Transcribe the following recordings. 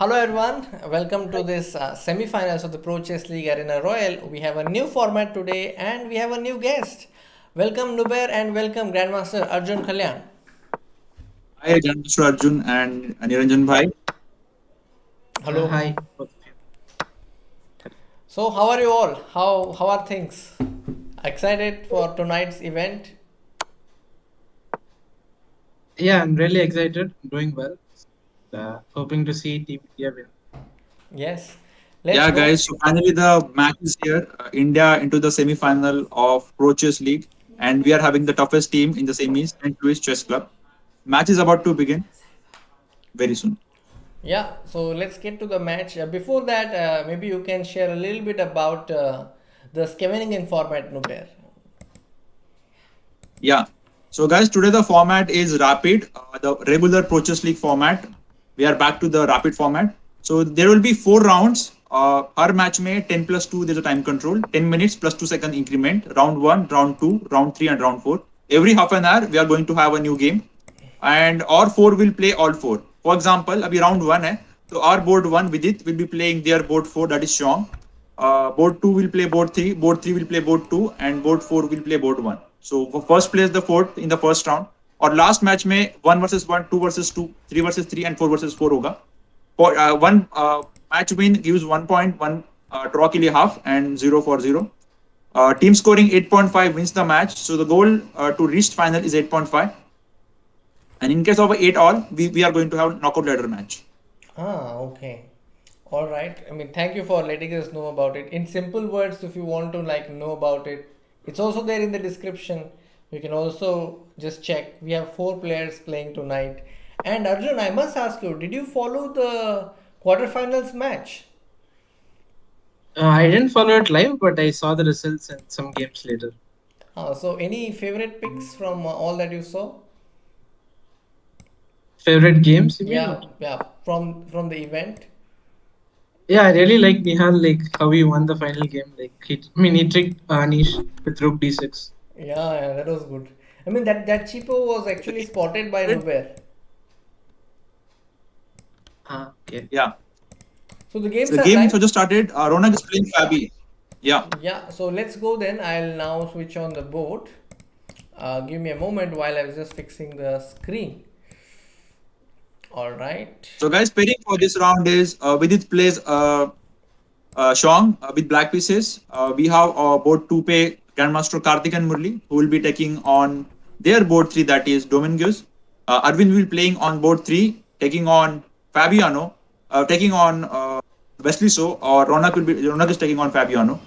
Hello everyone, welcome to this semi-finals of the PROChess League Arena Royale. We have a new format today and we have a new guest. Welcome Nubair and welcome Grandmaster Arjun Kalyan. Hi, Mr. Arjun and Niranjan Bhai. Hello. Hi. So how are you all? How are things? Excited for tonight's event? Yeah, I'm really excited. Doing well. Hoping to see Team India win. Yes. Let's Yeah, go. guys. So finally, the match is here. India into the semi-final of ProChess League, and we are having the toughest team in the semis, St. Louis Chess Club. Match is about to begin very soon. Yeah, so let's get to the match. Before that, maybe you can share a little bit about the Scheveningen format, Nubair. Yeah. So, guys, today the format is rapid, the regular ProChess League format. We are back to the rapid format. So, there will be 4 rounds. Per match may 10 plus 2, there's a time control, 10 minutes plus 2 second increment, round 1, round 2, round 3, and round 4. Every half an hour, we are going to have a new game, and our four will play all four. For example, abhi round 1 hai, so our board 1 Vidit will be playing their board 4, that is Sean. Board 2 will play board 3 will play board 2, and board 4 will play board 1. So for first place the fourth in the first round. और last match में 1 versus 1, 2 versus 2, 3 versus 3 and 4 versus 4 होगा. For one match win gives 1 point, one draw के लिए half and 0 for 0. Team scoring 8.5 wins the match. So the goal to reach final is 8.5. And in case of 8 all, we are going to have knockout ladder match. Okay. All right. I mean, thank you for letting us know about it. In simple words, if you want to know about it, it's also there in the description. You can also just check. We have four players playing tonight. And Arjun, I must ask you, did you follow the quarterfinals match? I didn't follow it live, but I saw the results and some games later. So any favorite picks from all that you saw? Favorite games, you mean? Yeah, yeah, from the event. Yeah, I really like Nihal, like how he won the final game. He tricked Anish with Rook D6. Yeah, yeah, that was good. I mean, that cheapo was The actually game spotted by started. Nubair. Okay. Yeah. So the So games the are game live. so just started. Ronak is playing Fabi. Yeah. Yeah, so let's go then. I'll now switch on the board. Give me a moment while I was just fixing the screen. All right. So guys, pairing for this round is Vidit plays Shong with black pieces. We have board 2 pay Grandmaster Karthikeyan Murali who will be taking on their board 3, that is Dominguez. Arvind will be playing on board 3 taking on Fabiano, taking on Wesley So, or Ronak is taking on Fabiano.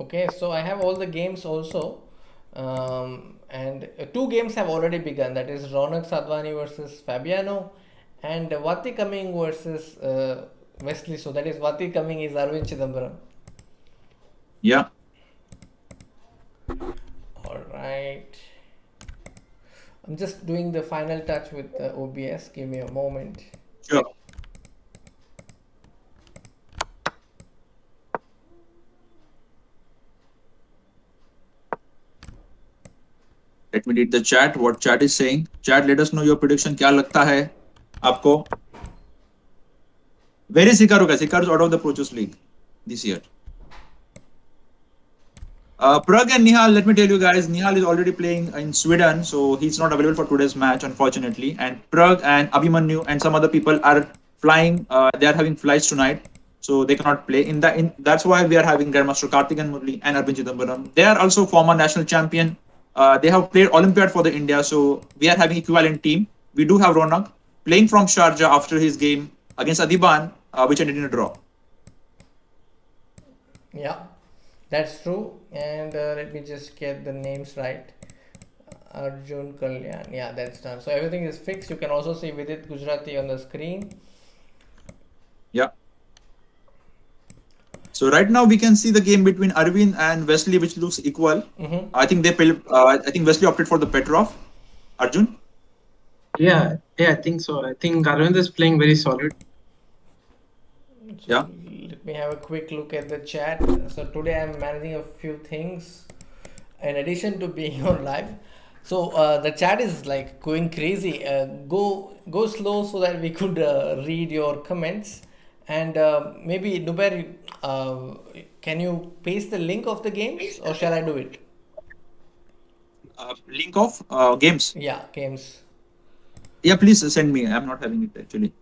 Okay, so I have all the games also. And two games have already begun. That is Raunak Sadhwani versus Fabiano and Vati Coming versus Wesley. So that is Vati Coming is Aravindh Chithambaram. Yeah. All right. I'm just doing the final touch with OBS. Give me a moment. Sure. Let me read the chat. What chat is saying? Chat, let us know your prediction. क्या लगता है आपको? Where is Hikaru, guys? Hikaru is out of the Prochus League this year. Prag and Nihal, let me tell you guys, Nihal is already playing in Sweden, so he's not available for today's match, unfortunately. And Prag and Abhimanyu and some other people are flying. They are having flights tonight, so they cannot play. That's why we are having Grandmaster Karthikeyan Murali and Aravindh Chithambaram. They are also former national champion. They have played Olympiad for the India, so we are having equivalent team. We do have Ronak playing from Sharjah after his game against Adiban, which ended in a draw. Yeah, that's true. And let me just get the names right. Arjun Kalyan. Yeah, that's done. So everything is fixed. You can also see Vidit Gujarathi on the screen. Yeah. So right now we can see the game between Arvind and Wesley, which looks equal. Mm-hmm. I think Wesley opted for the Petrov. Arjun. Yeah, I think so. I think Aravind is playing very solid. So Yeah. let me have a quick look at the chat. So today I'm managing a few things in addition to being on live. So the chat is like going crazy. Go slow so that we could read your comments. And maybe Nubair, can you paste the link of the games, or shall I do it? Link of games. Yeah, games. Yeah, please send me. I'm not having it actually.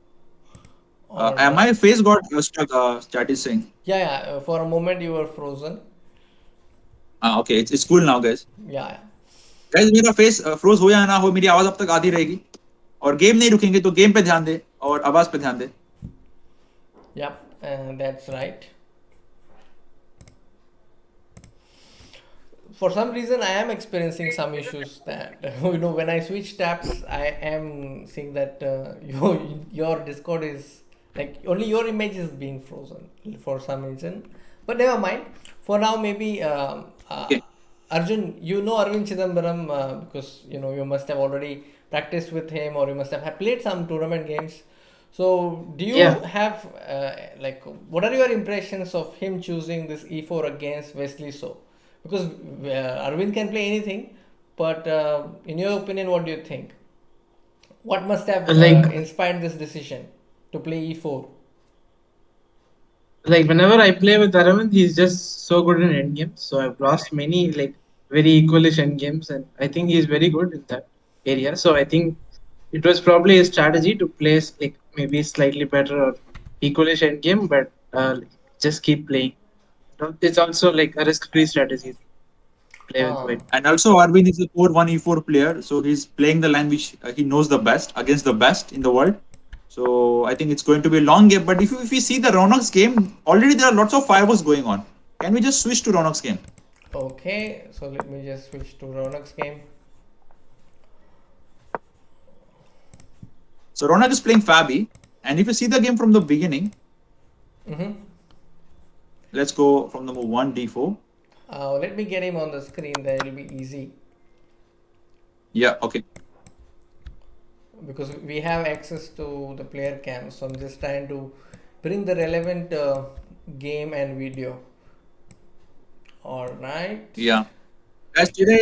All My right. face got stuck. Chat is saying. Yeah, yeah. For a moment you were frozen. Okay, it's cool now, guys. Yeah, yeah. Guys मेरा face froze हो या ना हो, मेरी आवाज अब तक आती रहेगी और गेम नहीं रुकेंगे, तो गेम पे ध्यान दे और आवाज पे ध्यान दे. Yep, that's right. For some reason I am experiencing some issues that when I switch tabs I am seeing that your Discord is like only your image is being frozen for some reason, but never mind. For now, maybe Okay. Arjun, you know Aravindh Chithambaram because you must have already practiced with him, or you must have played some tournament games. So, do you Yeah, have like what are your impressions of him choosing this e4 against Wesley So? Because Arvind can play anything, but in your opinion, what do you think? What must have like inspired this decision to play e4? whenever I play with Aravind, he's just so good in endgames. So I've lost many very equalish endgames, and I think he's very good in that area. So I think it was probably a strategy to place maybe slightly better or equalish endgame, but just keep playing. It's also like a risk-free strategy to play with Uh, white. And also Arvind is a 4-1 e4 player, so he's playing the line which he knows the best against the best in the world. So I think it's going to be a long game. But if we see the Raunak's game, already there are lots of fireworks going on. Can we just switch to Raunak's game? okay, so let me just switch to Raunak's game. So Raunak is playing Fabi, and if you see the game from the beginning, Mm-hmm. let's go from the move 1 d4. Let me get him on the screen, then it'll be easy Yeah, okay. because we have access to the player cam. So I'm just trying to bring the relevant game and video. All right. Yeah. As today,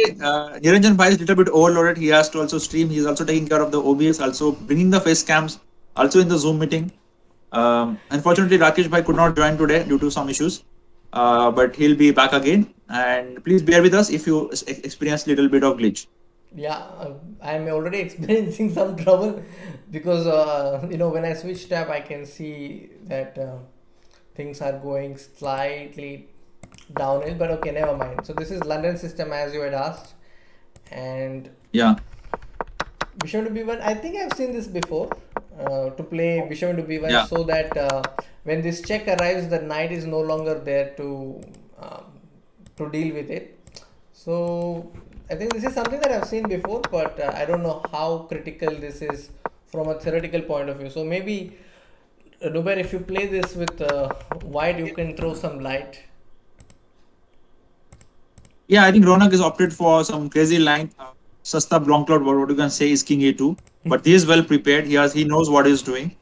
Niranjan Bhai is a little bit overloaded. He has to also stream. He's also taking care of the OBS, also bringing the face cams, also in the Zoom meeting. Unfortunately, Rakesh Bhai could not join today due to some issues, but he'll be back again. And please bear with us if you experience a little bit of glitch. Yeah, I'm already experiencing some trouble because when I switch tab, I can see that things are going slightly downhill. But okay, never mind. So this is London system as you had asked, and Yeah. Bishop to b1. I think I've seen this before. To play Bishop to b1 Yeah. so that when this check arrives, the knight is no longer there um, to deal with it. So I think this is something that I've seen before, but I don't know how critical this is from a theoretical point of view. So maybe Nubair, if you play this with white, you can throw some light. Yeah, I think Ronak is opted for some crazy line. Sasta long cloud, what you can say is king a2. But he is well prepared. He knows what he's doing.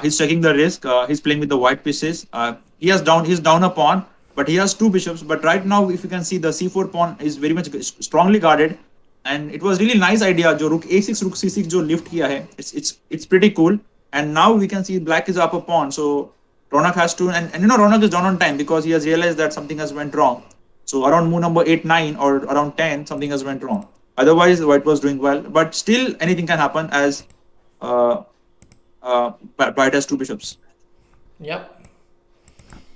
He's checking the risk. He's playing with the white pieces. He's down a pawn, but he has two bishops. But right now, if you can see, the c4 pawn is very much strongly guarded. And it was really nice idea. जो rook a6, rook c6 जो lift किया है, it's pretty cool. And now we can see black is up a pawn. So Ronak has to, and Ronak is down on time because he has realized that something has went wrong. So around move number 8, 9 or around 10, something has went wrong. Otherwise, white was doing well. But still, anything can happen as uh, white has two bishops. Yep.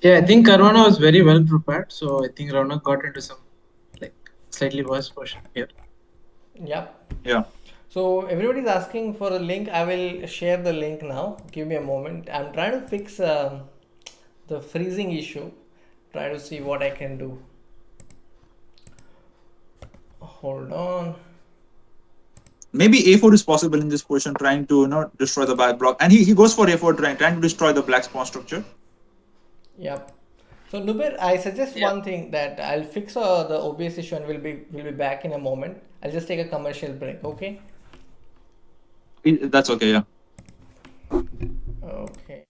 Yeah, I think Karwana was very well prepared, so I think Raunak got into some slightly worse portion here. Yep. Yeah. So everybody's asking for a link. I will share the link now. Give me a moment. I'm trying to fix the freezing issue. Try to see what I can do. Hold on. Maybe a4 is possible in this position, trying to destroy the black block. And he goes for a4, trying to destroy the black pawn structure. Yep. So Nubair, I suggest one thing that I'll fix the OBS issue and we'll be back in a moment. I'll just take a commercial break. Okay. That's okay. Yeah. Okay.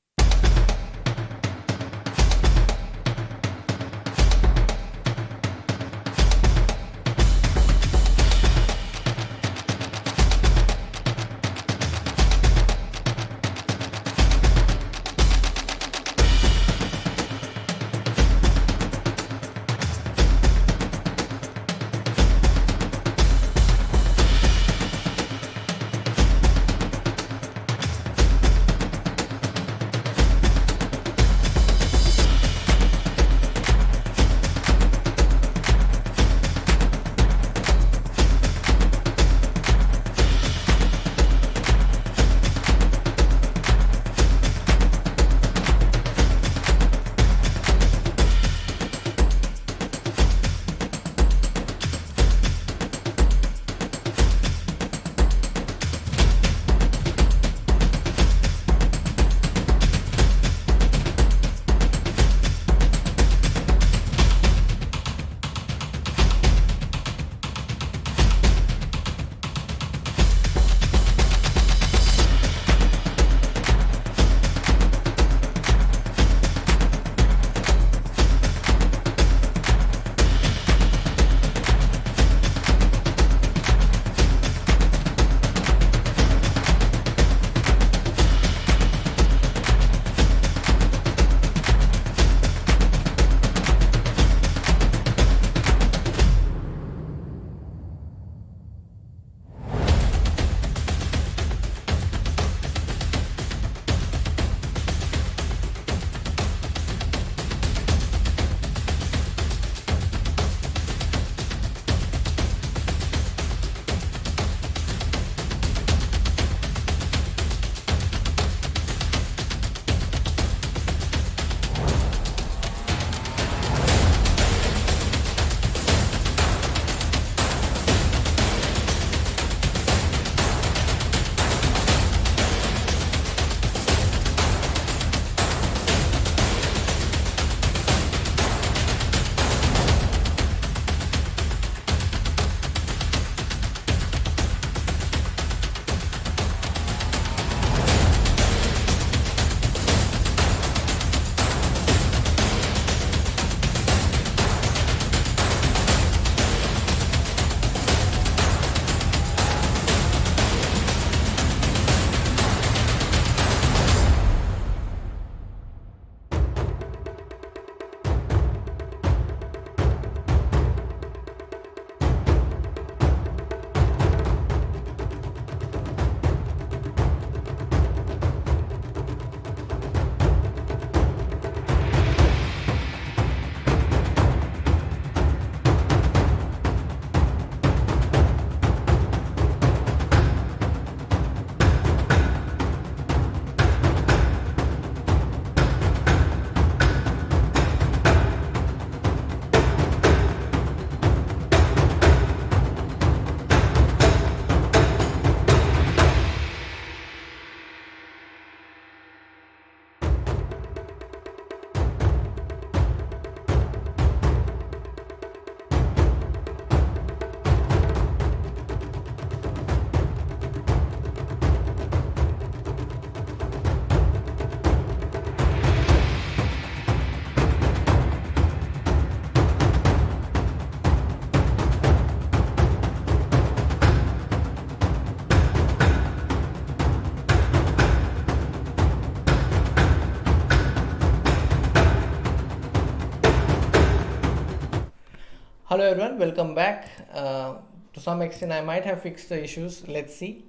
Hello everyone, welcome back. To some extent, I might have fixed the issues. Let's see.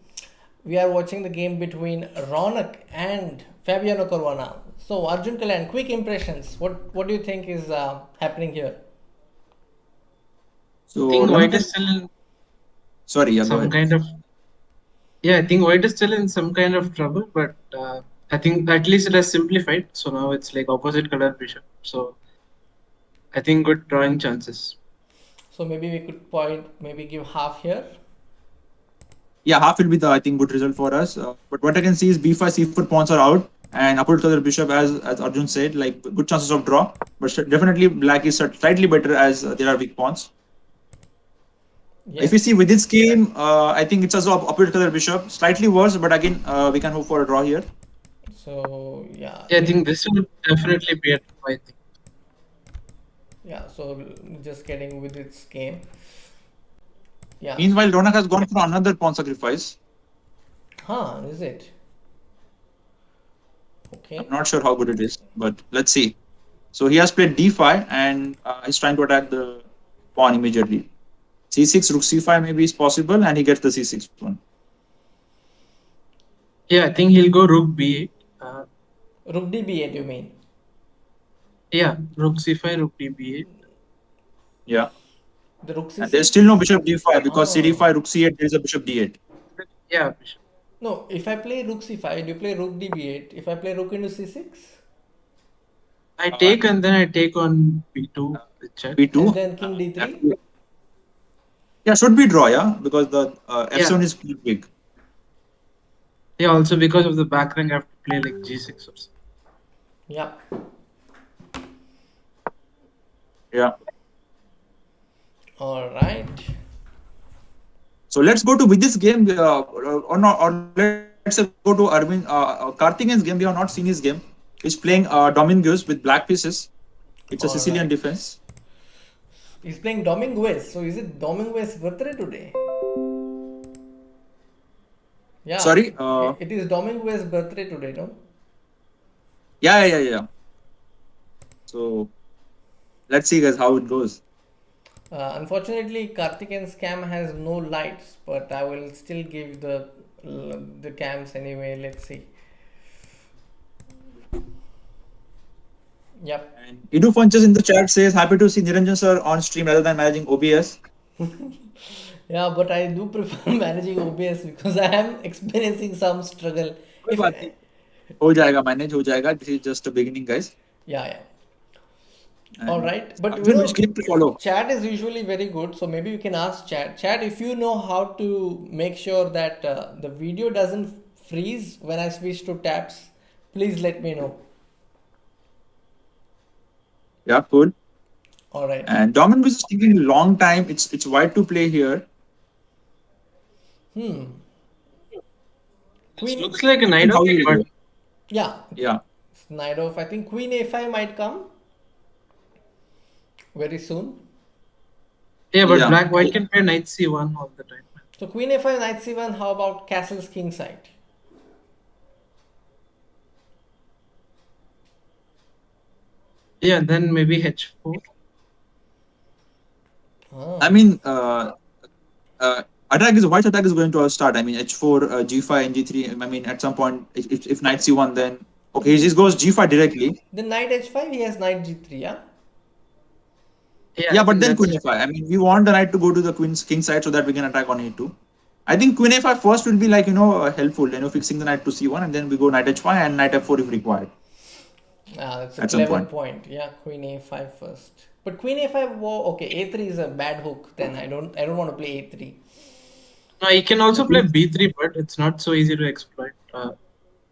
We are watching the game between Raunak and Fabiano Caruana. So, Arjun Kalyan, quick impressions. What do you think is happening here? I think So White Raunak is still in sorry, yeah, go some ahead. kind of I think White is still in some kind of trouble, but I think at least it has simplified. So now it's like opposite color bishop. So I think good drawing chances. So maybe we could point, maybe give half here. Yeah, half will be the I think good result for us. But what I can see is b5, c4 pawns are out, and upward color bishop, as Arjun said, like good chances of draw. But definitely black is slightly better as there are weak pawns. If we see Yes. with this game, I think it's also upward color bishop, slightly worse, but again we can hope for a draw here. So yeah, Yeah, I think this will definitely be a draw, I think. yeah. So just getting with its game. Yeah. Meanwhile, Ronak has gone for another pawn sacrifice. Huh? Is it? I'm Okay. not sure how good it is, but let's see. So he has played d5 and he's trying to attack the pawn immediately. c6, rook c5 maybe is possible, and he gets the c6 one. Yeah, I think he'll go rook b8. Rook d8, you mean? Yeah, rook c5, rook b8. Yeah. The rook And there's still no c6? bishop d5 because Oh. cd5, rook c8, there is a bishop d8. Yeah, bishop. No, if I play rook c5, you play rook d8. If I play rook into c6, I Uh, take and then I take on b2 with check. and b2. then king d3. Yeah, should be draw, yeah, because the Yeah, f7 is pretty big. yeah. Also because of the back rank, I have to play like g6 or something. Yeah. Yeah. All right. So let's go to with this game, or not, or let's go to Arvind Karthikeyan's game. We have not seen his game. He's playing Dominguez with black pieces. It's a All Sicilian right. defense. He's playing Dominguez. So is it Dominguez's birthday today? Yeah. Sorry. It is Dominguez's birthday today, no? Yeah. So let's see, guys, how it goes. Unfortunately, Karthikeyan scam has no lights, but I will still give the cams anyway. Let's see. Yep. And Idu Funches in the chat says, happy to see Niranjan sir on stream rather than managing OBS. Yeah, but I do prefer managing OBS because I am experiencing some struggle. कोई If बात नहीं. हो जाएगा, manage हो जाएगा. This is just a beginning, guys. yeah. All And right, but Arjun, which game to follow? chat is usually very good, so maybe you can ask chat. Chat, if you know how to make sure that the video doesn't freeze when I switch to tabs, please let me know. Yeah, cool. All right. And Domin was thinking long time. It's white to play here. This Queen. looks like a I knight think how off, will but go? Yeah. Yeah. Knight off. I think Queen a5 might come very soon. yeah, but Yeah. white can play knight c1 all the time. So Queen a5, Knight c1. How about castles king side? Yeah, then maybe h4. I mean, attack is white attack is going to start. I mean, h4, g5, and g3. I mean, at some point, if knight c1, then okay, he just goes g5 directly. Then knight h5. He has knight g3. Yeah. Yeah, Yeah, I but think then that's queen a5. I mean, we want the knight to go to the king side so that we can attack on a2. I think queen a5 first will be like helpful. Fixing the knight to c1, and then we go knight h5 and knight f4 if required That's a at some clever point. point. Yeah, Queen a5 first. But Queen a5. Whoa, okay, a3 is a bad hook. Then I don't want to play a3. no, he can also play b3, but it's not so easy to exploit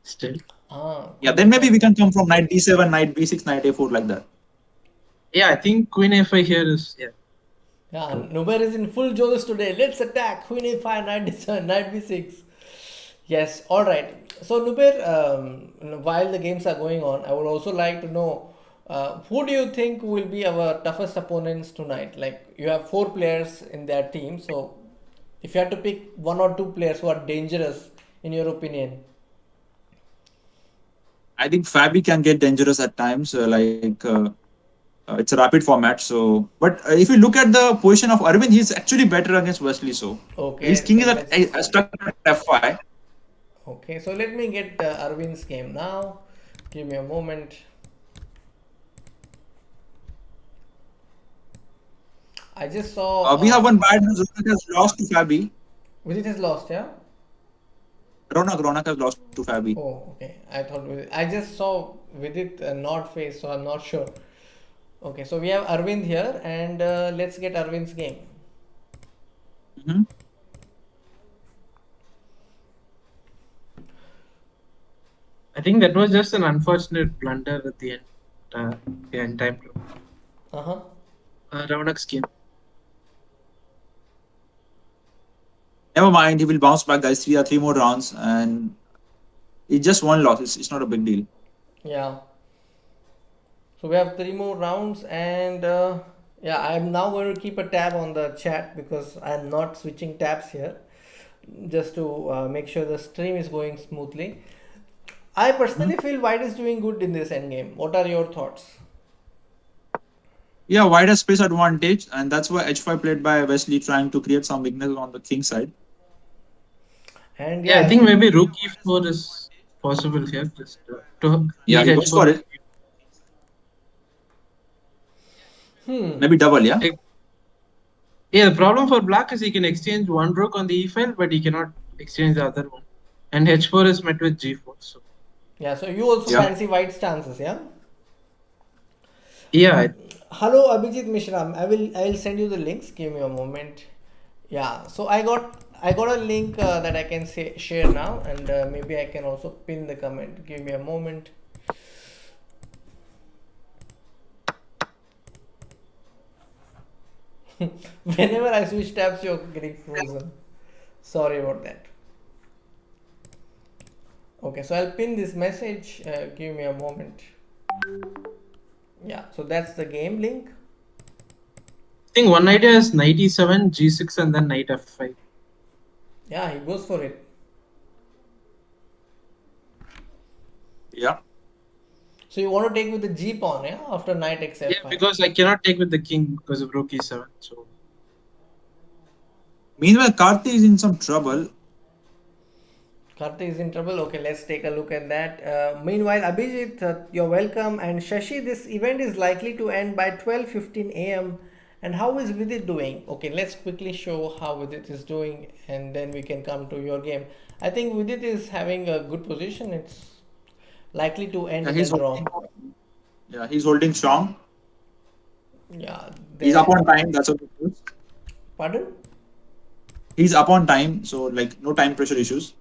still. Yeah, Queen then maybe a5. we can come from knight d7, knight b6, knight a4 like that. Yeah, I think queen a5 here is Yeah, Nubair is in full Jonas today. Let's attack. Queen a5, knight d7, knight b6. Yes, all right. So Nubair, while the games are going on, I would also like to know who do you think will be our toughest opponents tonight? Like you have 4 players in their team, so if you had to pick 1 or 2 players who are dangerous in your opinion. I think Fabi can get dangerous at times. It's a rapid format. So, but if you look at the position of Arvind, he's actually better against Wesley. So his Okay, king so is let's. stuck at f5. Okay, so let me get Arvind's game now. Give me a moment. I just saw We have one bad news. Ronak has lost to Fabi. Vidit has lost, yeah? Ronak has lost to Fabi. Oh, okay. I thought I just saw Vidit not face, so I'm not sure. Okay, so we have Arvind here, and let's get Arvind's game. Mhm. I think that was just an unfortunate blunder at the end time. Uh huh. Raunak's game. Never mind, he will bounce back, guys. Three more rounds, and it's just one loss. It's not a big deal. Yeah. So we have three more rounds, and yeah, I'm now going to keep a tab on the chat because I'm not switching tabs here, just to make sure the stream is going smoothly. I Mhm. personally feel White is doing good in this endgame. What are your thoughts? Yeah, White has space advantage, and that's why h5 played by Wesley, trying to create some weakness on the king side. And Yeah, I yeah, think maybe rook e4 is possible here. Just to Yeah, lead he goes h4. for it. Maybe double. Yeah. Like, yeah, the problem for black is he can exchange one rook on the e file, but he cannot exchange the other one. And h4 is met with g4. So yeah. So you also Yeah. fancy White's chances, yeah? yeah, Hello, Abhijit Mishram. I will send you the links. Give me a moment. Yeah. So I got a link that I can share now, and maybe I can also pin the comment. Give me a moment. Whenever I switch tabs, you're getting frozen. Sorry about that. Okay, so I'll pin this message. Give me a moment. Yeah. So that's the game link. I think one idea is knight e7, g6, and then knight f5. Yeah, he goes for it. Yeah. So you want to take with the G pawn, yeah? After knight takes Yeah, f5. because I cannot take with the king because of rook e7. So Meanwhile, Karthi is in some trouble. Karthi is in trouble. Okay, let's take a look at that. Meanwhile, Abhijit, you're welcome. And Shashi, this event is likely to end by 12:15 a.m. And how is Vidit doing? Okay, let's quickly show how Vidit is doing, and then we can come to your game. I think Vidit is having a good position. It's likely to end Yeah, in a he's draw. holding. Yeah, he's holding strong. Yeah, He's up there. on time. That's what it is. Pardon? He's up on time, so like no time pressure issues.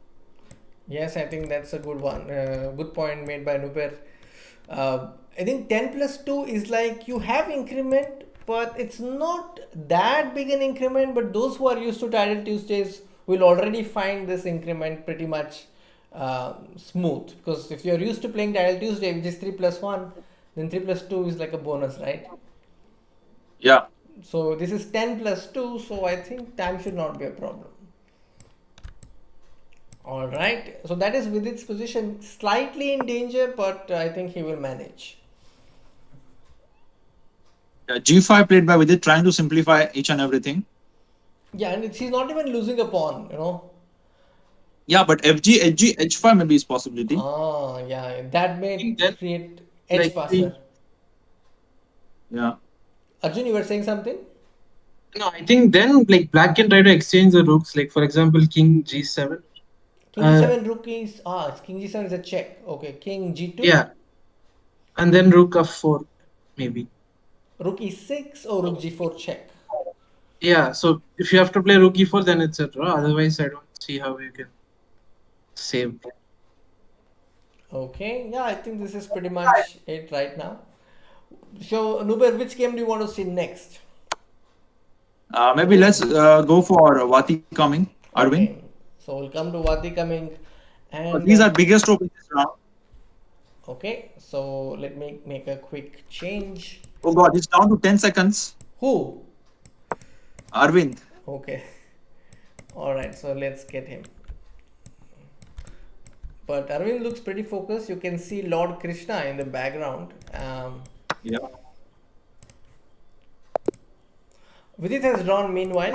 Yes, I think that's a good one. Good point made by Nubair. I think 10 plus 2 is like you have increment, but it's not that big an increment. But those who are used to Title Tuesdays will already find this increment pretty much smooth. Because if you're used to playing Title Tuesday, which is 3 plus 1, then 3 plus 2 is like a bonus, right? Yeah. So this is 10 plus 2, so I think time should not be a problem. All right. So that is with its position slightly in danger, but I think he will manage. Yeah, G5 played by Vidit, trying to simplify each and everything. Yeah, and he's not even losing a pawn, you know. Yeah, but FG, HG, H5 maybe is possibility. Ah, yeah, that I may think then create edge like passer. Yeah. Arjun, you were saying something? no, I think then like black can try to exchange the rooks. Like for example, king g7. King Uh, g7, rook is king g7 is a check. Okay, king g2, yeah, and then rook f4 maybe. rook e6 or rook g4 check. Yeah, so if you have to play rook e4, then it's a draw. Otherwise, I don't see how you can save. Okay, yeah, I think this is pretty much it right now. So, Nuber, which game do you want to see next? Maybe let's go for Vati coming, Arvind. Okay, so we'll come to Vati coming, and He's our biggest hope in this round. okay, so let me make a quick change. Oh God, he's down to 10 seconds. Who? Arvind. Okay, all right, so let's get him. But Arvind looks pretty focused. You can see Lord Krishna in the background. Yeah. Vidit has drawn meanwhile.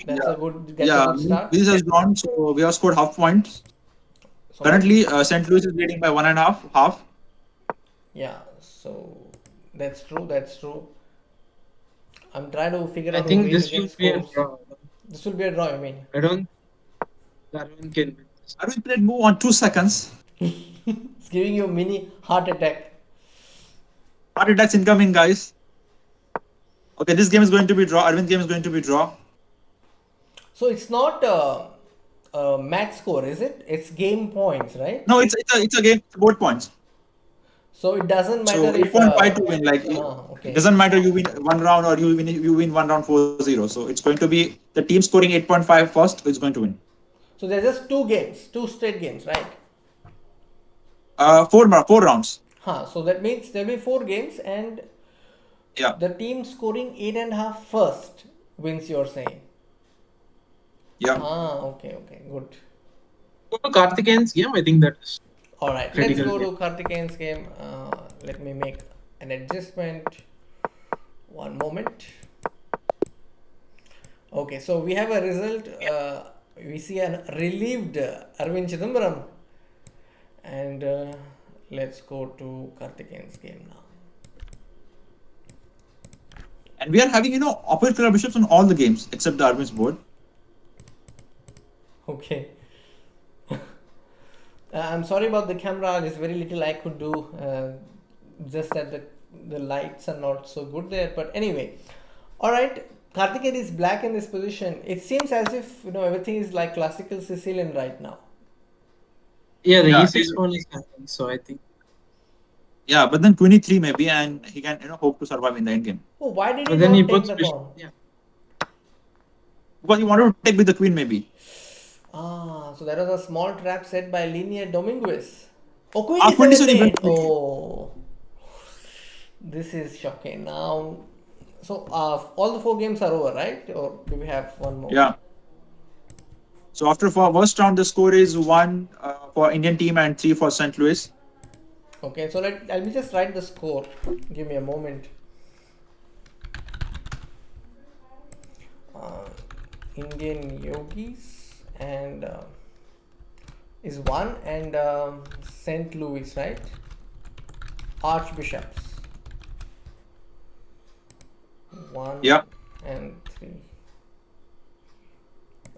That's Yeah. a good. That's a Yeah, good start. this has drawn, so we have scored half points. Sorry. Currently, St. Louis is leading by one and a half. Yeah. So that's true. That's true. I'm trying to figure I out a think way to this get will be a scores. draw. This will be a draw. I mean, I don't think Arvind can win this. Arvind played move on 2 seconds. it's giving you a mini heart attack. Heart attacks incoming, guys. Okay, this game is going to be draw. Arvind game is going to be draw. So it's not a match score, is it? It's game points, right? No, it's a game, both points. So it doesn't So matter if. 8.5 to win. Like it Okay. doesn't matter you win one round or you win one round 4-0. So it's going to be the team scoring 8.5 first is going to win. So there's just two games, two straight games, right? Four rounds. So that means there'll be four games, and Yeah. the team scoring 8.5 first wins. You're saying? Yeah. Okay, good. Go to Karthikeyan's game. I think that is All right, let's critical go game. to Karthikeyan's game. Let me make an adjustment. One moment. Okay, so we have a result. We see a relieved Aravindh Chithambaram, and let's go to Karthikeyan's game now. And we are having, opposite color bishops on all the games except the Arvind's board. Okay. I'm sorry about the camera. There's very little I could do. Just that the lights are not so good there. But anyway, all right. Karthikeyan is black in this position. It seems as if everything is like classical Sicilian right now. Yeah, the Yeah. E6 pawn is happening. So I think Yeah, but then queen e3 maybe, and he can hope to survive in the end game. Oh, why did he but then he not take puts the bishop. pawn? Yeah. Because he wanted to take with the queen maybe. So that was a small trap set by Linear Dominguez. Oh, queen Queen is d7 eliminated. eventually. Oh, this is shocking. Now, so all the four games are over, right? Or do we have one more? Yeah. So after first round, the score is 1 for Indian team and 3 for St. Louis. Okay, so let me just write the score. Give me a moment. Indian Yogis and is 1 and St. Louis, right? Archbishops. 1 Yeah. and 3.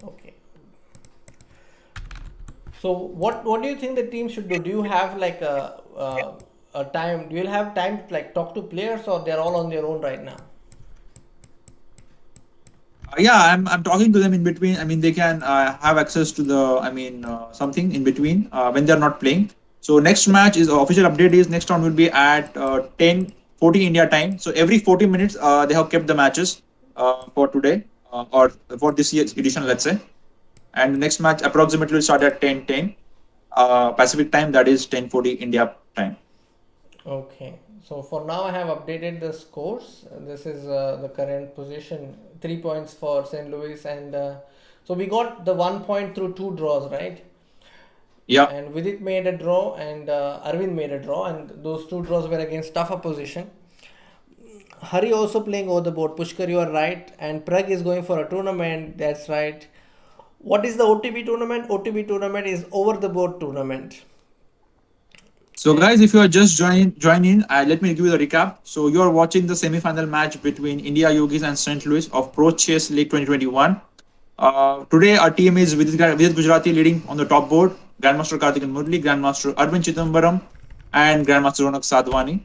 Okay. So what do you think the team should do? Do you have like a time? Do you have time to like talk to players, or they're all on their own right now? Yeah, I'm talking to them in between. I mean, they can have access to something in between when they're not playing. So next match is official update is next round will be at 10:40 India time. So every 40 minutes they have kept the matches for today or for this year's edition, let's say. And the next match approximately will start at 10:10 Pacific time. That is 10:40 India time. Okay. So for now, I have updated the scores. This is the current position. 3 points for St. Louis, and so we got the 1 point through 2 draws, right? Yeah. And Vidit made a draw, and Arvind made a draw, and those 2 draws were against tough opposition. Hari also playing over the board. Pushkar, you are right, and Prag is going for a tournament. That's right. What is the OTB tournament? OTB tournament is over the board tournament. So guys, if you are just joining, let me give you the recap. So you are watching the semi-final match between India Yogis and St. Louis of PROChess League 2021. Today our team is Vidit Gujarathi leading on the top board, Grandmaster Karthikeyan Murali, Grandmaster Aravindh Chithambaram, and Grandmaster Raunak Sadhwani.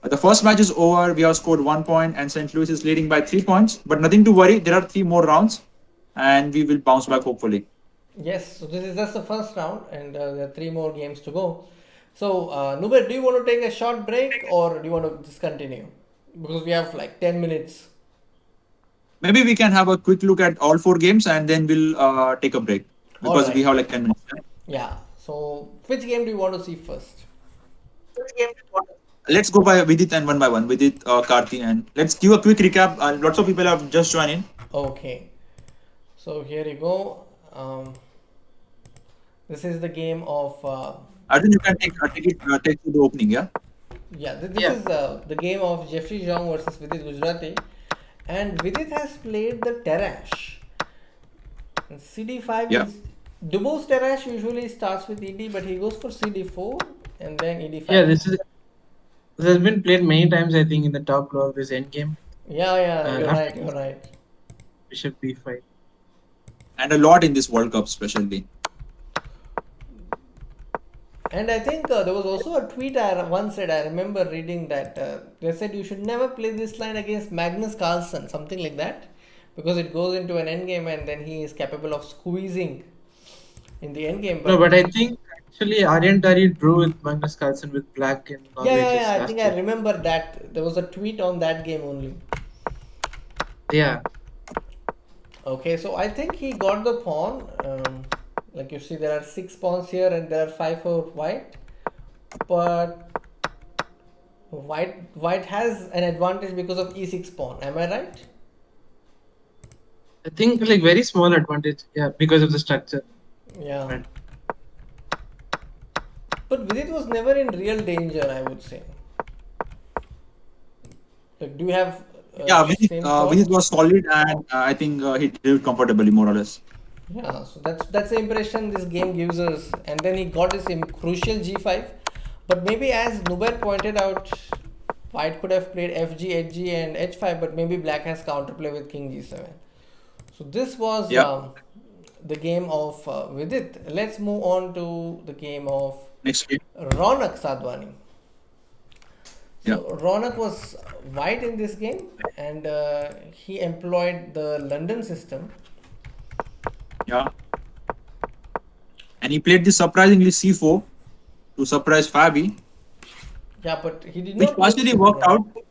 The first match is over. We have scored 1 point, and St. Louis is leading by 3 points. But nothing to worry. There are 3 more rounds, and we will bounce back hopefully. Yes, so this is just the first round, and there are 3 more games to go. So, Nubair, do you want to take a short break, or do you want to just continue? Because we have like 10 minutes. Maybe we can have a quick look at all 4 games, and then we'll take a break because Alright. we have like 10 minutes. Yeah. So, which game do you want to see first? Let's go by Vidit and one by one. Vidit, Karthi, and let's give a quick recap. Lots of people have just joined in. Okay. So, here you go. This is the game of... Arjun, you can take to the opening, yeah? this is the game of Jeffrey Zhang versus Vidit Gujarathi. And Vidit has played the Terrash. And CD5 Yeah. is. Dubo's Terrash usually starts with ED, but he goes for CD4 and then Yeah, ED5. this has been played many times. I think in the top row of this endgame. Yeah, yeah, you're After right, you're right. bishop b5. And a lot in this World Cup, especially. And I think there was also a tweet I once read. I remember reading that they said you should never play this line against Magnus Carlsen, something like that, because it goes into an endgame and then he is capable of squeezing in the endgame. No, But but I think actually Aryantari drew with Magnus Carlsen with black in yeah, yeah, yeah. Norwegians I think last I year. remember that there was a tweet on that game only. Yeah, Okay, so I think he got the pawn. Like you see, there are 6 pawns here and there are 5 for white. But white has an advantage because of e6 pawn. Am I right? I think like very small advantage. Yeah, because of the structure. Yeah. Right. But Vidit was never in real danger, I would say. Like, do you have Yeah, same Vinith thought? was solid, and I think he did it comfortably, more or less. Yeah, so that's the impression this game gives us. And then he got this crucial g5. But maybe as Nubair pointed out, white could have played fg, hg and h5, but maybe black has counterplay with king g7. So this was Yeah. the game of Vidit. Let's move on to the game of Next game. Raunak Sadhwani. Yeah. So Raunak was white in this game, and he employed the London system. Yeah. And he played this surprisingly c4 to surprise Fabi, Yeah, but he did which not look partially worked super. out.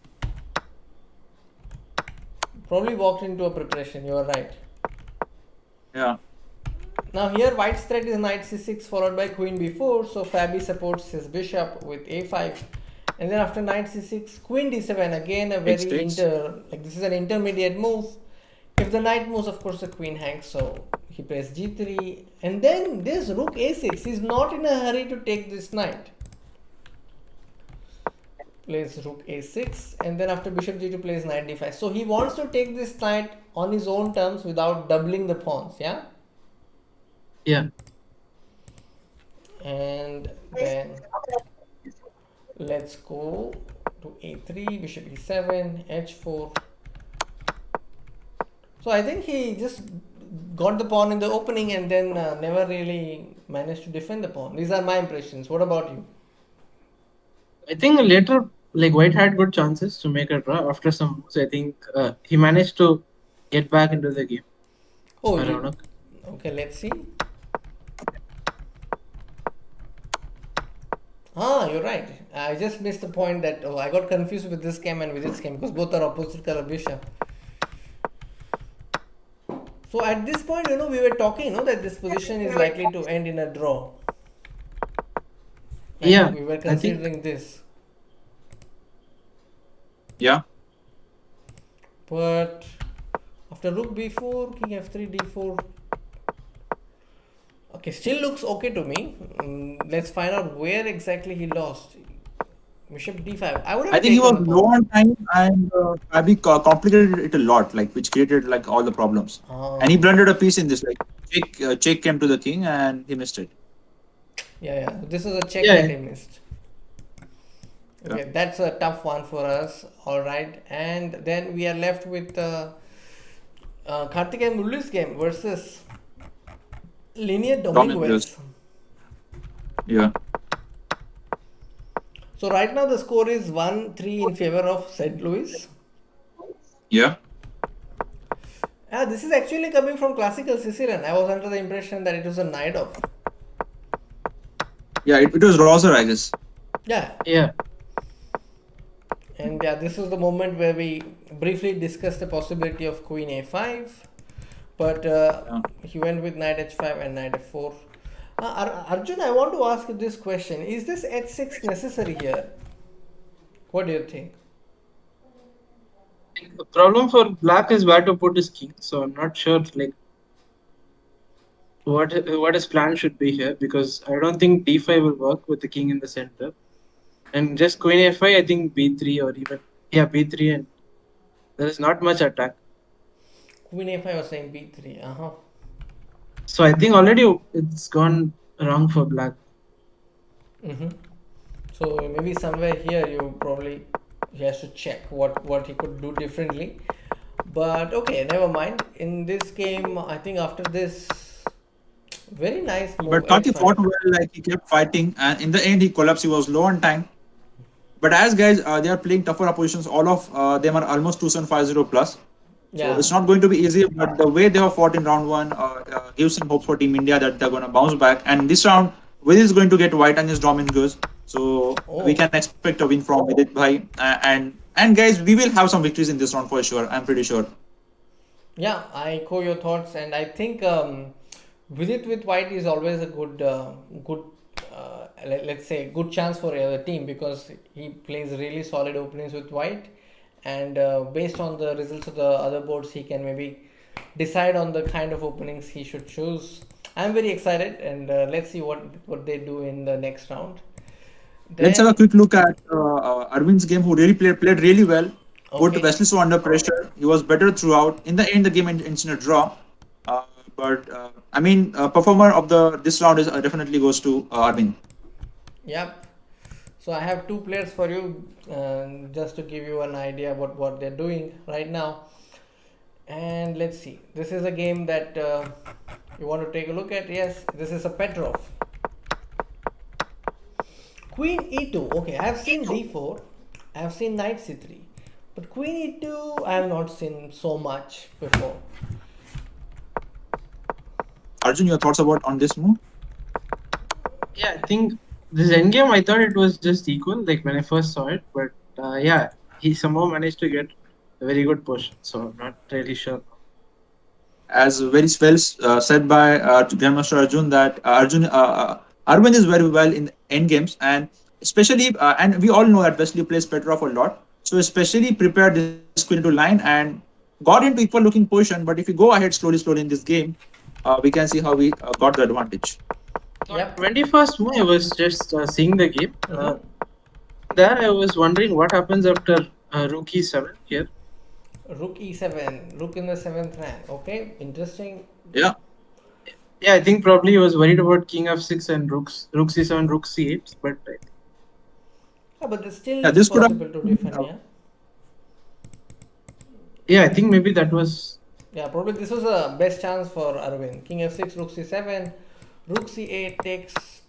Probably walked into a preparation. You are right. Yeah. Now here white's threat is knight c6 followed by queen b4. So Fabi supports his bishop with a5, and then after knight c6, queen d7. Again a Takes very takes. like this is an intermediate move. If the knight moves, of course the queen hangs. So he plays g3, and then this rook a6. He's not in a hurry to take this knight. Plays rook a6, and then after bishop g2 plays knight d5. So he wants to take this knight on his own terms without doubling the pawns. Yeah. Yeah. And then let's go to a3, bishop e7, h4. So I think he just got the pawn in the opening and then never really managed to defend the pawn. These are my impressions. What about you? I think later, like white had good chances to make a draw after some moves. I think he managed to get back into the game. Oh, Raunak. okay, let's see. Ah, you're right. I just missed the point that I got confused with this game and with this game because both are opposite color bishop. So at this point, we were talking, that this position is likely to end in a draw. Like, Yeah, we were I think considering this. Yeah. But after rook b4, king f3, d4. Okay, still looks okay to me. Let's find out where exactly he lost. Bishop d5. I would I have think he was taken the low pawn. on time, and Fabi complicated it a lot, like which created like all the problems. And he Ah, blundered a piece in this, like check came to the king, and he missed it. yeah. This is a check that yeah. he missed. Yeah. Okay, that's a tough one for us. All right, and then we are left with Karthikeyan Murali's game versus Linear Dominguez. Dominguez. Yeah. So right now the score is 1-3 in favor of St. Louis. Yeah. This is actually coming from classical Sicilian. I was under the impression that it was a knight off. Yeah. It was Roser, I guess. Yeah, Yeah. and this is the moment where we briefly discussed the possibility of queen a5, but Yeah. he went with knight h5 and knight f4. Arjun, I want to ask you this question: is this h6 necessary here? What do you think? The problem for black is where to put his king. So I'm not sure like what his plan should be here because I don't think d5 will work with the king in the center. And just queen a5, I think b3 or even b3 and There is not much attack. Queen a5 was saying b3. Uh-huh. So I think already it's gone wrong for black. Mm-hmm. So maybe somewhere here you probably he has to check what he could do differently. But okay, never mind. In this game, I think after this, very nice move But Karthi h5. fought well, like he kept fighting, and in the end he collapsed. He was low on time. But as guys, they are playing tougher oppositions. All of them are almost 2750 plus. So Yeah, it's not going to be easy. But the way they have fought in round one gives some hope for Team India that they're going to bounce back. And this round, Vidit is going to get white against Domin Goes. So we oh can expect a win from Vidit Bhai. And guys, we will have some victories in this round for sure. I'm pretty sure. yeah. I echo your thoughts, and I think with white is always a good let's say good chance for the team because he plays really solid openings with white, and based on the results of the other boards, he can maybe decide on the kind of openings he should choose. I'm very excited, and let's see what they do in the next round. Let's have a Then quick look at Arvind's game, who really played really well. Put okay, Wesley so under pressure. He was better throughout. In the end, the game ends in a draw. But I mean, performer of the this round is definitely goes to Arvind. yep. So I have two players for you, just to give you an idea about what they're doing right now. And let's see. This is a game that you want to take a look at. Yes, this is a Petrov. Queen e2. Okay, I have seen d4. I have seen knight c3. But queen e2, I have not seen so much before. Arjun, your thoughts about on this move? Yeah, I think this endgame, I thought it was just equal, like when I first saw it, but yeah, he somehow managed to get a very good push. So I'm not really sure. As very well said by Grandmaster Arjun, that Arvind is very well in end games, and especially and we all know that Wesley plays Petrov a lot, so especially prepared this queen into line and got into equal looking position. But if you go ahead slowly in this game, we can see how we got the advantage. So at Yep. 21st May, I was just seeing the game. Mm-hmm. There, I was wondering what happens after rook e7 here. Rook e7. Rook in the seventh rank. Okay, interesting. Yeah, Yeah, I think probably he was worried about king f6 and rook c7, rook c8, but But this still yeah, is this could have. possible to defend, yeah? yeah, I think maybe that was. Yeah, probably this was a best chance for Arvind. King f6, rook c7, rook c8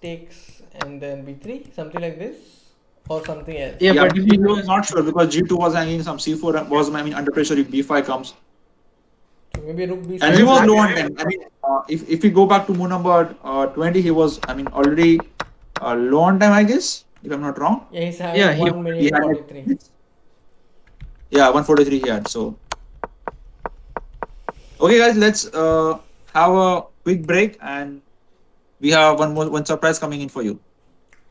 takes, and then b3, something like this, or something else. Yeah, Yeah, but if he B2 goes. is not sure because G2 was hanging some C4 was under pressure if B5 comes. So maybe rook And b7. he was Black low on 10. I mean, if we go back to move number 20, he was, I mean, already low on time, I guess, if I'm not wrong. Yeah, he's Yeah, having 1 He minute had 43. yeah, 143 he had. So, okay, guys, let's have a quick break, and we have one surprise coming in for you.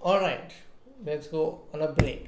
Alright, let's go on a break.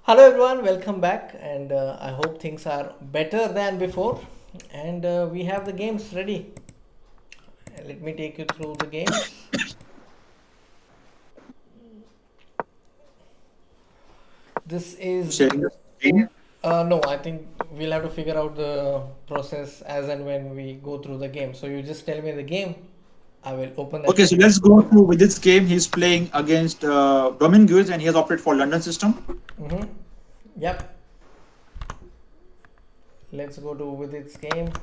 Hello everyone, welcome back, and I hope things are better than before. And we have the games ready. Let me take you through the games. This is Sharing the screen. no, I think we'll have to figure out the process as and when we go through the game. So you just tell me the game. I will open that Okay, so screen. let's go through with this game. He's playing against Dominguez and he has opted for London system. Mm-hmm. Yep. Let's go to Vidit's game.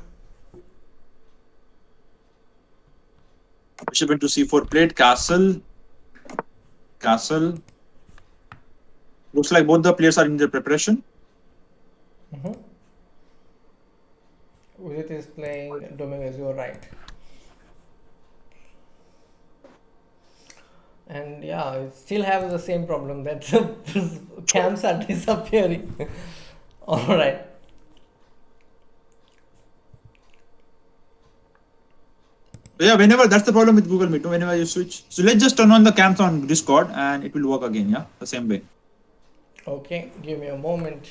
Bishop into c4 played, castle, castle. Looks like both the players are in their preparation. Mm-hmm. Vidit is playing Dominguez, you're right. And yeah, it still have the same problem that the camps are disappearing. Alright. Yeah, whenever that's the problem with Google Meet. Whenever you switch, so let's just turn on the cams on Discord and it will work again. Yeah, the same way. Okay, give me a moment.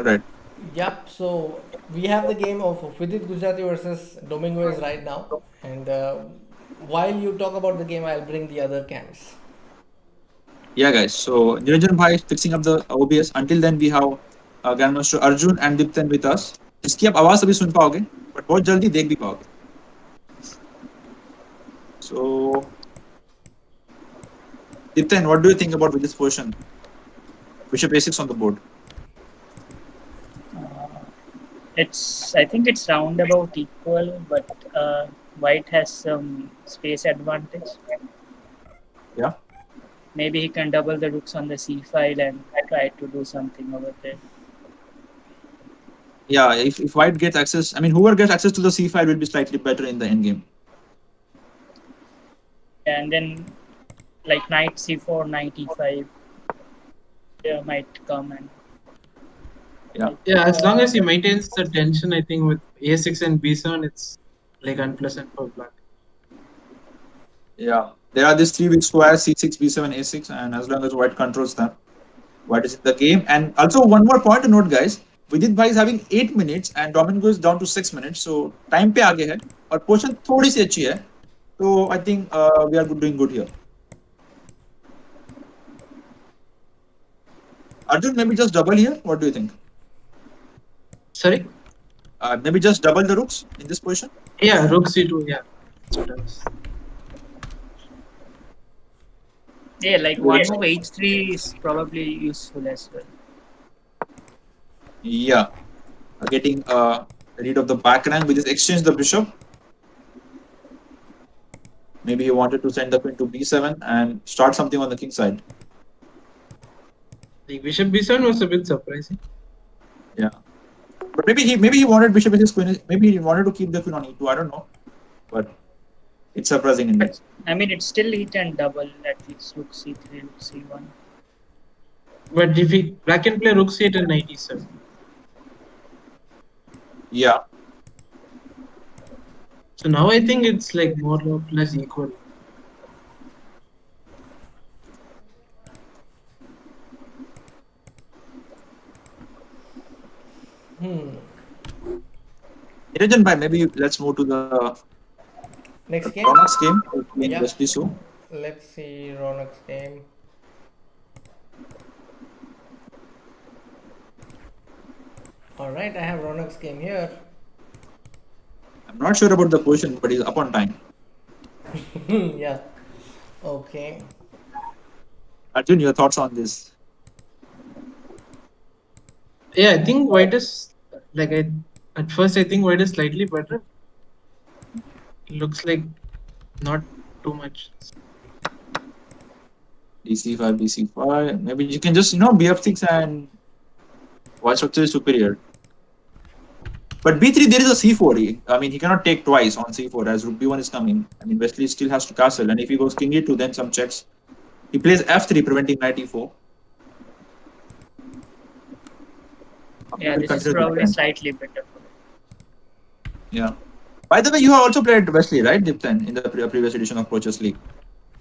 All right. Yep. So we have the game of Vidit Gujarathi versus Dominguez right now, and while you talk about the game, I'll bring the other cams. Yeah, guys. So Niranjan Bhai is fixing up the OBS. Until then, we have Grandmaster Arjun and Dipten with us. इसकी आप आवाज अभी सुन पाओगे, but बहुत जल्दी देख भी पाओगे. So Dipten, what do you think about with this position? Bishop a6 on the board. I think it's roundabout equal, but white has some space advantage. Yeah. Maybe he can double the rooks on the c file and try to do something over there. Yeah, if white gets access, I mean, whoever gets access to the c file will be slightly better in the endgame. And then, like knight c4, knight e5, might come and. Yeah, as long as he maintains the tension, I think with a6 and b7, it's like unpleasant for black. Yeah, there are these three big squares c6, b7, a6, and as long as white controls them, white is in the game. And also one more point to note, guys. Vidit Bhai is having 8 minutes and Domingo is down to 6 minutes. So time पे आगे है और position थोड़ी सी अच्छी है. So I think we are doing good here. Arjun, maybe just double here. What do you think? Sorry? Maybe just double the rooks in this position. Yeah, rook c2, yeah. That's what I was. Yeah, like one move h3 is probably useful as well. Yeah, getting rid of the back rank. We just exchange the bishop. Maybe he wanted to send the queen to b7 and start something on the king side. The bishop b7 was a bit surprising. Yeah, but maybe he wanted bishop with his queen. Maybe he wanted to keep the queen on e2. I don't know, but it's surprising indeed. But, I mean, it's still he can double at least rook c3, rook c1. But if he black can play rook c8 and knight e7. Yeah, So now I think it's like more or less equal. Niranjan Bhai, maybe let's move to the Next game. Raunak's game. Yeah. Wesley So. Let's see Raunak's game. All right, I have Raunak's game here. I'm not sure about the position, but he's up on time. Yeah. Okay. Arjun, your thoughts on this? Yeah, I think white is like at first I think white is slightly better. Looks like not too much. DC5, DC5. Maybe you can just, BF6 and white structure is superior. But B3, there is a C4. I mean, he cannot take twice on C4 as Rook B1 is coming. I mean, Wesley still has to castle. And if he goes King E2, then some checks. He plays F3, preventing Knight E4. Yeah, this is probably slightly better for him. Yeah. By the way, you have also played Wesley, right, Dipten, in the previous edition of PROChess League.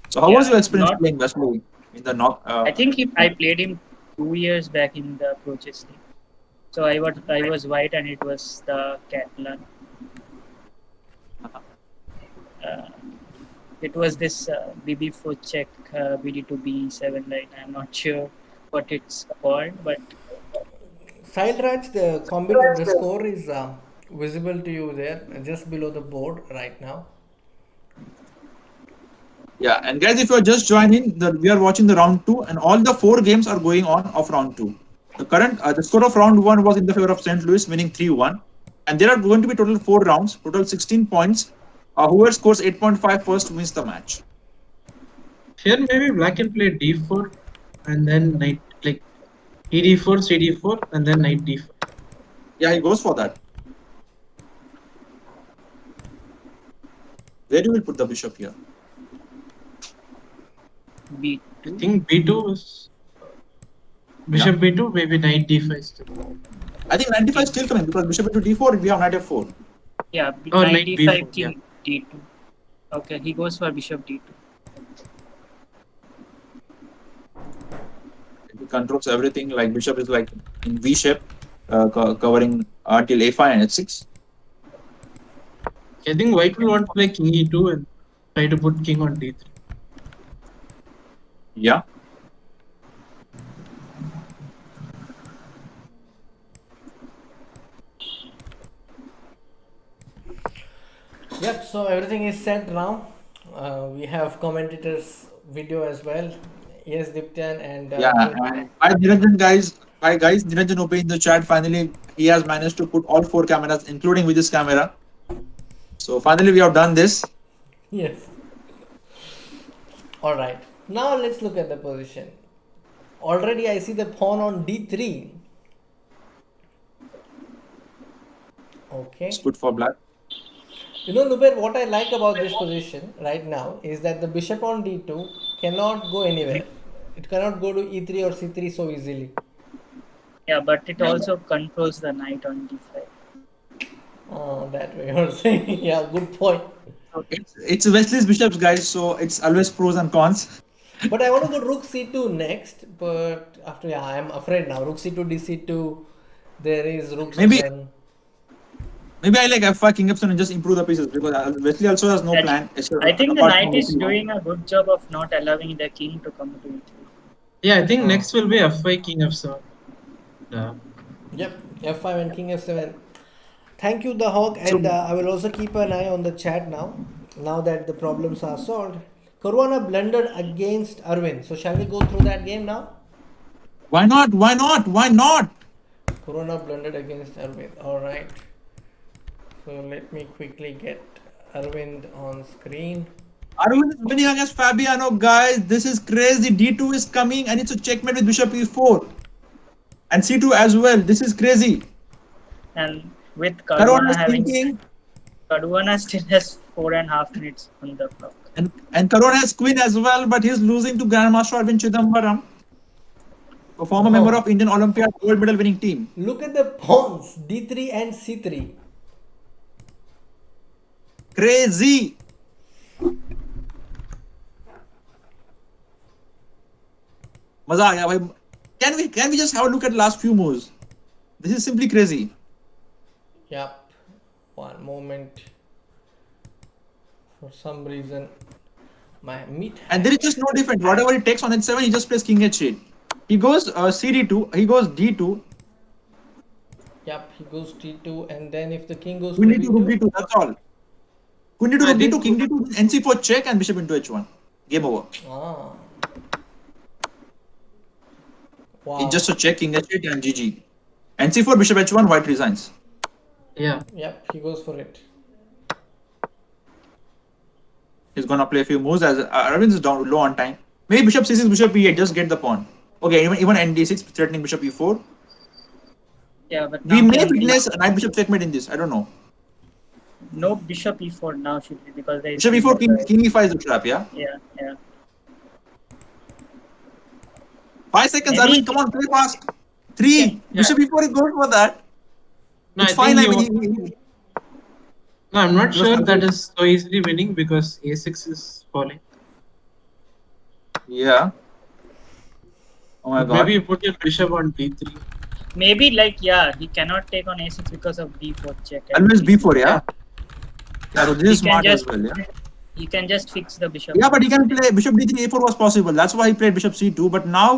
So how was your experience playing Wesley in the knock? I think I played him 2 years back in the PROChess League. So I was white and it was the Catalan. It was this BB4 check BD to B7, right? I'm not sure what it's called, but Sailraj, the score is visible to you there, just below the board right now. Yeah, and guys, if you are just joining, we are watching the round 2, and all the 4 games are going on of round 2. The score of round 1 was in the favor of St. Louis, winning 3-1. And there are going to be total 4 rounds, total 16 points. Whoever scores 8.5 first wins the match. Here maybe black can play d4 and then knight like ed4, cd4 and then knight d4. Yeah, he goes for that. Where do we put the bishop here? B2. I think b2 is bishop b2, maybe knight d5 still. I think 95 is still coming because bishop into d4, we have knight f4. Yeah, Oh, knight knight d5, b4, king d2. Okay, he goes for bishop d2. He controls everything, like bishop is like in V shape. covering until a5 and h6. I think white will want to play king e2 and try to put king on d3. Yeah. Yep, so everything is set now. We have commentators video as well. Yes, Diptyan and Yeah. And hi Niranjan guys. Hi guys. Niranjan Ope in the chat. Finally, he has managed to put all 4 cameras, including with this camera. So finally, we have done this. yes. All right. Now let's look at the position. Already I see the pawn on d3. Okay. It's good for black. You know, Nubair, what I like about this position right now is that the bishop on d2 cannot go anywhere. It cannot go to e3 or c3 so easily. Yeah, but it also controls the knight on d5. Oh, that way you're saying. Yeah, good point. It's Wesley's bishops, guys. So it's always pros and cons. But I want to go rook c2 next. But after, yeah, I'm afraid now. Rook c2, dc2. There is rook Maybe- c1. Maybe I like f5 king f7 and just improve the pieces because Wesley also has no And plan. I think the apart knight from is OP1. doing a good job of not allowing the king to come to e3. Yeah, I think next will be f5 king f7. Yeah. Yep, f5 and king f7. Thank you, the hawk. And I will also keep an eye on the chat now. Now that the problems are solved. Caruana blundered against Arvind. So shall we go through that game now? Why not? Why not? Why not? Caruana blundered against Arvind. Alright. So let me quickly get Arvind on screen. Aravindh is winning against Fabiano, guys. This is crazy. D2 is coming and it's a checkmate with bishop e4. And c2 as well. This is crazy. And with Caruana Caruana is having thinking. Caruana still has 4.5 minutes on the clock. And Caruana has queen as well, but he's losing to Grandmaster Aravindh Chithambaram, a former member of Indian Olympiad gold medal winning team. Look at the pawns d3 and c3. Crazy. मजा आ गया भाई. Can we just have a look at the last few moves? This is simply crazy. Yep. One moment. For some reason, my meat. And there is just no difference. Whatever he takes on h7, he just plays king h8. He goes cd2, he goes d2. Yep, he goes d2, and then if the king goes Queen to d2, rook d2, d2, that's all. Queen d2, I rook think- d2, king d2, nc4 check and bishop into h1. Game over. ah, wow. It's just a check, king h8 and gg. nc4, bishop h1, white resigns. Yeah. Yep, he goes for it. He's gonna play a few moves as Aravindh is down low on time. Maybe bishop c6, bishop e8, just get the pawn. Okay, even nd6, threatening bishop e4. Yeah, but We now may can be- witness a knight bishop checkmate in this. I don't know. no bishop e4 now should be because there is Bishop e4, king e5 is the trap, yeah? Yeah. 5 seconds, Maybe- Arvind, come on, play fast. 3. Yeah. Bishop e4 is good for that. No, It's I fine. think I he mean, No, I'm not No, sure no. that is so easily winning because a6 is falling. yeah. Oh my god. Maybe you put your bishop on d3. Maybe he cannot take on a6 because of d4 check. Always b4, yeah? Yeah, so this He is can smart as just- well, yeah? You can just fix the bishop. Yeah, but he can play bishop d3, a4 was possible. That's why he played bishop c2. But now,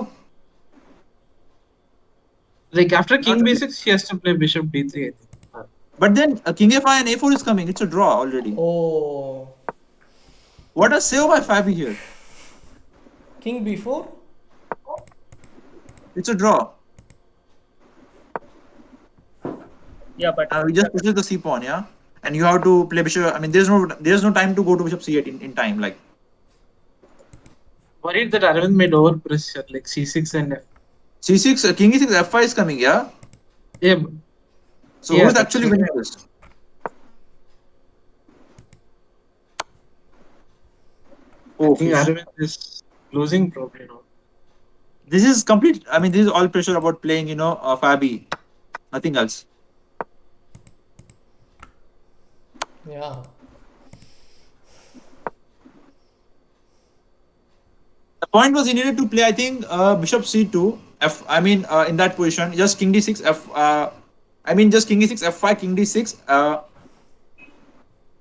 Like after king Not b6, he has to play bishop d3, I think. but then king a5 and a4 is coming. It's a draw already. Oh, What a save by Fabi here. king b4. It's a draw. Yeah, but He just pushes the c pawn, yeah? And you have to play bishop. I mean, there's no time to go to bishop c8 in time. Like, Worried that Aravindh made over pressure, like c6 and f. c6, king e6, f5 is coming, yeah? Yeah, So Yeah, who's that's actually right. winning this? Oh, I think fish. Aravindh is losing probably now. This is complete. I mean, this is all pressure about playing, Fabi. Nothing else. Yeah. The point was he needed to play, I think, bishop c2. In that position, just king d6, I mean, just king e6, f5, king d6,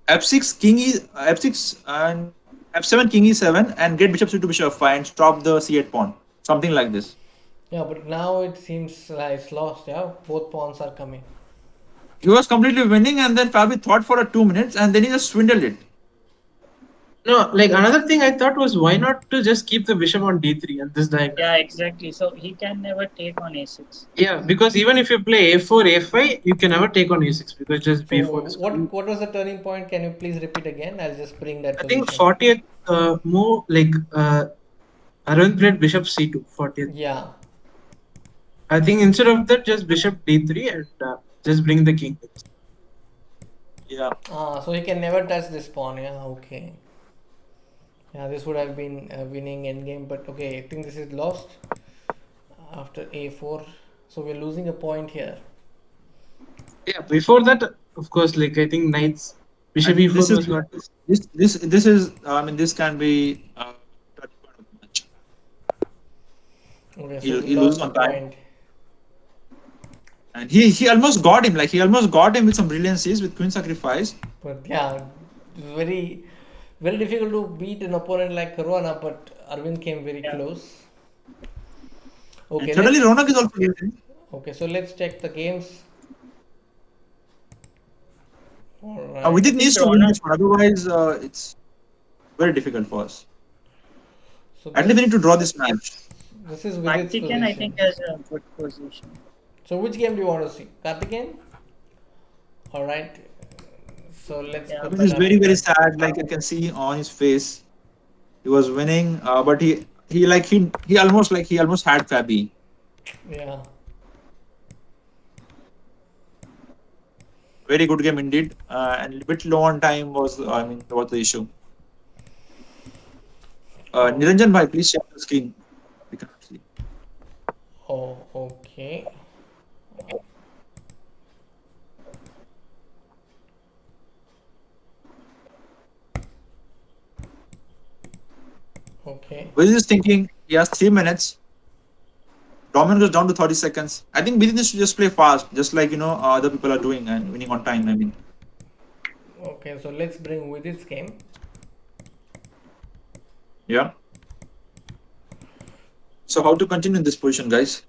f6, king e, f6, and f7, king e7, and get bishop c2, bishop f5, and stop the c8 pawn. Something like this. Yeah, but now it seems like it's lost. Yeah, both pawns are coming. He was completely winning, and then Fabi thought for a 2 minutes, and then he just swindled it. No, like another thing I thought was why not to just keep the bishop on d3 and this diagonal. Yeah, exactly. So he can never take on a6. Yeah, because even if you play a4, a5, you can never take on a6 because just So b4 is coming. what was the turning point? Can you please repeat again? I'll just bring that I think position. 40th move, like Arvind played bishop c2, 40th. Yeah. I think instead of that, just bishop d3 and just bring the king. Yeah. So he can never touch this pawn. Yeah. Okay. Yeah, this would have been a winning endgame, but okay, I think this is lost after a4. So we're losing a point here. Yeah, before that, of course, like I think knights, bishop And e4 this is was not. this is. I mean, this can be. Turning point of the match. Okay, so He we loses lost a on time, point. and he almost got him. Like he almost got him with some brilliancies with queen sacrifice. But yeah, it's very difficult to beat an opponent like Caruana, but Arvind came very Yeah. close. And Okay, suddenly let's Ronak is also winning. okay, so let's check the games. We Alright. did I think needs to win Raunak, this one. Otherwise, it's very difficult for us. So At least we need to draw this match. this is Vidit's Karthikeyan, I position. think, has a good position. So which game do you want to see? Karthikeyan? Alright. So let's Yeah, put This is but very Karthikeyan. sad. Like I can see on his face, he was winning, but he almost had Fabi. Yeah. Very good game indeed, and a bit low on time was was the issue. Oh, Niranjan bhai, please share the screen. We cannot see. oh, okay. Okay. Vidit is thinking he has 3 minutes. Dominant goes down to 30 seconds. I think Vidit needs to just play fast, just like other people are doing and winning on time. I mean, Okay, so let's bring Vidit's game. yeah. So how to continue in this position, guys?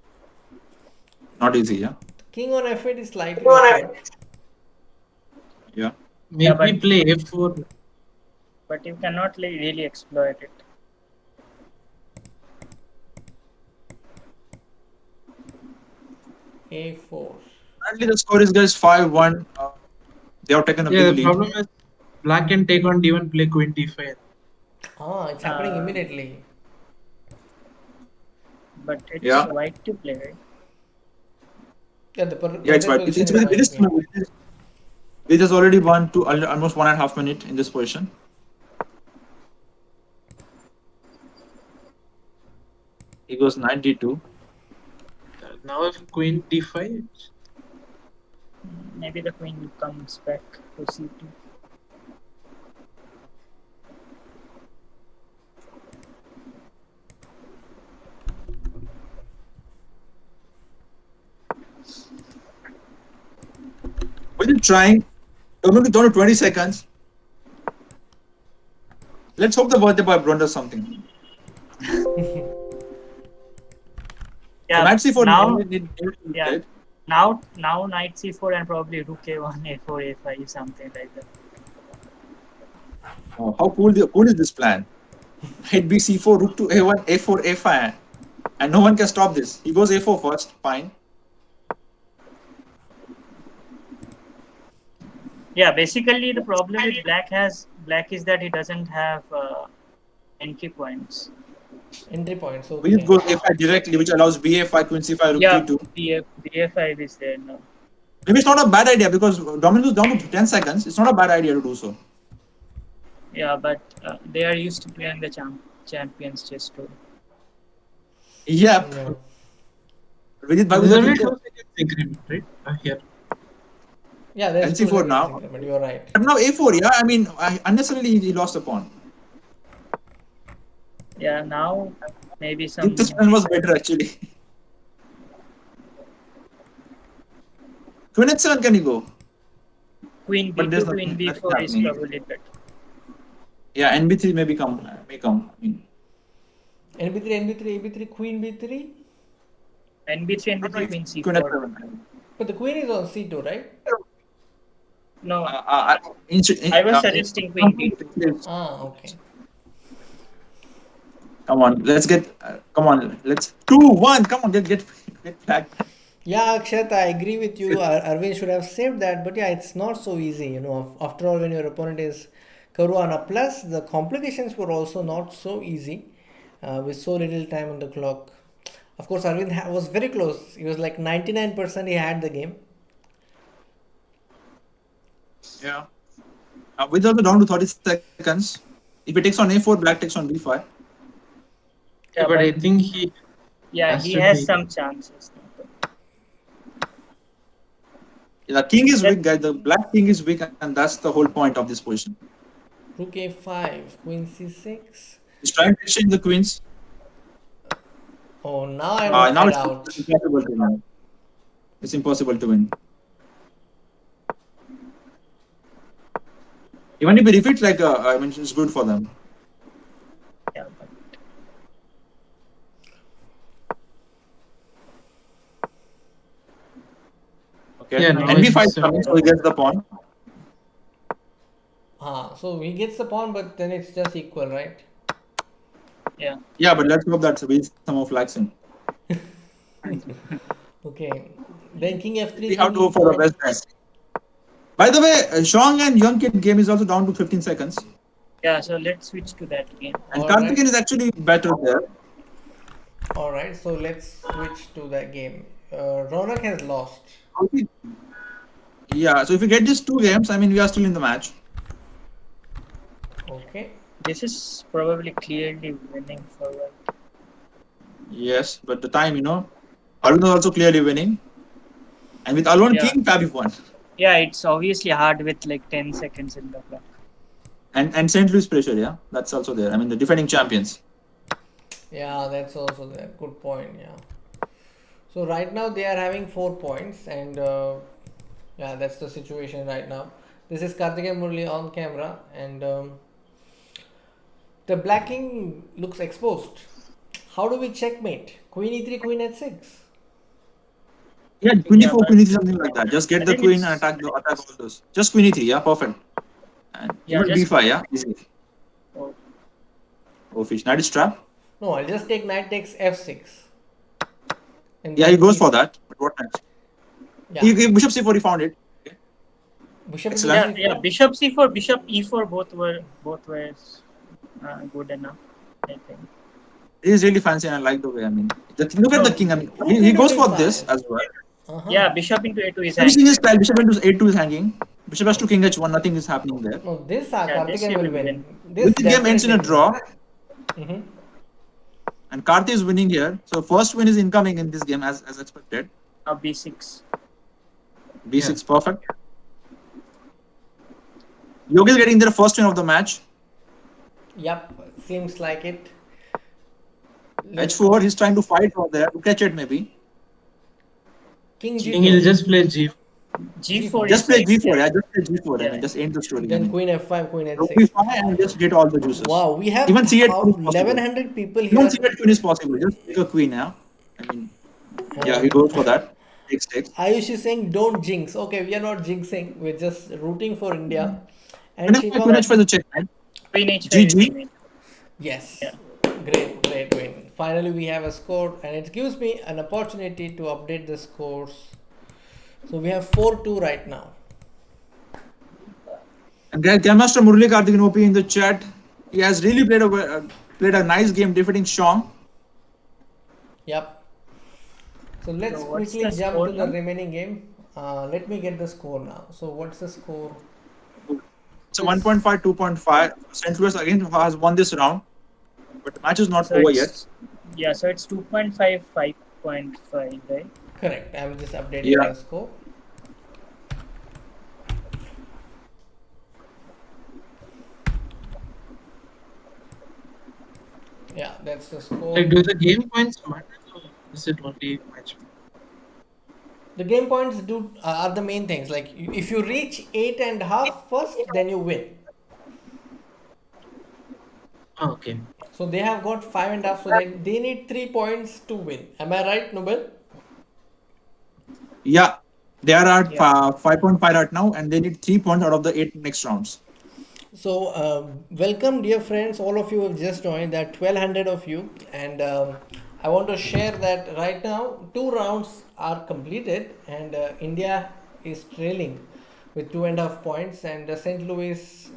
Not easy, yeah. King on f8 is slightly awkward. Yeah. Maybe but- play a4. but you cannot really exploit it. a4. Currently, the score is guys 5-1. They have taken a Yeah, big the lead. problem is black can take on d1, play queen d5. It's happening Uh, immediately. But it's Yeah. white to play, right? Yeah, the Yeah, it's present right. position It's is white. Yeah. Vidit has already won to almost 1.5 minutes in this position. He goes 92. Now if queen d5, Maybe the queen comes back to c2. Vidit trying. Down to 20 seconds. Let's hope the birthday boy blunders something. Yeah, Knight c4 now, need to be yeah. played. now knight c4 and probably rook a1, a4, a5, something like that. Oh, how cool is this plan? Knight b c4, rook to a1, a4, a5, and no one can stop this. He goes a4 first. Fine. Yeah, basically the problem with black is that he doesn't have entry points. Entry points. Vidit Okay. goes a5 directly, which allows ba5, queen c5, rook Yeah, d2. bf5 is there now. Maybe it's not a bad idea because Dominic is down to 10 seconds. It's not a bad idea to do so. Yeah, but they are used to playing the champions chess tour. Yep. Yeah. Vidit bhai there's will only think 2 seconds increment, right? Here. Yeah, there's NC4 2 seconds now. increment, you're right. But now a4, yeah. I mean, unnecessarily he lost the pawn. Yeah, now maybe some. This plan was better actually. Queen h7 can you go? Queen But there's b2, queen nothing b4 is happening. probably better. Yeah, NB3 may come. May come. I mean, NB3, NB3, AB3, Queen B3. nb3, nb3, queen Queen c4. h7. But the Queen is on C2, right? No, I I was suggesting queen b2. Okay. Come on, let's get. Come on, let's 2-1. Come on, get back. Yeah, Akshat, I agree with you. Arvind should have saved that, but yeah, it's not so easy, you know. After all, when your opponent is Caruana, plus the complications were also not so easy with so little time on the clock. Of course, Arvind was very close. He was like 99% he had the game. Yeah. With also down to 30 seconds. If he takes on a4, black takes on b5. Yeah, but I think he has he to has be. some chances. The king is weak, guys. The black king is weak, and that's the whole point of this position. Rook A5, Queen C6. He's trying to exchange the queens. Oh, now I will Now get it's out. impossible to win. It's impossible to win. Even if he defeats, like, I mean, it's good for them. Yeah, Okay. Yeah, now NB5 is it's, coming, so he gets the pawn. So he gets the pawn, but then it's just equal, right? yeah. Yeah, but let's hope that we some of flaxing. Okay. Then King F3. We have to King go for the E4. best price. By the way, Shong and Young Kid game is also down to 15 seconds. Yeah, so let's switch to that game. And Alright. Karthikeyan is actually better there. Alright, so let's switch to that game. Raunak has lost. Yeah, so if we get these two games, I mean, we are still in the match. Okay. This is probably clearly winning for white. Yes, but the time, you know, Arvind was also clearly winning. And with Alone Yeah. King, Tabby won. Yeah, it's obviously hard with like 10 seconds in the clock. And St. Louis pressure, yeah, that's also there. I mean, the defending champions. Yeah, that's also there. Good point. Yeah. So right now they are having 4 points, and yeah, that's the situation right now. This is Karthikeyan Murali on camera, and the black king looks exposed. How do we checkmate? Queen E3, Queen H6. Yeah, Queen Yeah, E4, but- Queen E3, something like that. Just get I the think queen and it's- attack all those. Just Queen E3, yeah, perfect. And Yeah, even just- B5, yeah, easy. Oh, Oh, fish. Knight is trap. No, I'll just take knight takes F6. And Yeah, then he goes for E6. that. But what next? Yeah. If Bishop C4, he found it. Bishop Excellent. yeah, bishop c4, bishop e4, both were good enough, I think. It is really fancy, and I like the way. I mean, look at the king. I mean, he goes for this as well. Uh-huh. Yeah, bishop into a2 is Finishing hanging. his style. Bishop into a2 is hanging. Bishop has to king h1. Nothing is happening there. No, this Yeah, this Karthikeyan he will will win. win. This game ends in a draw, Mm-hmm. and Karthi is winning here. So first win is incoming in this game as expected. Now b6. B6 perfect. Yogi is getting their first win of the match. Yep, seems like it. H4, he's trying to fight over there to catch it maybe. King I think he'll G2. just play G. g4 Just is play like- G4, yeah, just play G4. I Yeah. mean, just end the story. I Then mean, Queen F5, Queen Rook H6. B5 and just get all the juices. Wow, we have Even C8 how queen is possible. 1100 people Even here. C8 queen is possible. Just take a queen, yeah. I mean, yeah, he goes for that. Takes. Ayush is saying don't jinx. Okay, we are not jinxing. We're just rooting for India. And Queen Shiva, H5 is a check, right? queen h5 GG. is winning. yes, Yeah. great win. Finally, we have a score, and it gives me an opportunity to update the scores. So we have 4-2 right now. And Grandmaster Murali Karthikeyan OP in the chat. He has really played a nice game defeating Shong. Yep. So let's So what's quickly the jump score to the now? remaining game. Let me get the score now. So what's the score? So 1.5, 2.5. St. Louis again has won this round, but the match is not So over it's, yeah, so it's 2.5, 5.5, right? Correct. I'm just updating Yeah. the score. Yeah, that's the score. Like, do the game points matter, or is it only match? The game points are the main things. Like if you reach 8.5 first, then you win. Okay. So they have got 5.5, so they need 3 points to win. Am I right, Nubel? Yeah, they are at Yeah. 5.5 right now, and they need 3 points out of the 8 next rounds. So, welcome, dear friends. All of you have just joined. There are 1,200 of you, and I want to share that right now, 2 rounds are completed, and India is trailing with 2.5 points, and St. Louis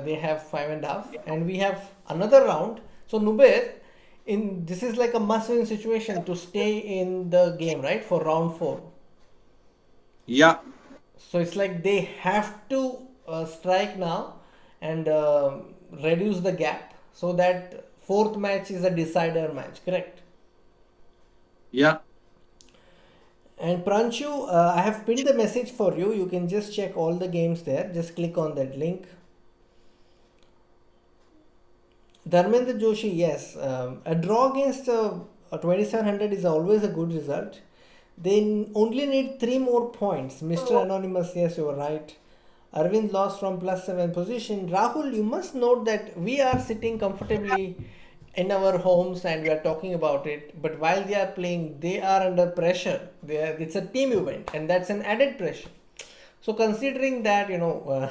they have 5.5, and we have another round. So, Nubair, in this is like a must-win situation to stay in the game, right? For round four. Yeah, So it's like they have to strike now and reduce the gap so that fourth match is a decider match, correct? yeah. And Pranchu, I have pinned the message for you. You can just check all the games there. Just click on that link. Dharmendra Joshi, yes. A draw against a 2700 is always a good result. They only need 3 more points. Mr. Anonymous, yes, you are right. Arvind lost from +7 position. Rahul, you must note that we are sitting comfortably in our homes and we are talking about it. But while they are playing, they are under pressure. It's a team event and that's an added pressure. So considering that, +7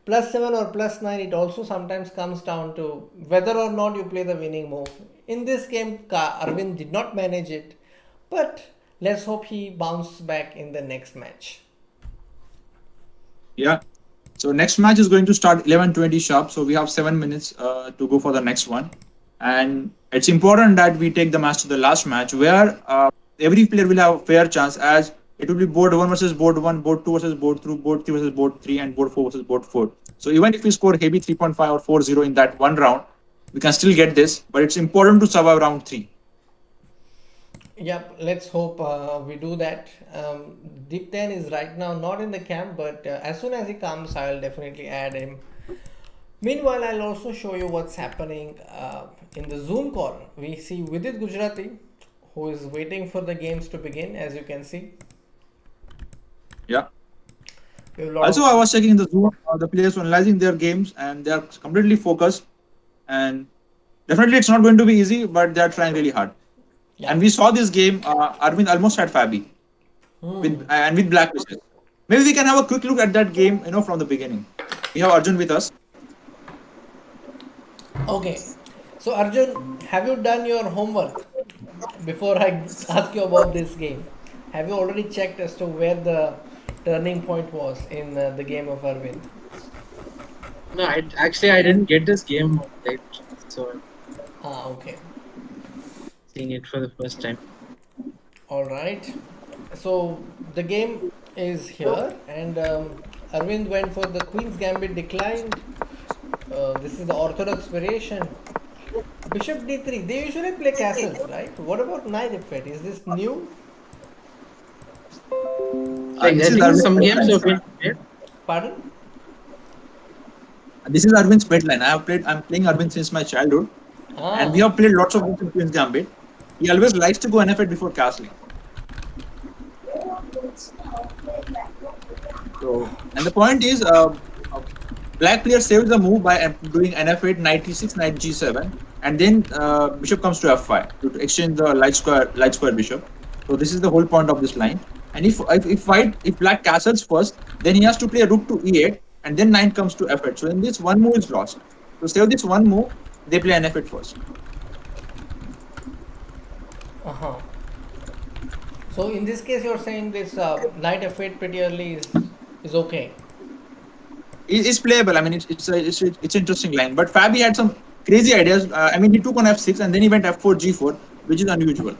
or +9, it also sometimes comes down to whether or not you play the winning move. In this game, Arvind did not manage it, but let's hope he bounces back in the next match. Yeah. So next match is going to start 11:20 sharp. So we have 7 minutes to go for the next one, and it's important that we take the match to the last match where every player will have a fair chance, as it will be board one versus board one, board two versus board two, board three versus board three, and board four versus board four. So even if we score heavy 3.5 or 4-0 in that one round, we can still get this. But it's important to survive round three. Yep, let's hope we do that. Deep 10 is right now not in the camp, but as soon as he comes, I'll definitely add him. Meanwhile, I'll also show you what's happening in the Zoom call. We see Vidit Gujarathi, who is waiting for the games to begin, as you can see. Yeah. We have a lot Also, of- I was checking in the Zoom, the players were analyzing their games and they are completely focused. And definitely, it's not going to be easy, but they are trying really hard. Yeah. And we saw this game. Arvind almost had Fabi with black wishes. Maybe we can have a quick look at that game, from the beginning. We have Arjun with us. Okay, so Arjun, have you done your homework before I ask you about this game? Have you already checked as to where the turning point was in the game of Arvind? No, I didn't get this game late, so I'm Okay. seeing it for the first time. All right. So the game is here, and Arvind went for the Queen's Gambit, declined. This is the orthodox variation. Bishop d3. They usually play castles, right? What about knight f8? Is this new? Like, This I is think some Arvind's games pet have line. been played. Pardon? This is Arvind's pet line. I'm playing Arvind since my childhood, and we have played lots of games in Queen's Gambit. He always likes to go NF8 before castling. So, and the point is, black player saves the move by doing NF8, knight e6, knight g7, and then bishop comes to f5 to exchange the light square bishop. So this is the whole point of this line. And if black castles first, then he has to play a rook to e8, and then knight comes to f8. So in this one move is lost. To save this one move, they play NF8 first. Uh-huh. So in this case, you're saying this knight f8 pretty early is okay. It's playable. I mean, it's an interesting line. But Fabi had some crazy ideas. He took on f6 and then he went f4, g4, which is unusual.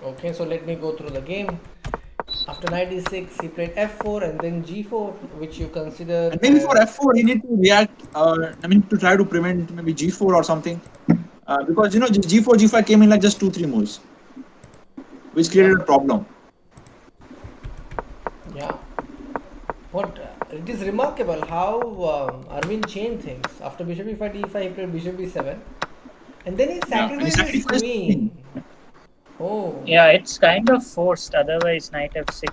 Okay, so let me go through the game. After knight e6, he played f4 and then g4, which you consider. And maybe for f4, he need to react. To try to prevent maybe g4 or something. Because g4, g5 came in like just 2-3 moves, which created a problem. Yeah. It is remarkable how Arvind changed things. After bishop e5, d5, he played bishop e7. And then he sacrificed his sacrificed queen. Oh, Yeah, it's kind of forced. Otherwise, knight f6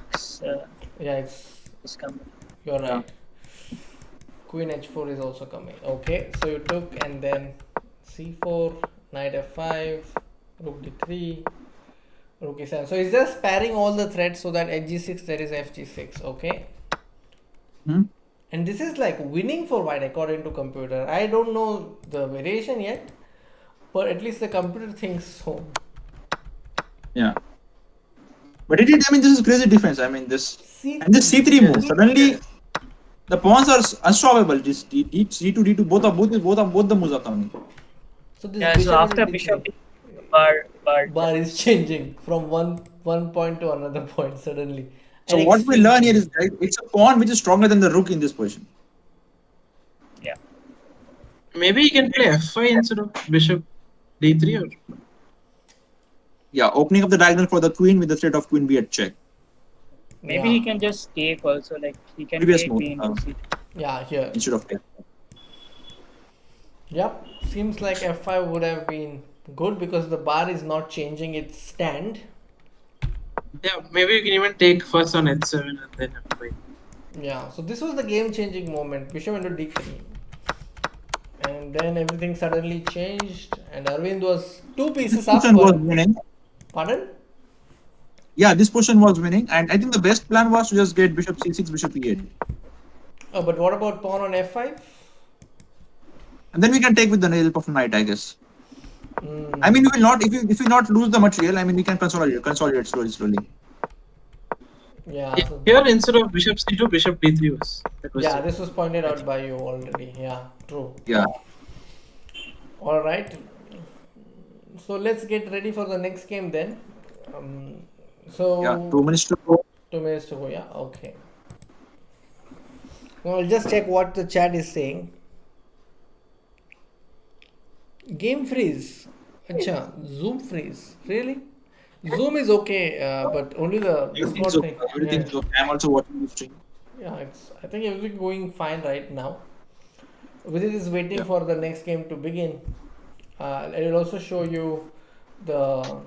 yeah, it's is coming. you're Yeah. right. Queen h4 is also coming. Okay, so you took and then c4, knight f5, rook d3, rook e7. So it's just pairing all the threads so that at g6 there is fg6. Okay, Hmm? and this is like winning for white according to computer. I don't know the variation yet, but at least the computer thinks so. Yeah. But it is, I mean, this is crazy defense. I mean, this and this c3. c3 move. Suddenly, the pawns are unstoppable. This c2, d2, both the moves are coming. So this Yeah, so bishop into after d3. bishop, bar Bar jump. is changing from one point to another point suddenly. So An what we extreme learn here change. is right, it's a pawn which is stronger than the rook in this position. Yeah. Maybe he can play f5 instead of bishop d3 or Yeah, opening up the diagonal for the queen with the threat of queen b at check. Maybe he Yeah, can just take also. Like he can Previous take move queen to c. yeah, here. instead of take. Yep, seems like f5 would have been good because the bar is not changing its stand. yeah. Maybe you can even take first on h7 and then f5. Yeah, so this was the game changing moment. Bishop into d3. And then everything suddenly changed, and Arvind was two This pieces up. position was But winning. pardon? Yeah, this position was winning, and I think the best plan was to just get bishop c6, bishop e8, Oh, but what about pawn on f5? and then we can take with the help of knight, I guess. I mean, Mm, we will not if we not lose the material. I mean, we can consolidate slowly. yeah, Yeah, so here instead of bishop c2, bishop d3 was that was yeah, it. this was pointed out by you already. Yeah, true. Yeah, All right. So let's get ready for the next game then. Um, yeah. so 2 minutes to go. 2 minutes to go. Yeah. Okay. Now I'll just check what the chat is saying. Game freeze. Acha, Zoom freeze. Really? Zoom is okay, but only the Everything's Discord okay. thing. Yeah. Everything's okay. I'm also watching the stream. Yeah, it's. I think everything going fine right now. Vidit is waiting Yeah. for the next game to begin. I will also show you the.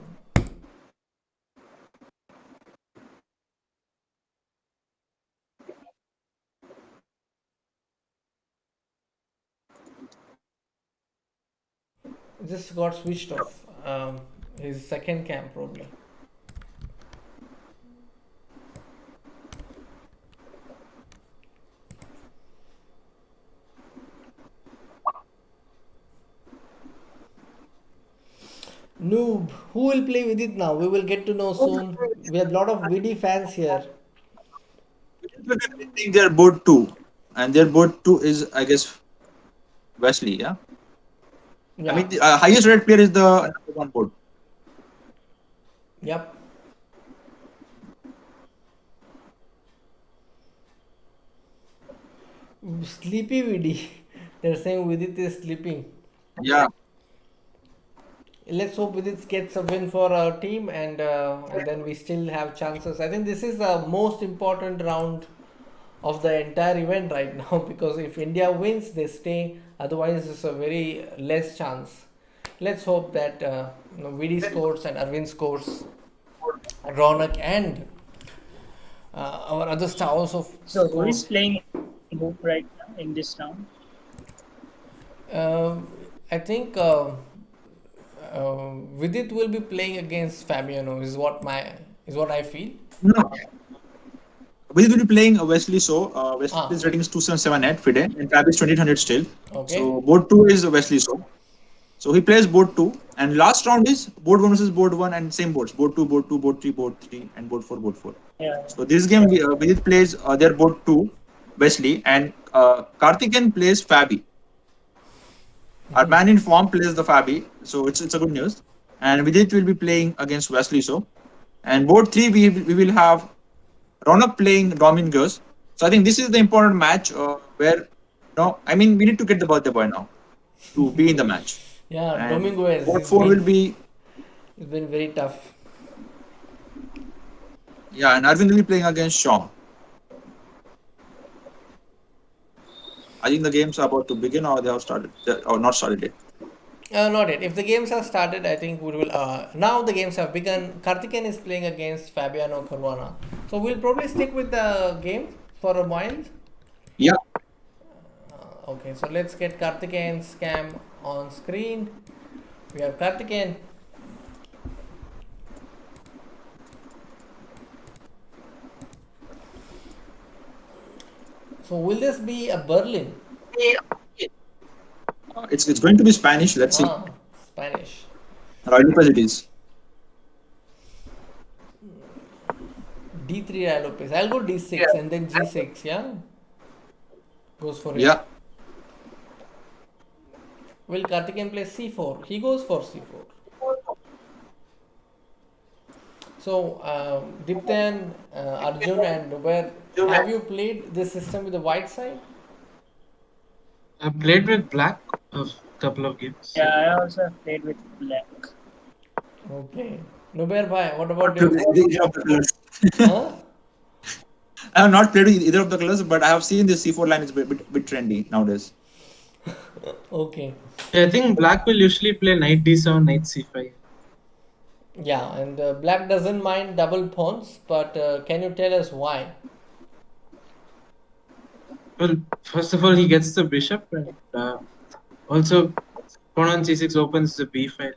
Just got switched off. His second cam probably. Noob, who will play with it now? We will get to know soon. We have a lot of VD fans here. I think they're board two, and their board two is, I guess, Wesley. Yeah. I Yeah. mean, the highest rated player is the number one board. Yep. Sleepy VD. They're saying Vidit is sleeping. Yeah. Let's hope Vidit gets a win for our team, and then we still have chances. I think this is the most important round of the entire event right now because if India wins, they stay. Otherwise, it's a very less chance. Let's hope that VD scores and Arvind scores, Raunak and our other star also So who score. is playing move right now in this round? I think Vidit will be playing against Fabiano. Is what I feel. No. We will be playing Wesley. So Wesley's Okay. rating is 2778 FIDE, and Fab is 2800 still. Okay. So board two is Wesley. So he plays board two, and last round is board one versus board one, and same boards: board two, board three, and board four, board four. Yeah. So this game, Vidit plays their board two, Wesley, and Karthikeyan plays Fabi. Our man in form plays the Fabi, so it's a good news. And Vidit will be playing against Wesley. So, and board three we will have Raunak playing Dominguez. So I think this is the important match where, I mean, we need to get the birthday boy now to be in the match. Yeah, And Domingo has board four will be, it's been very tough. yeah, and Arvind will be playing against Sean. I think the games are about to begin, or they have started, or not started yet. Not yet. If the games have started, I think we will. Now the games have begun. Karthikeyan is playing against Fabiano Caruana. So we'll probably stick with the game for a while. Yeah. Okay, so let's get Karthikeyan's scam on screen. We have Karthikeyan. So will this be a Berlin? It's going to be Spanish. Let's see. Spanish. Royal it is. D3 Rayo Lopez. I'll go D6 and then G6, yeah? Goes for it. Yeah. Will Karthikeyan play C4? He goes for C4. So, Dipten, Arjun and Nubair, have you played this system with the white side? I played with black a couple of games. Yeah, I also have played with black. Okay. Nubair bhai, what about Either you? of the colors. Huh? I have not played with either of the colors, but I have seen this C4 line is bit trendy nowadays. Okay. Yeah, I think black will usually play knight d7, knight c5. Yeah, and black doesn't mind double pawns, but can you tell us why? Well, first of all, he gets the bishop, and also pawn on c6 opens the b file.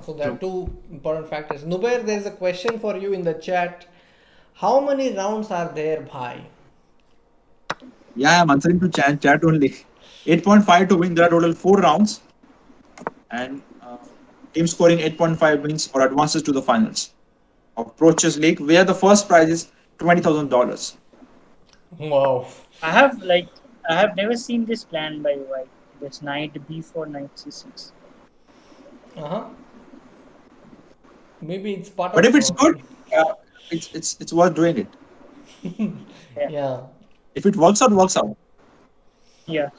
So there are two important factors. Nubair, there is a question for you in the chat. How many rounds are there, bhai? Yeah, I'm answering to chat only. 8.5 to win. There are total 4 rounds. And team scoring 8.5 wins or advances to the finals of PROChess League, where the first prize is $20,000. Wow. I have never seen this plan by white. This knight b4, knight c6. Maybe it's part But of. if it's good, it's worth doing it. Yeah. If it works out, works out. Yeah.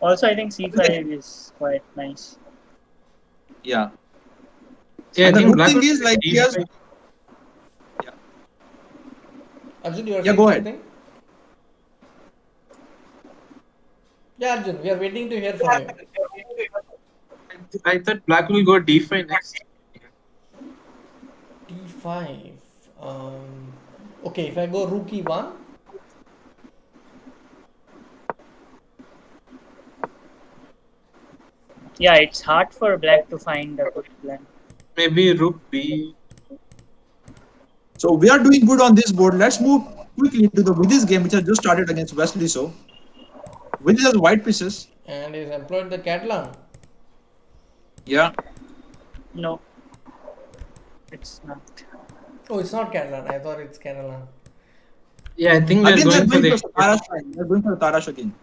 Also, I think c5 is quite nice. Yeah. Yeah, I And the think good black thing will is, play like, he has. d5. Yeah. Arjun, you are Yeah, saying go ahead. something? Yeah, Arjun, we are waiting to hear from you. I thought black will go d5 next. D5. Okay, if I go rook e1. Yeah, it's hard for black to find a good plan. Maybe rook b. So we are doing good on this board. Let's move quickly to the Vidit's game, which has just started against Wesley. So Vidit has white pieces. And he's employed the Catalan. Yeah. No, it's not. Oh, it's not Catalan. I thought it's Catalan. Yeah, I think we're Again, they're going for going the. for Tarash. They're going for Tarash again.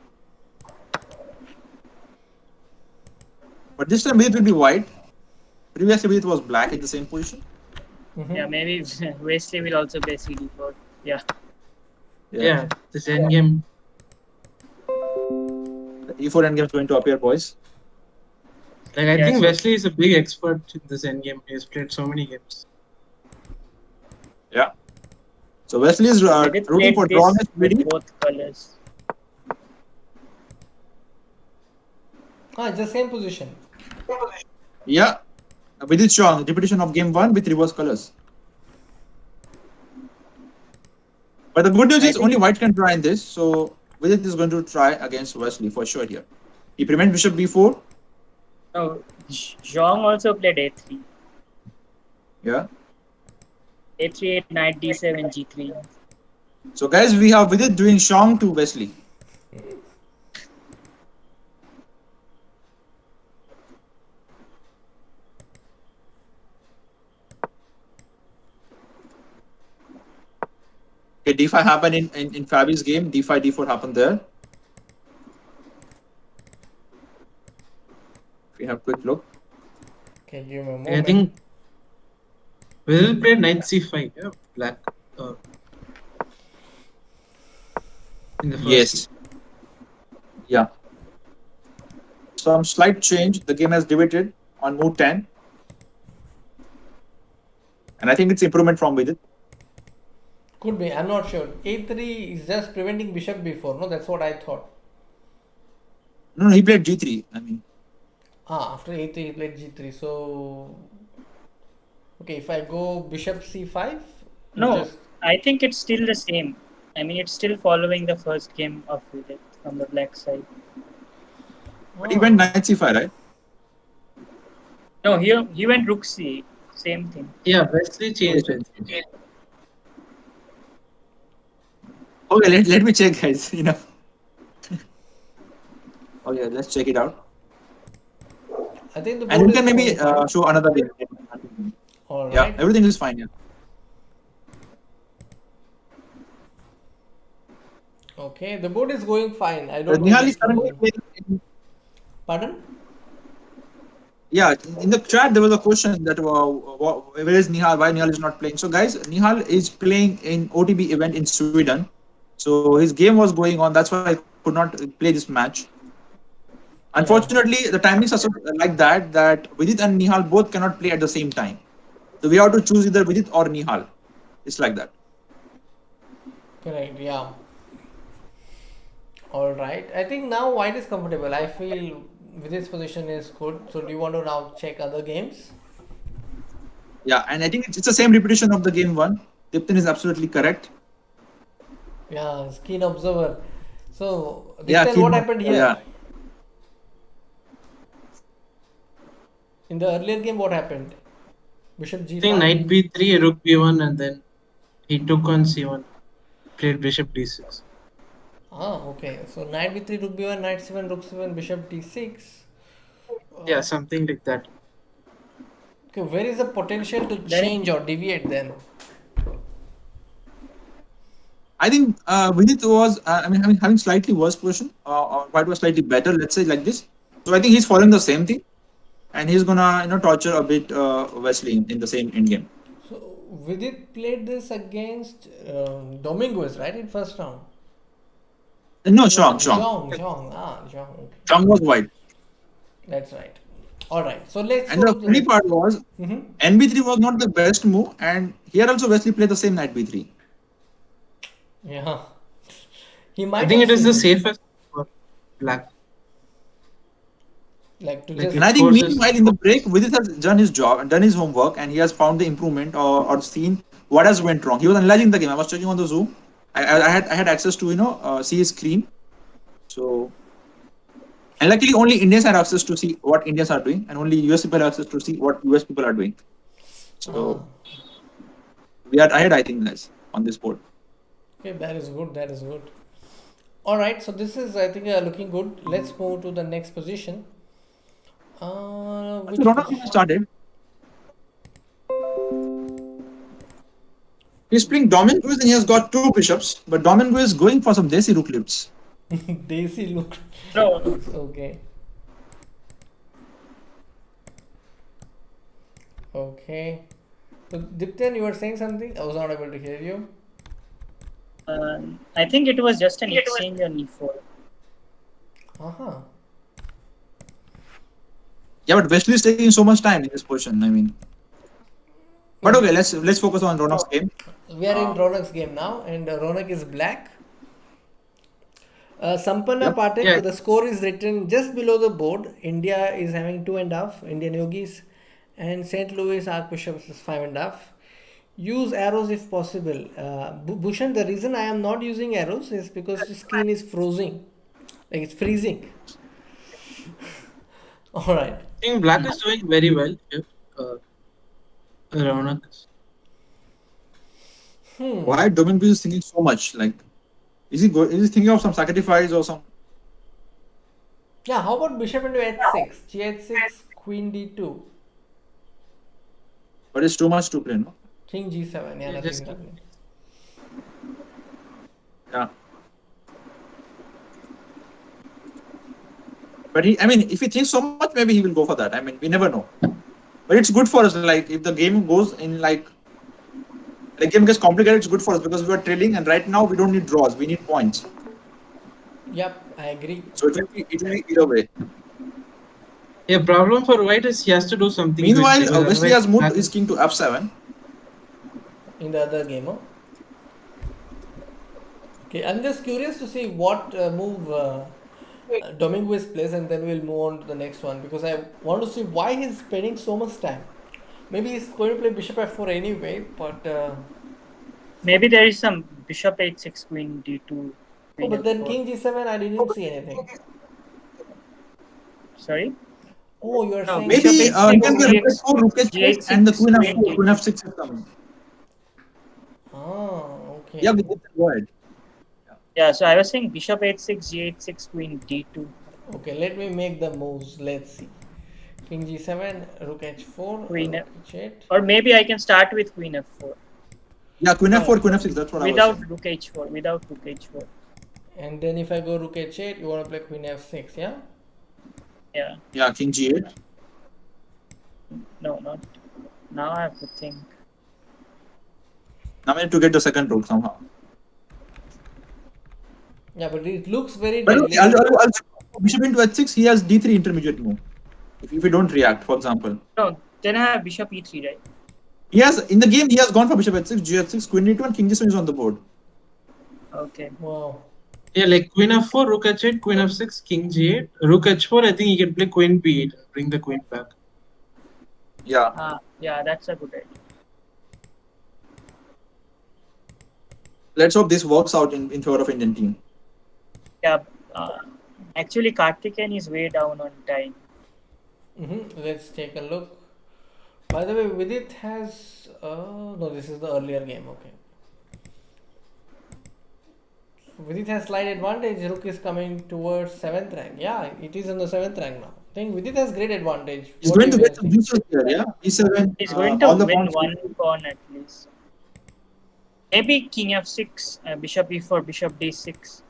But this time Vidit will be white. Previously, Vidit was black in the same position. Yeah, maybe Wesley will also play cd4. Yeah. Yeah, this endgame. The E4 endgame is going to appear, boys. Like I Yeah, think so- Wesley is a big expert in this endgame. He's played so many games. Yeah. So Wesley is Vidit rooting played for this draw with Vidit. both colors. It's the same position. Yeah. Vidit Strong, repetition of game 1 with reverse colors. But the good news is only white can try in this. So Vidit is going to try against Wesley for sure here. He prevents bishop b4. No, Zhang also played a3. Yeah. a3, knight d7, g3. So guys, we have Vidit doing Shang to Wesley. Okay, d5 happened in Fabi's game. d5, d4 happened there. If we have a quick look. Okay, give me a I moment. think Will played knight c5. Yeah, black. In the first. Yes. Yeah. Some slight change. The game has debated on move 10. And I think it's improvement from Vidit. Could be, I'm not sure. A3 is just preventing bishop b4. No, that's what I thought. No, he played g3. I mean, After a3 he played g3. So okay, if I go bishop c5, it's No, just I think it's still the same. I mean, it's still following the first game of Vidit from the black side. But he went ah knight c5, right? No, he went rook c8. Same thing. Yeah, Wesley Okay, changed so, it. okay, let me check, guys. Enough. Okay, let's check it out. I think the And board you is can maybe going fine. show another game. All Yeah, right. everything is fine. Yeah. Okay, the board is going fine. I don't know Nihal is what's currently going. playing. Pardon? Yeah, in the chat there was a question that where is Nihal? Why Nihal is not playing? So guys, Nihal is playing in OTB event in Sweden. So his game was going on. That's why I could not play this match. Yeah. Unfortunately, the timings are so like that Vidit and Nihal both cannot play at the same time. So we have to choose either Vidit or Nihal. It's like that. Correct. Yeah. All right. I think now white is comfortable. I feel with this position is good. So do you want to now check other games? Yeah, and I think it's the same repetition of the game one. Dipton is absolutely correct. Yeah, keen observer. So Yeah, Dipten, what happened yeah. here? In the earlier game, what happened? Bishop I think g5. knight b3, rook b1, and then he took on c1, played bishop d6. Okay. So knight b3, rook b1, knight c1, rook c1, bishop d6. Yeah, something like that. Okay, where is the potential to Then change or deviate then? I think Vidit was, having slightly worse position, or White was slightly better. Let's say like this. So I think he's following the same thing, and he's gonna torture a bit Wesley in the same end game. So Vidit played this against Dominguez, right, in first round? No, No, Strong. Zhong. Okay. Strong was White, That's right. All right. So let's and go the to the funny next. part was Mm-hmm. NB3 was not the best move, and here also Wesley played the same knight B3. Yeah. He I might think have it is seen the this. safest for black. Like to Like just And it I think forces. meanwhile in the break, Vidit has done his job and done his homework, and he has found the improvement or seen what has went wrong. He was analyzing the game. I was checking on the Zoom. I had access to see his screen. So and luckily only Indians had access to see what Indians are doing, and only US people have access to see what US people are doing. ah, So we are ahead, I think, guys, on this board. okay, that is good. That is good. All right. So this is, I think, looking good. Let's move to the next position. So Which Raunak position? started. He's playing Dominguez and he has got two bishops, but Dominguez is going for some desi rook lifts. Desi look. no, Okay. Okay. So Dipten, you were saying something? I was not able to hear you. I think it was just an exchange on e4. Uh-huh. Yeah, but Wesley is taking so much time in this position. But okay, let's focus on Raunak's game. We are in Uh, Raunak's game now, and Raunak is black. Sampanna Yep. Pathak, Yeah. the score is written just below the board. India is having 2.5, Indian Yogis, and St. Louis Archbishops is 5.5. Use arrows if possible. Bhushan, the reason I am not using arrows is because the screen is frozen, like it's freezing. All right. I think black is doing very well here. Raunak. why Dominguez is thinking so much? Like, is he thinking of some sacrifice or some? Yeah, how about bishop into h6? G6, queen d2, But it's too much to play, no? king g7. Yeah, Yeah, nothing just happening. Yeah. But if he thinks so much, maybe he will go for that. We never know. But it's good for us. Like, if the game goes in the game gets complicated, it's good for us because we are trailing, and right now we don't need draws. We need points. Yep, I agree. So it will be either way. Yeah, problem for white is he has to do something big Meanwhile, because Wesley otherwise has moved black his is. king to f7. In the other game, huh? Okay, I'm just curious to see what move Dominguez plays, and then we'll move on to the next one because I want to see why he's spending so much time. Maybe he's going to play bishop f4 anyway, but Maybe there is some bishop h6, queen d2, oh, queen but then f4. king g7, I didn't see anything. Sorry? Oh, you are No, saying bishop Maybe h6, you can play rook gx, f4, rook h6, g8, and the 6, queen queen f4, d2. queen f6 is coming. Ah, okay. Yeah, we did that word. Yeah, so I was saying bishop h6, g8, 6, queen d2. Okay, let me make the moves. Let's see. King g7, rook h4, Queen rook f- h8. Or maybe I can start with queen f4. Yeah, queen No, f4, queen f6, that's what I was without saying. rook h4, without rook h4. And then if I go rook h8, you want to play queen f6, yeah? Yeah, Yeah, king g8. no, not. Now I have to think. Now we need to get the second rook somehow. Yeah, but it looks very But deadly. I'll bishop into h6, he has d3 intermediate move. If we don't react, for example. No, then I have bishop e3, right? He has, in the game, he has gone for bishop h6, g6, queen e2, and king g7 is on the board. Okay. Wow. Yeah, like queen f4, rook h8, queen f6, king g8, rook h4. I think he can play queen b8 and bring the queen back. Yeah. Yeah, that's a good idea. Let's hope this works out in favor of Indian team. Yeah, actually, Karthikeyan is way down on time. Let's take a look. By the way, Vidit has. No, this is the earlier game. Okay. Vidit has slight advantage. Rook is coming towards 7th rank. Yeah, it is in the 7th rank now. I think Vidit has great advantage. He's What do going to you get guys some think? juices here, yeah? e7, He's going to all the win pawns. one pawn at least. Maybe king f6, bishop e4, bishop d6.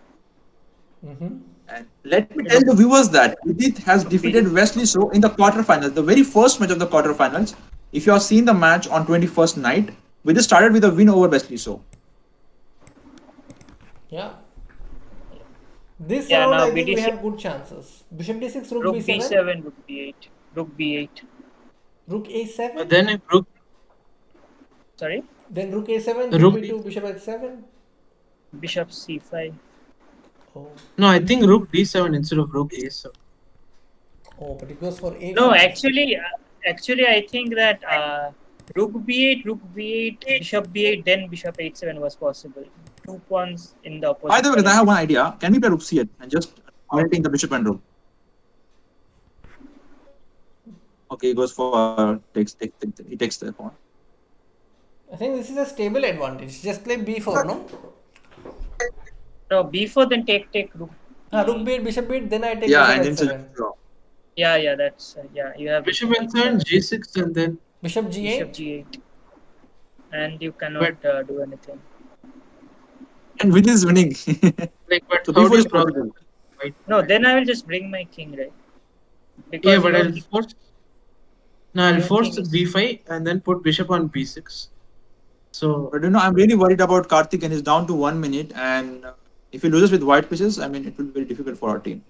And let me tell the viewers that Vidit has defeated Wesley So in the quarterfinals, the very first match of the quarterfinals. If you have seen the match on 21st night, Vidit started with a win over Wesley So. Yeah. This Yeah, round, now I think we BDC have good chances. Bishop d6, rook rook b7, d7, rook b8, rook b8. rook a7, But then if rook Sorry, then rook a7, rook b2, bishop h7. bishop c5. Oh, no, I think rook d7 instead of rook a7. oh, but it goes for a5. No, actually, I think that rook b8, bishop b8, then bishop h7 was possible. 2 pawns in the opposite. By the way, I column. have one idea. Can we play rook c8 and just rotating the bishop and rook? Okay, he goes for he takes the pawn. I think this is a stable advantage. Just play b4, no? No, b4, then take rook. Rook b8, bishop b8, then I take Yeah, and bishop then h7. draw. Yeah, that's you have Bishop f7, g6, and then Bishop g8. bishop g8, and you cannot do anything. And Vidit is winning. like, but So how b4 do is you block possible. white? No, then I will just bring my king, right? Because Yeah, but you know, I'll force. No, I'll King force is- b5 and then put bishop on b6. So But I'm really worried about Karthik, and he's down to 1 minute. And if he loses with white pieces, it will be very difficult for our team.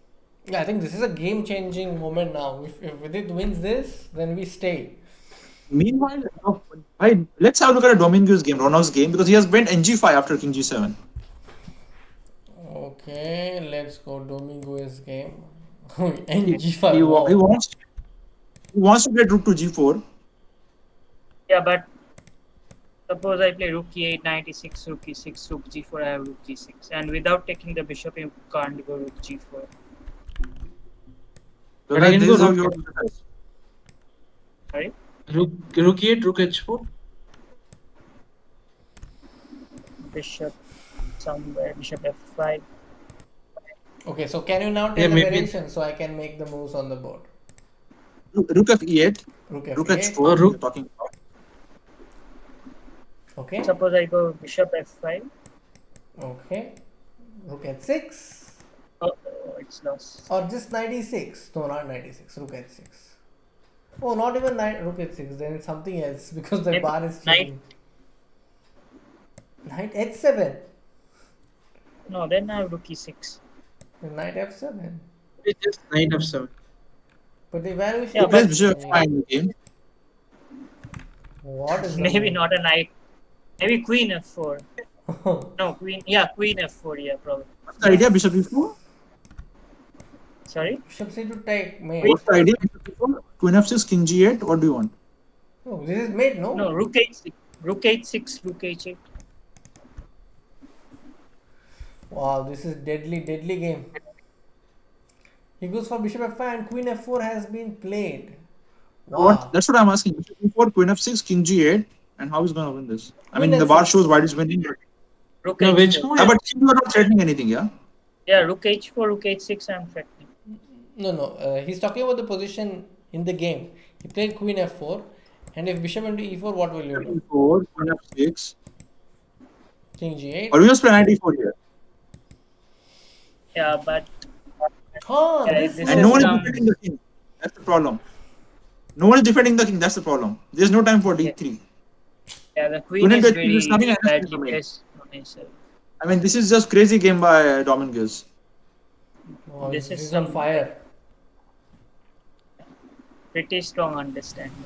Yeah, I think this is a game-changing moment now. If Vidit wins this, then we stay. Meanwhile, let's have a look at a Dominguez game, Raunak's game, because he has went ng5 after king g7. Okay, let's go Dominguez game. He, ng5. he Wow. wants to get rook to g4. yeah, but suppose I play rook e8, knight e6, rook e6, rook g4, I have rook g6, and without taking the bishop, you can't go rook g4. So But I can this go is how rook you e8. Sorry, rook e8, rook h4. bishop somewhere, bishop f5. Okay, so can you now tell Yeah, the maybe- variation so I can make the moves on the board? Rook f8, Rook rook f8. h4. rook- You're talking about. Okay. Suppose I go bishop f5. Okay. Rook h6. Oh, it's lost. Or just knight e6. No, not knight e6. Rook h6. Oh, not even rook h6. Then it's something else because the Maybe bar is knight- changing. Knight h7. No, then I have rook e6. Then knight f7. It's just knight f7. But the evaluation Yeah, He is plays bishop changing. f5 in the game. What is the Maybe move? not a knight. Maybe queen f4. No, queen. Yeah, queen f4. Yeah, probably. What's the idea? Bishop e4? Sorry. Bishop c to take mate. What's the idea? Queen f6, king g8. What do you want? No, this is mate, no? No, rook h6, rook h6, rook h8. Wow, this is deadly, deadly game. He goes for bishop f5 and queen f4 has been played. What? Wow. That's what I'm asking. Bishop e4, queen f6, king g8, and how is going to win this? I Queen mean, the bar h6. shows white is winning. Rook No, which h4. move? Yeah, but you are not threatening anything, yeah? Yeah, rook h4, rook h6, I'm threatening. No. He's talking about the position in the game. He played queen f4, and if bishop into e4, what will you do? e4, queen f6. King g8. Or we just play knight e4 here. Yeah, but Oh, yeah, this this And is no one is come. defending the king. That's the problem. No one is defending the king. That's the problem. There's no time for d3. Yeah, the queen Queen is into very h3 is coming and has to badly come in. placed on himself. I mean, this is just crazy game by Dominguez. Oh, This this is is on some- fire. Pretty strong understanding.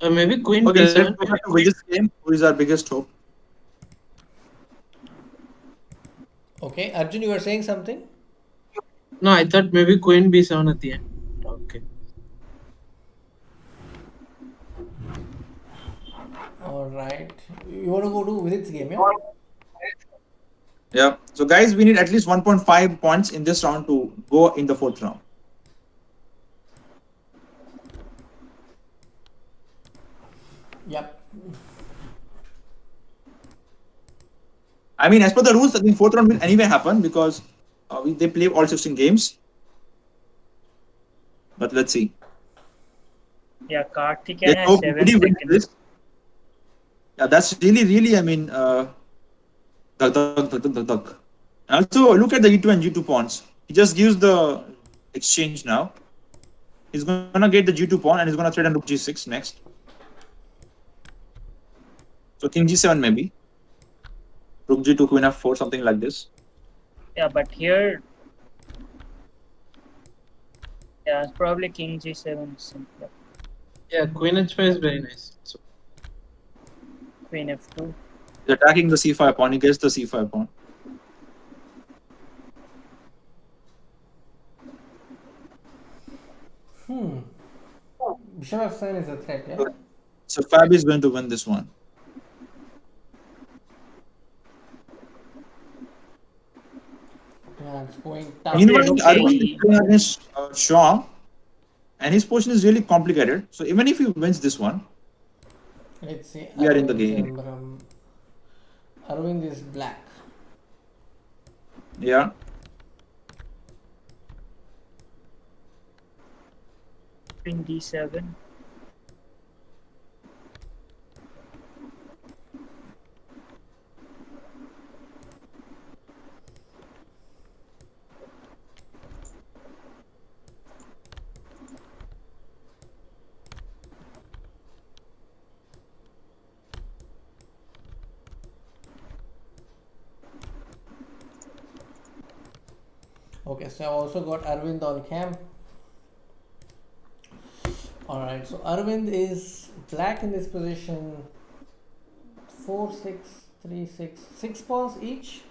Maybe queen Okay, let's b7. go back to Vidit's game. Who is our biggest hope? Okay, Arjun, you were saying something? No, I thought maybe queen b7 at the end. Okay. Alright. You want to go to Vidit's game, yeah? Yeah. So, guys, we need at least 1.5 points in this round to go in the fourth round. Yep. I mean, as per the rules, I think fourth round will anyway happen because they play all 16 games. But let's see. Yeah, Karthikeyan Let's has hope 7 Vidit wins seconds. this. Yeah, that's really, I mean, duck, duck, duck, duck, duck, duck. And also, look at the e2 and g2 pawns. He just gives the exchange now. He's going to get the g2 pawn and he's going to threaten rook g6 next. So, king g7 maybe. Rook g2, queen f4, something like this. Yeah, but here, yeah, it's probably king g7 is simpler. Yeah, queen h5 is very nice. So, Queen f2. He's attacking the c5 pawn. He gets the c5 pawn. Bishop f7 is a threat, yeah? So, Fab is going to win this one. Yeah, it's going tough. Meanwhile, okay. Aravindh is playing against Shaw, and his position is really complicated. So, even if he wins this one, Let's see. we are in the Aravindh game. Chithambaram. Aravindh is black. yeah. Queen d7. Okay, so I've also got Arvind on cam. Alright, so Arvind is black in this position. 4, 6, 3, 6. 6 pawns each.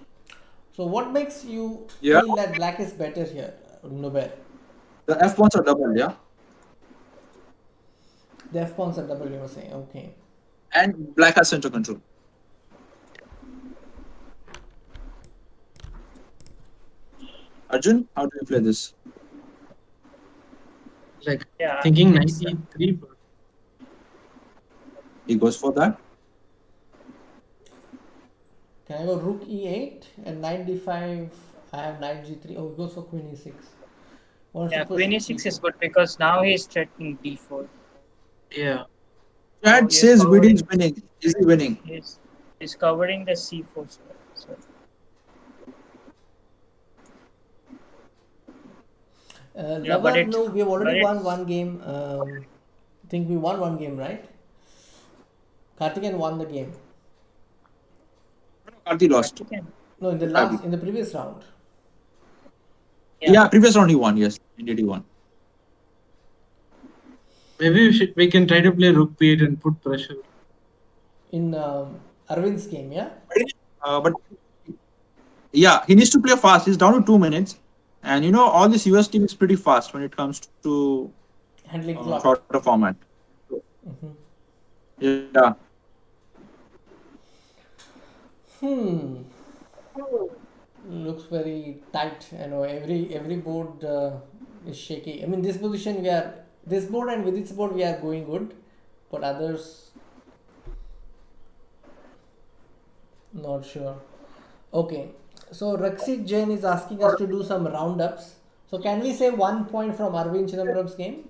So what makes you Yeah. feel that black is better here, Nubair? The f pawns are double, yeah. The f pawns are double, you were saying. Okay. And black has center control. Arjun, how do you play this? like Yeah, thinking it's, 93. But He goes for that. Can I go rook e8 and knight d5? I have knight g3. Oh, he goes for queen e6. Wants to yeah, push queen e6 is good because now he's threatening d4. yeah, Chat yes, says forward. Vidit is winning. Is he winning? He's covering the c4 square. So Yeah, but Lover, it- no, we have already but won it's- one game. I think we won one game, right? Karthikeyan won the game. Karthi lost. okay. No, in the in the previous round. Yeah. Previous round he won. Yes, indeed he won. maybe we can try to play rook b8 and put pressure. In Arvind's game, yeah? But Yeah, he needs to play fast. He's down to 2 minutes, and all this US team is pretty fast when it comes to Handling clock. shorter format. Mhm. Yeah, Hmm. Looks very tight. I know every board is shaky. I mean, this position this board and with this board we are going good, but others not sure. Okay, so Rakshit Jain is asking us to do some roundups. So can we say 1 point from Aravindh Chithambaram's game?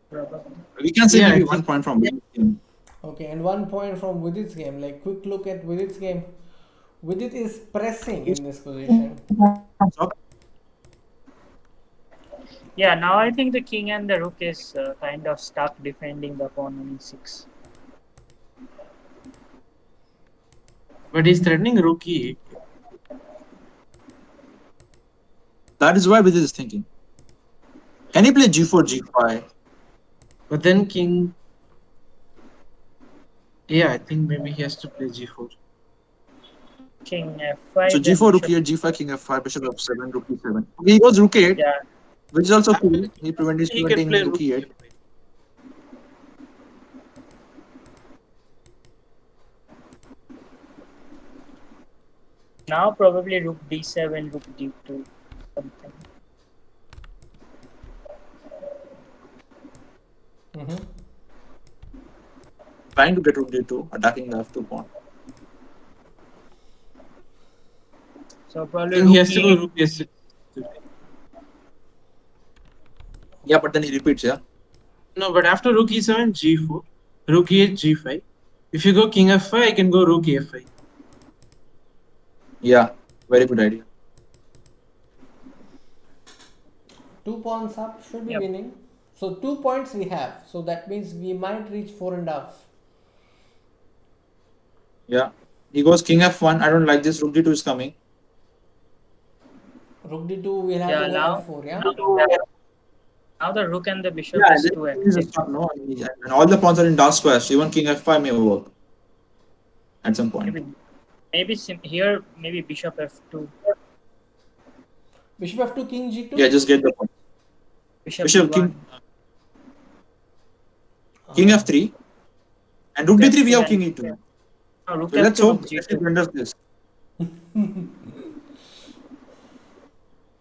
Probably. we can say Yeah, maybe I one think point from him. Okay, and 1 point from Vidit's game. Like quick look at Vidit's game. Vidit is pressing in this position. Yeah, now I think the king and the rook is kind of stuck defending the pawn on e6. but he's threatening rookie. That is why Vidit is thinking. Can he play G4, G5? But then king. Yeah, I think maybe he has to play G4. King f5. So then G4, rook bishop- E8, G5, King F5, Bishop F7, Rook E7. Okay, he goes Rook E8, Yeah, which is also cool. He's He can preventing play Rook rook E8. E8. now probably rook d7, rook d2, something. Mm-hmm. Trying to get Rook D2, attacking the F2 pawn. So I probably think he rook has to go e8. rook S6. Yeah, but then he repeats, yeah. No, but after rook E7, G4, rook E8, G5. If you go king F5, I can go rook A5. Yeah, very good idea. 2 pawns up should be Yep. winning. So 2 points we have. So that means we might reach 4.5. Yeah. He goes King F1. I don't like this. Rook D2 is coming. Rook d2 we'll have Yeah, to go now, f4. Yeah. now the rook and the bishop Yeah, is this to is a f6. start, no? And all the pawns are in dark squares. Even King F5 may work at some point. Maybe here, maybe bishop f2, Bishop f2, king g2. Yeah, just get the point. bishop Bishop, d1. King F3. And Rook D3, we have King and- E2. No, rook So let's f2, hope rook he g2. blunders this.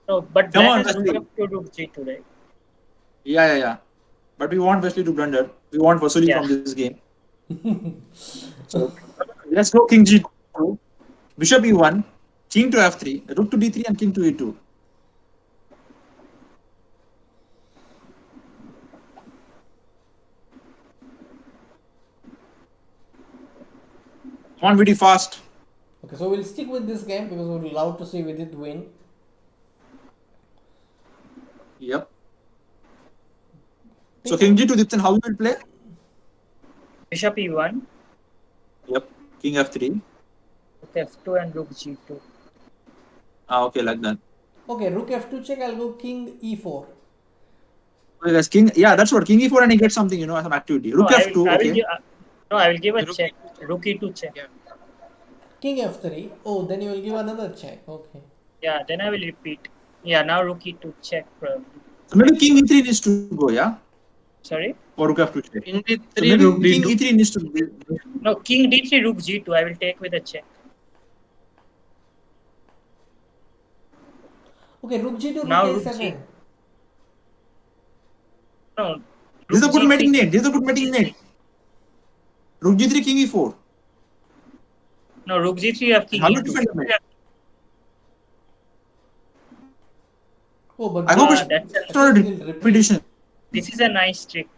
No, but Come black on, has rook Wesley. f2, rook g2, right? Yeah. But we want Wesley to blunder. We want Vasuli Yeah. from this game. So let's go King G2, Bishop E1, King to F3, Rook to D3, and King to E2. Come on, Vidi, fast. Okay, so we'll stick with this game because we're allowed to see Vidit win. Yep. So King G2, Dipton, how you will play? Bishop e1, Yep. King F3. rook f2, and rook g2. Okay, like that. Okay, rook f2 check. I'll go king e4. Okay, guys, King. Yeah, that's what. King E4, and he gets something, some activity. Rook No, I F2. will Okay. give, no, I will give a Rook check. Rook e2 check. Yeah. King f3. Oh, then you will give another check. Okay. Yeah, then I will repeat. Yeah, now rook e2 check probably. So maybe King E3 needs to go, yeah? Sorry? Or Rook F2 check. King So D3, maybe rook King D2. E3 needs to be. No, king d3, rook g2. I will take with a check. Okay, rook g2, rook Now rook a7. G- No. This is a rook good G3. mating net. This is a good mating net. Rook G3, King E4. No, rook g3, you have king How do you e2. defend the mate? Oh, but I hope Ah, it's that's not a will repeat. repetition. This is a nice trick.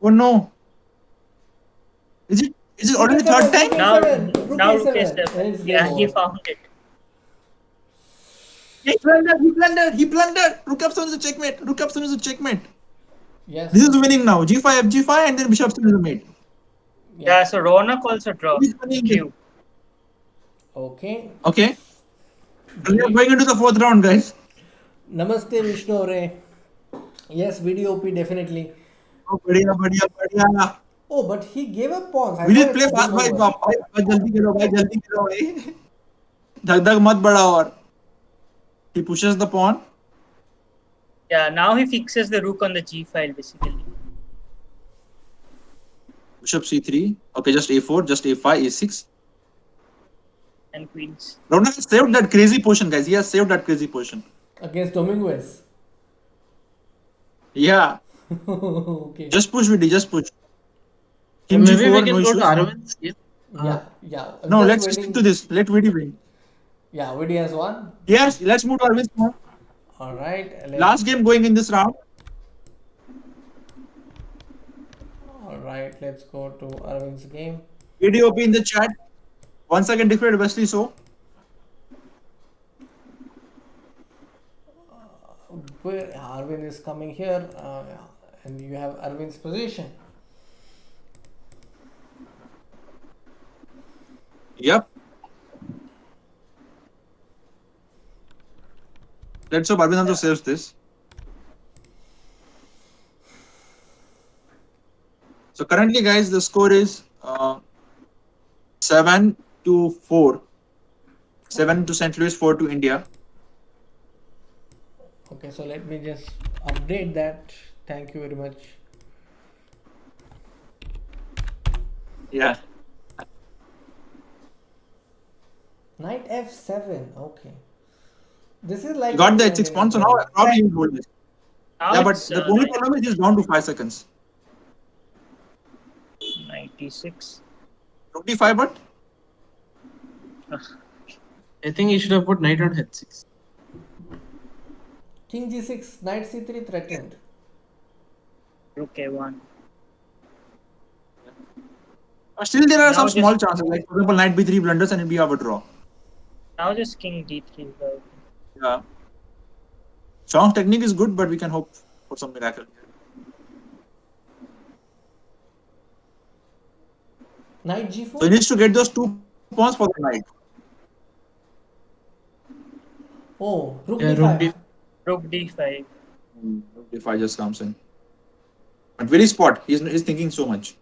Oh no. Is it already the Rook third A7, time? Now, Rook now A7. rook And it's s7. game Yeah, he over. found it. He blundered. Rook F7 is a checkmate. Rook F7 is a checkmate. Yes. This is winning now. G5, F5, and then Bishop F7 is a mate. Yeah, so Raunak also dropped. He's winning. Q. Okay. Okay. So we are going into the fourth round, guys. Namaste, Vishnu Aure. Yes, VDOP definitely. Oh, बढ़िया. Oh, but he gave up pawns. I thought Vidit play it's fast game भाई over. भाई जल्दी खेलो भाई धक धक मत बढ़ाओ और he pushes the pawn. Yeah, now he fixes the rook on the g file basically. Bishop c3. Okay, just a4, just a5, a6. And queens. Raunak has saved that crazy position, guys. He has saved that crazy position. Against Dominguez. Yeah, Okay. just push, Vidi, just push. So King maybe we g4, no can go to issues. Aravind's game. Yeah, yeah. I'm No, just let's stick waiting. to this. Let Vidi win. Yeah, Vidi has won. Yes, let's move to Arvind's now. All right. Last game going in this round. All right. Let's go to Arvind's game. ADOP in the chat. Once again, defeated Wesley So. Where Arvind is coming here, and you have Arvind's position. Yep. Let's hope Arvind also saves this. So currently, guys, the score is 7-4. 7 to St. Louis, 4 to India. Okay, so let me just update that. Thank you very much. Yeah. Knight f7. Okay. This is like. You got the h6 pawn, so now probably you hold this. Now Yeah, but it's, the only problem is he's down to 5 seconds. 96. Rook d5, but I think he should have put knight on h6. King g6, knight c3 threatened. Rook a1. still there are Now some just- small chances. Like for example, knight b3 blunders and we have a draw. Now just king d3. Right? Yeah. Strong technique is good, but we can hope for some miracle here. Knight g4. So he needs to get those 2 pawns for the knight. Oh, rook Yeah, d5. rook d- Rook d5. Rook d5 just comes in. But very spot. He's thinking so much.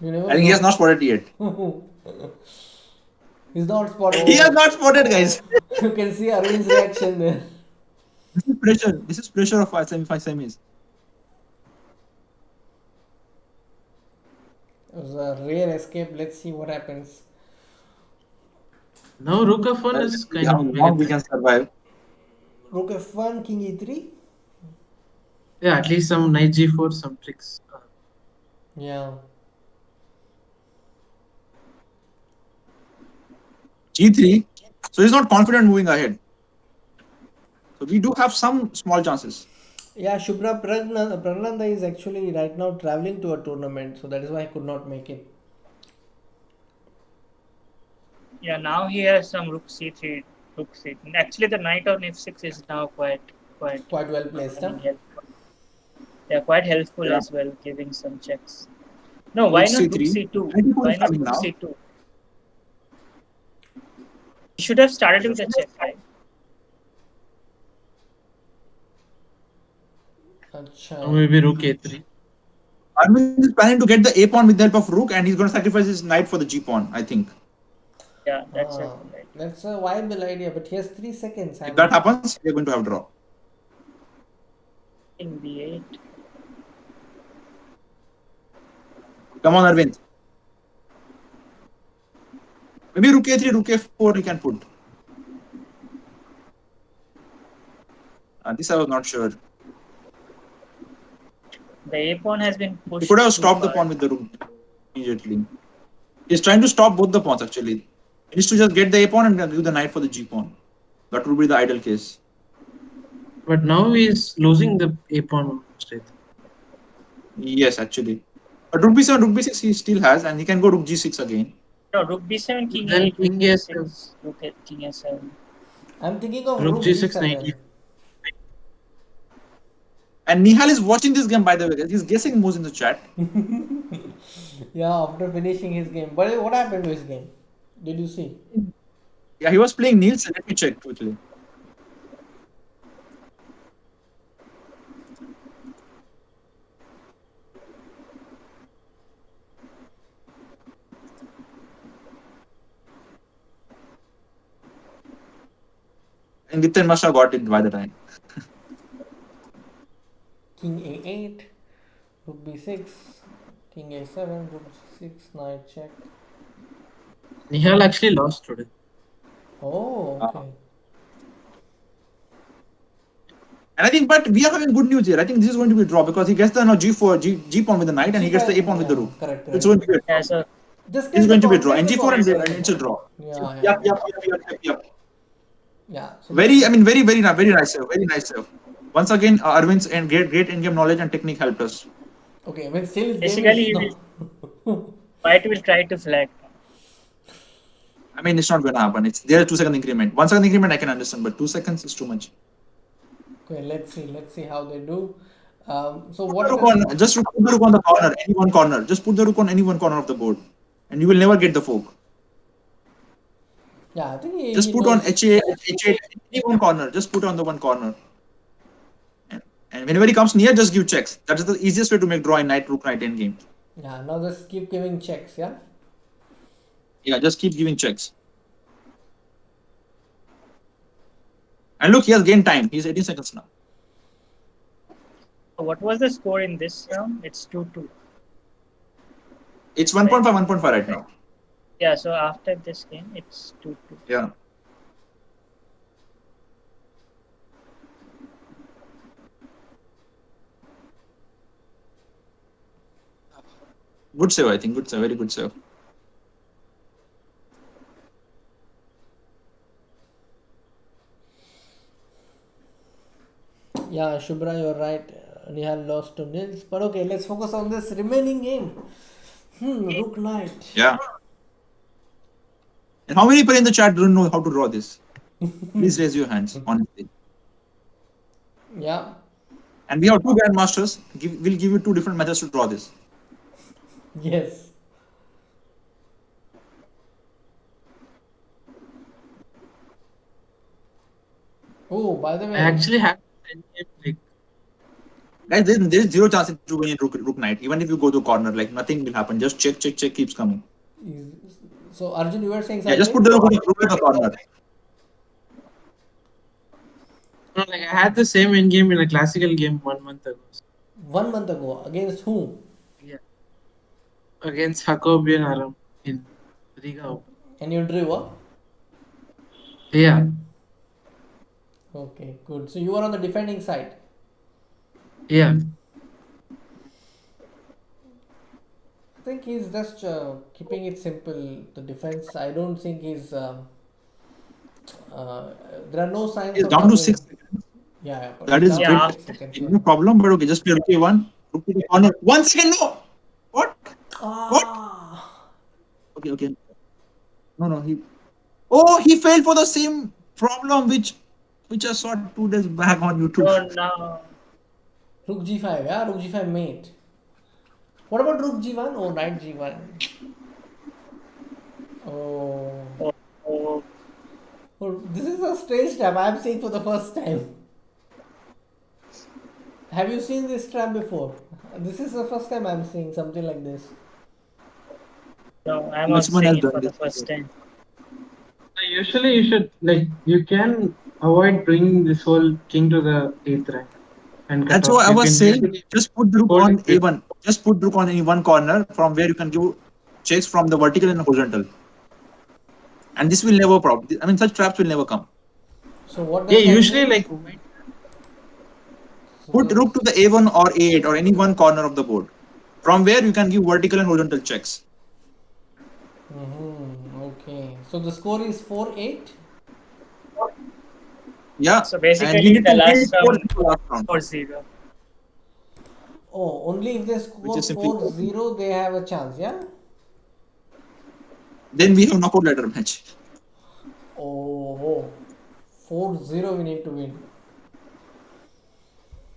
You never I think he has not spotted yet. He's not spotted. He has not spotted, guys. You can see Arvind's reaction there. This is pressure. This is pressure of 5 semis. It was a rare escape. Let's see what happens. Now rook f1 is kind How of long we big. can survive. Rook f1, king e3. Yeah, at least some knight g4, some tricks. Yeah. G3. So he's not confident moving ahead. So we do have some small chances. Yeah, Shubhra Prananda is actually right now traveling to a tournament, so that is why I could not make it. Yeah, now he has some rook c3, rook c3. Actually, the knight on f6 is now quite Quite well placed, huh? helpful. Yeah, quite helpful Yeah. as well, giving some checks. No, why Rook not rook c3? c2? Knight e4 Why is not coming rook now. c2? He should have started with a check, right? Now Acha. maybe rook a3. Arvind is planning to get the A pawn with the help of rook, and he's going to sacrifice his knight for the G pawn, I think. Yeah, that's it. Ah, Right. that's a viable idea, but he has 3 seconds. If that happens, we're going to have draw. King b8. Come on, Arvind. Maybe rook a3, rook a4 he can put. This I was not sure. The a pawn has been pushed. He could have too stopped the far. pawn with the rook immediately. He's trying to stop both the pawns actually. He needs to just get the A pawn and give the knight for the G pawn. That would be the ideal case. But now he is losing the a pawn almost, I think. Yes, actually. But rook b7, rook b6 he still has, and he can go rook g6 again. No, rook b7, king Then a8, rook king a7. b6, rook at king a7. I'm thinking of Rook rook g6, g7. knight e- And Nihal is watching this game, by the way, guys. He's guessing moves in the chat. Yeah, after finishing his game. But what happened to his game? Did you see? Yeah, he was playing Nielsen. Let me check quickly. And Gittin must have got it by the time. King A8, Rook B6, King A7, Rook G6, Knight check. Nihal actually lost today. Oh, Uh, okay. and I think, but we are having good news here. I think this is going to be a draw because he gets the G4, G pawn with the knight, and he gets the A pawn G5, with the yeah, rook. correct, It's correct. going to be a draw. Yeah, so Just This is get the going to be a pawn, draw. play And the G4 pawn, and, play the it's a pawn. draw. Yeah, yeah, Yep, yep, yep, yep, yep, yep. yeah. So Very, I this, mean, very nice serve. Very nice serve. Once again, Arvind's and great in-game knowledge and technique helped us. okay, I mean, still his game basically, is he not. white will try to flag. I mean, it's not going to happen. It's there 2 second increment. 1 second increment I can understand, but 2 seconds is too much. Okay, let's see how they do. So Put the what rook does? on, just put the rook on the corner, any one corner. Just put the rook on any one corner of the board, and you will never get the fork. Yeah, I think Just he put on knows. H8, H8, any one corner. Just put on the one corner. And, and whenever he comes near, just give checks. That is the easiest way to make draw in knight, rook, knight end game. Yeah, now just keep giving checks. Yeah. Yeah, just keep giving checks. And look, he has gained time. He's 18 seconds now. What was the score in this round? It's 2-2. It's 1.5, 1.5 right now. Yeah, so after this game, it's 2-2. Yeah. Good save, I think. Good save. Very good save. Yeah, Shubhra, you're right. Nihal lost to Nils. But okay, let's focus on this remaining game. Rook Knight. Yeah. And how many people in the chat don't know how to draw this? Please raise your hands, honestly. Yeah. And we have two grandmasters. We'll give you two different methods to draw this. Yes. Oh, by the I way, actually had like Guys, there's zero chance to win rook knight. Even if you go to corner, like nothing will happen. Just check, keeps coming. so Arjun, you were saying Yeah, just something? put the rook in the corner. no, like I had the same end game in a classical game 1 month ago. 1 month ago. Against whom? Yeah, against Jacobian Aram in Riga Open. And you drew, huh? Yeah, Okay, good. So you were on the defending side. yeah. I think he's just keeping it simple. The defense, I don't think he's. There are no signs He's of down to coming. 6 seconds. Yeah, but That he's is down Yeah, to great. 6 seconds. No problem, but okay, just play rook a1. Rook to the corner. 1 second, no! What? Ah, Okay. No, he. Oh, he failed for the same problem which I saw 2 days back on YouTube. oh no. Rook G5, yeah, Rook G5 mate. What about Rook G1? Oh, Knight G1. Oh. Oh, oh. Oh, this is a strange trap I'm seeing for the first time. Have you seen this trap before? This is the first time I'm seeing something like this. No, I'm also Lakshman has seeing it done for the this first before. time. So usually you should like you can avoid doing this whole king to the 8th rank and cut That's off. why I You was can saying usually just put the rook hold on it with a1. Just put the rook on any one corner from where you can give checks from the vertical and horizontal. And this will never problem. I mean, such traps will never come. So what yeah. does that Usually mean? like So Put rook to the a1 or a8 or any one corner of the board. From where you can give vertical and horizontal checks. Okay. So the score is 4-8. Yeah. So And basically, you need the to win last round, 4-0 last round. 4-0. Oh, only if they Which score is simply 4-0 they have a chance, yeah? then we have knockout ladder match. Oh, 4-0 we need to win.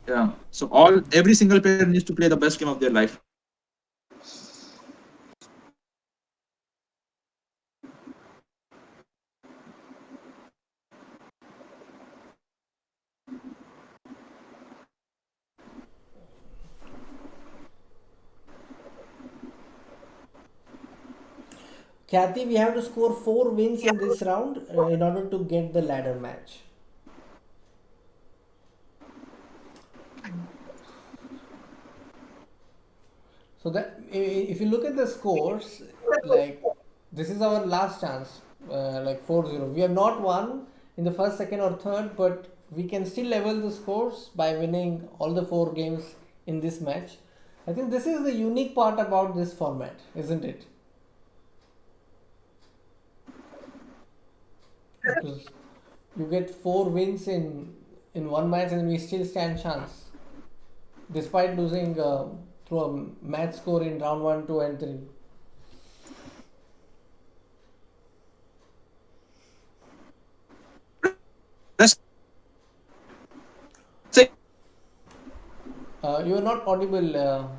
Yeah. So every single player needs to play the best game of their life. Kathy, we have to score 4 wins in this round in order to get the ladder match. So that if you look at the scores, like this is our last chance, like 4-0. We have not won in the first, second, or third, but we can still level the scores by winning all the four games in this match. I think this is the unique part about this format, isn't it? Because you get four wins in one match and we still stand chance despite losing through a match score in round 1, 2, and 3. Let's say You are not audible,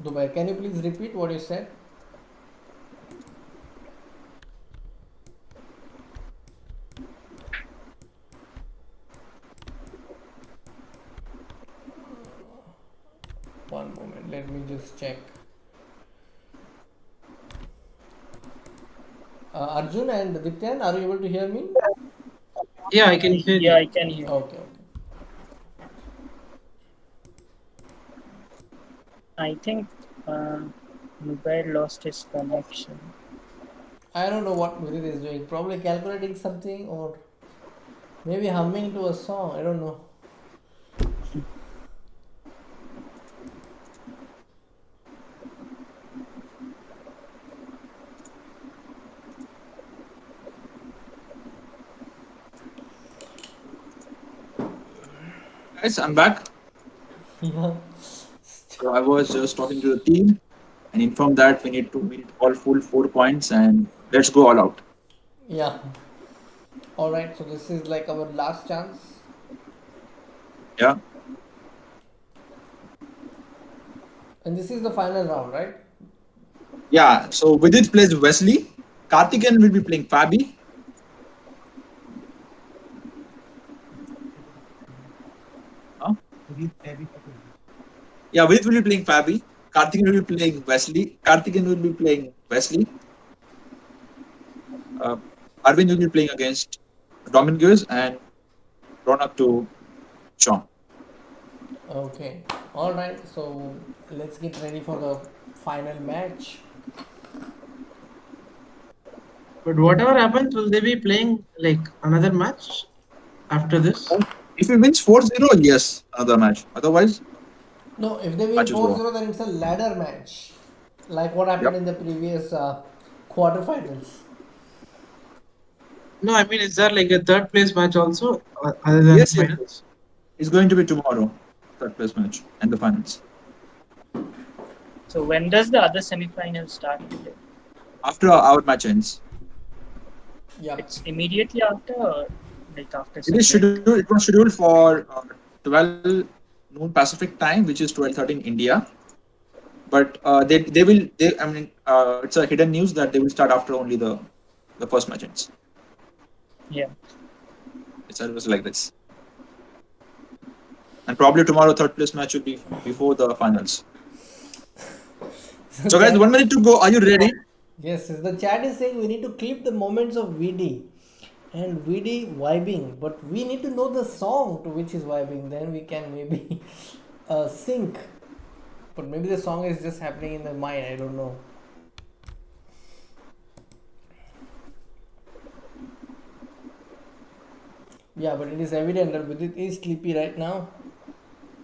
Dubai. Can you please repeat what you said? One moment, let me just check. Arjun and Dityan, are you able to hear me? Yeah, I can hear Yeah, you. I can hear. Okay, okay. I think Nubair lost his connection. I don't know what Vidit is doing. Probably calculating something or maybe humming to a song. I don't know. guys, I'm back. Yeah. So I was just talking to the team and informed that we need all full 4 points and let's go all out. Yeah. All right. So this is like our last chance. Yeah. And this is the final round, right? Yeah. So Vidit plays Wesley. Karthikeyan will be playing Fabi. Huh? Yeah, Vidit will be playing Fabi. Karthikeyan will be playing Wesley. Karthikeyan will be playing Wesley. Uh, Arvind will be playing against Dominguez and Raunak to Sean. Okay. All right. So let's get ready for the final match. But whatever happens, will they be playing like another match after this? If he wins 4-0, yes, another match. Otherwise, No, if they win match is over. 4-0, then it's a ladder match. Like what happened Yep. in the previous quarterfinals. No, I mean, is there like a third place match also, other than Yes, yes. finals? It's going to be tomorrow, third place match and the finals. So when does the other semi-final start? After our match ends. Yeah. It's immediately after, or like after It is some break? scheduled. It was scheduled for 12 noon Pacific time, which is 12:13 India. But they will. They I mean, it's a hidden news that they will start after only the first match ends. Yeah. It's always like this. And probably tomorrow, third place match will be before the finals. So, guys, 1 minute to go. Are you ready? Yes, the chat is saying we need to clip the moments of VD and VD vibing, but we need to know the song to which is vibing. Then we can maybe sync. But maybe the song is just happening in the mind. I don't know. Yeah, but it is evident that Vidit is sleepy right now,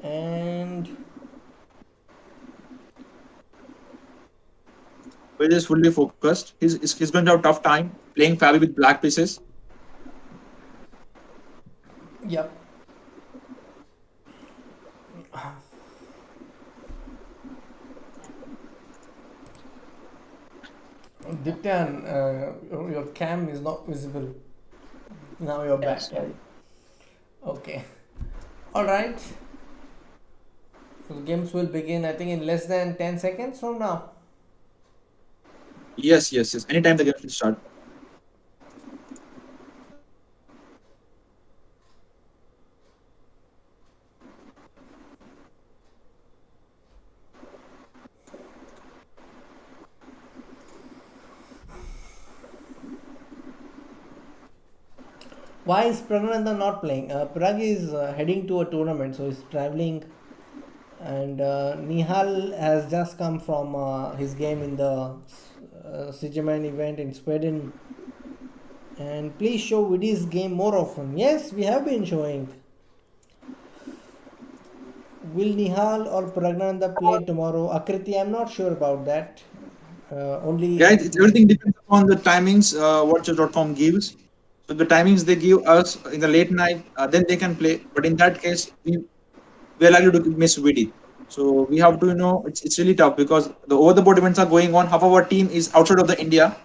and We're just fully focused. He's going to have a tough time playing Fabi with black pieces. yep. Dityan, your cam is not visible. Now you're Yeah, back. sorry. Okay. All right. So the games will begin, I think, in less than 10 seconds from now. Yes, yes, yes. Anytime the game will start. Why is Pragnananda not playing? Prag is heading to a tournament, so he's traveling And Nihal has just come from his game in the Scheveningen event in Sweden. And please show Vidit's game more often. Yes, we have been showing. Will Nihal or Pragnananda play tomorrow? Akriti, I'm not sure about that. Only Guys, everything depends upon the timings watches.com gives. So the timings they give us in the late night, then they can play. But in that case, we are likely to miss VD. So we have to, it's really tough because the over the board events are going on. Half of our team is outside of the India,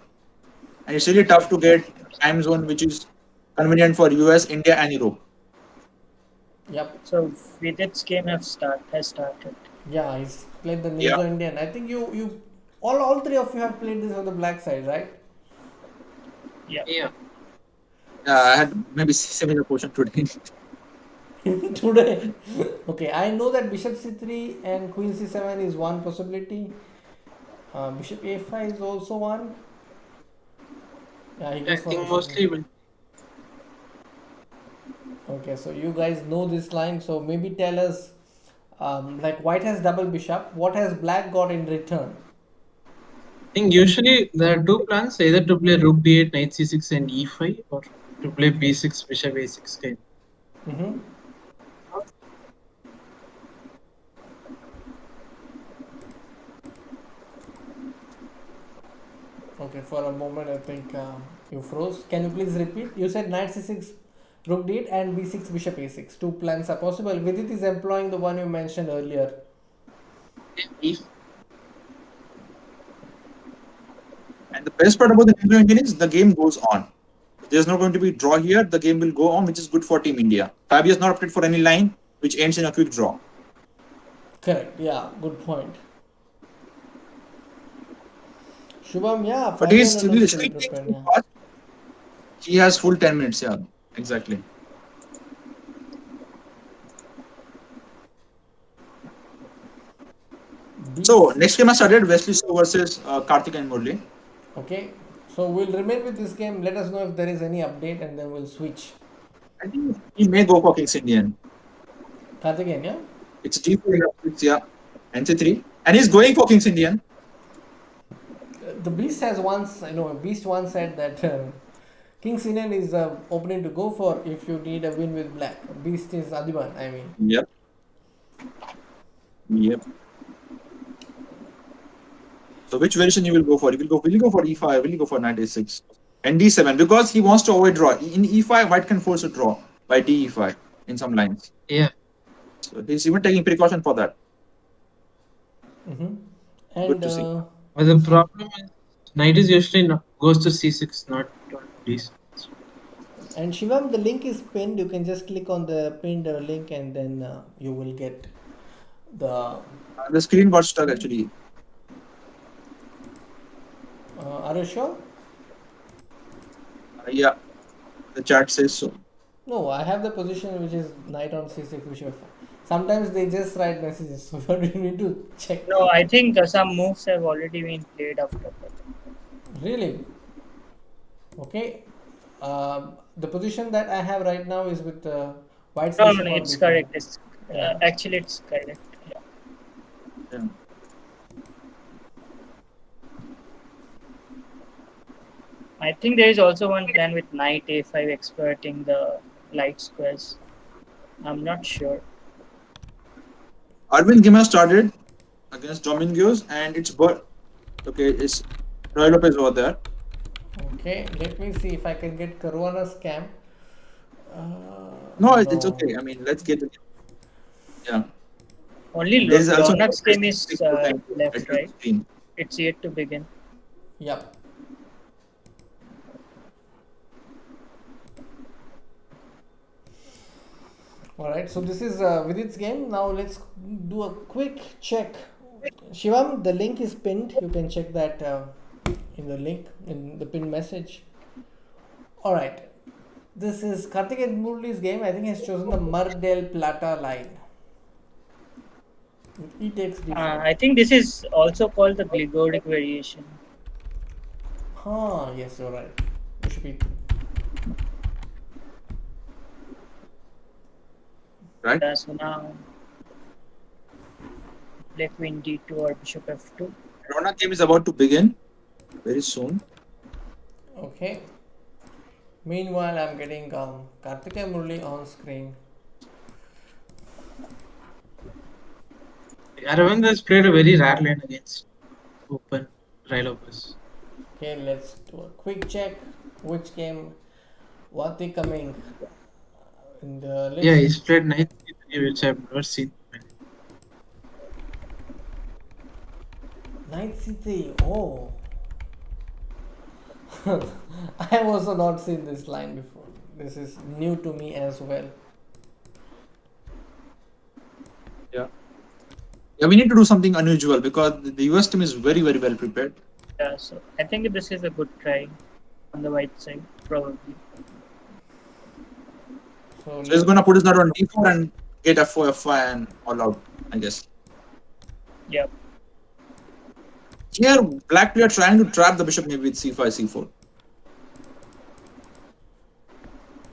and it's really tough to get time zone which is convenient for US, India, and Europe. yep. So Vidit's game has started. Yeah, he's played the Yeah. Ninja Indian. I think you all three of you have played this on the black side, right? Yeah. Yeah. I had maybe similar question today. Today. Okay, I know that Bishop C3 and Queen C7 is one possibility. Bishop A5 is also one. Yeah, he I goes for think Bishop mostly A5. will. Okay, so you guys know this line, so maybe tell us, like white has double bishop, what has black got in return? I think usually there are two plans, either to play rook d8, knight c6, and e5, or to play b6, bishop a6 kind. Mm-hmm. Okay, for a moment I think you froze. Can you please repeat? You said knight c6, rook d8 and b6, bishop a6. Two plans are possible. Vidit is employing the one you mentioned earlier. If And the best part about the Ninja Indian is the game goes on. There's not going to be draw here. The game will go on, which is good for Team India. Fabi has not opted for any line which ends in a quick draw. Correct, yeah, good point. Shubham, yeah, But Fabian he's looks really fully still playing prepared, so yeah. fast. He has full 10 minutes. Yeah, exactly. So B6. next game I started Wesley So versus Karthikeyan Murali. Okay, so we'll remain with this game. Let us know if there is any update and then we'll switch. I think he may go for Kings Indian. Karthikeyan, yeah? It's G4, yeah, NC3, and he's going for Kings Indian. The Beast has once, Beast once said that King Sinan is the opening to go for if you need a win with black. Beast is Adiban, I mean. Yep, yep. So which variation you will go for? Will you go for E5? Will you go for knight A6 and D7? Because he wants to avoid draw. In E5, white can force a draw by DE5 in some lines. yeah, So he's even taking precaution for that. Mm-hmm. Good And to see. but the problem is knight is usually not, goes to c6, not on d6. Shivam, the link is pinned. You can just click on the pinned link and then you will get the. The screen got stuck actually. Are you sure? Yeah, the chat says so. No, I have the position which is knight on c6, bishop. Sometimes they just write messages, so you need to check. No, I think some moves have already been played after that. Really? Okay. The position that I have right now is with white No, bishop no, on it's b5. correct. It's, Yeah. actually, it's correct. Yeah. Yeah. I think there is also one plan with knight a5 exploiting the light squares. I'm not sure. Arvind Gima started against Domingos, and it's Roy Lopez over there. Okay, let me see if I can get Caruana scam. No, it's okay. I mean, let's get it. Yeah. Only There is also Raunak's game is time to left, adjust right? screen. It's yet to begin. Yep. Alright, so this is Vidit's game. Now let's do a quick check. Shivam, the link is pinned. You can check that in the link, in the pinned message. Alright, this is Karthikeyan Murali's game. I think he has chosen the Mar del Plata line. E takes d4. I think this is also called the Gligoric variation. Yes, you're right. Bishop e2. Right? So now play queen d2 or bishop f2. Raunak game is about to begin very soon. Okay. Meanwhile, I'm getting Karthikeyan Murali on screen. Aravindh has played a very rare lane against open Rylopus. Okay, let's do a quick check. Which game? What they coming? In the Yeah, list. he's played knight c3, which I've never seen. Knight c3. Oh. I have also not seen this line before. This is new to me as well. Yeah, we need to do something unusual because the US team is very, very well prepared. Yeah, so I think this is a good try on the white side, probably. So So he's gonna put his knight on d4 and get f4, f5 and all out, I guess. Yeah. Here, black player trying to trap the bishop maybe with c5, c4.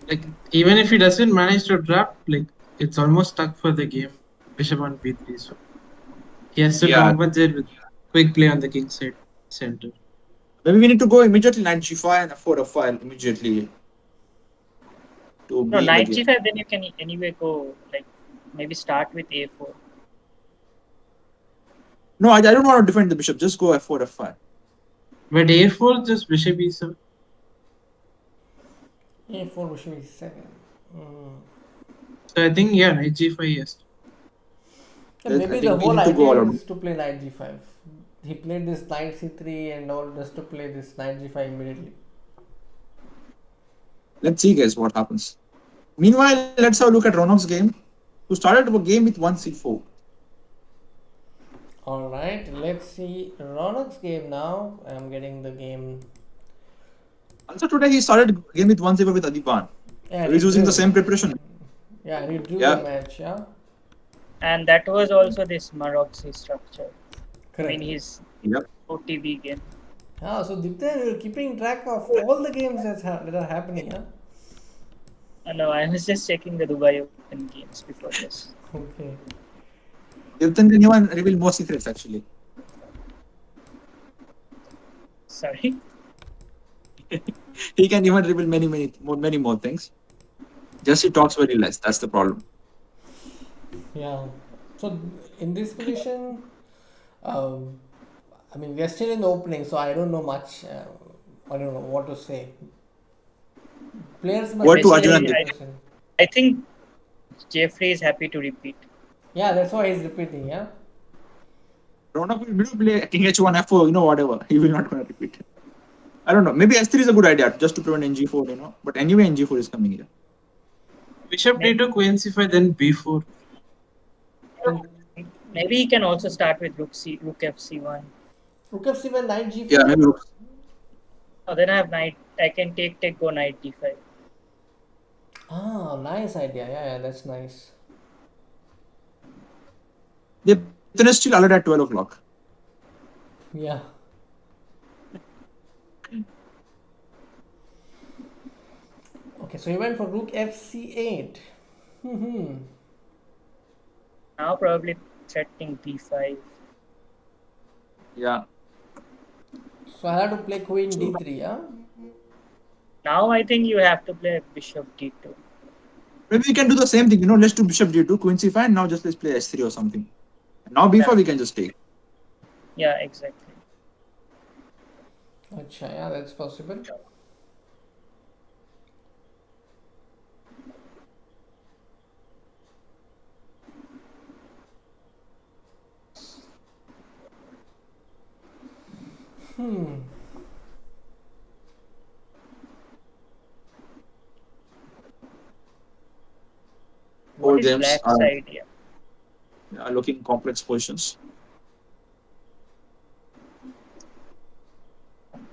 Like, even if he doesn't manage to trap, like, it's almost stuck for the game. Bishop on b3, so he has to Yeah, compensate with quick play on the king side center. maybe we need to go immediately knight g5 and f4, f5 immediately to No, be in the knight game. g5, then you can anyway go, like, maybe start with a4. No, I don't want to defend the bishop. Just go f4, f5. But a4, just bishop e7. a4 bishop e7. So I think, yeah, knight g5, yes. Yeah, I maybe think the we whole need to go all idea out. is to play knight g5. He played this knight c3 and all just to play this knight g5 immediately. Let's see, guys, what happens. Meanwhile, let's have a look at Raunak's game, who started the game with 1 c4. Alright, let's see Raunak's game now. I'm getting the game. Also today he started game with 1 c4 with Adipan. Yeah, So he's he using the drew. same preparation. Yeah, and he drew Yeah. the match, yeah? And that was also this Maroxy structure. I Correct. mean, his Yep. OTB game. Yeah, so Dipten, you're keeping track of all the games that are happening, huh? No, I was just checking the Dubai Open games before this. Okay. Yevtan can even reveal more secrets actually. Sorry. He can even reveal many more things. Just he talks very less. That's the problem. Yeah. So in this position, I mean, we are still in the opening, so I don't know much. I don't know what to say. Players must What to be Arjun and very Dipten? patient. I think Jeffrey is happy to repeat. Yeah, that's why he's repeating, yeah? Raunak will play King H1, F4, whatever. He will not gonna repeat it. I don't know. Maybe S3 is a good idea just to prevent NG4, But anyway, NG4 is coming here. Bishop d2, queen c5, then b4. Maybe he can also start with rook fc1. Rook f7, knight g4. Yeah, maybe Rook. Oh, then I have knight. I can take, go knight d5. Ah, nice idea. Yeah, that's nice. Yevtan is still alert at 12 o'clock. Yeah. Okay, so he went for rook fc8. Now probably threatening b5. Yeah. So I have to play queen d3, yeah? Now I think you have to play bishop d2. Maybe we can do the same thing, let's do bishop d2, queen c5, and now just let's play s3 or something. Now b4 we can just take. Yeah, exactly. Acha, yeah, that's possible. All What is games black's are idea? looking complex positions.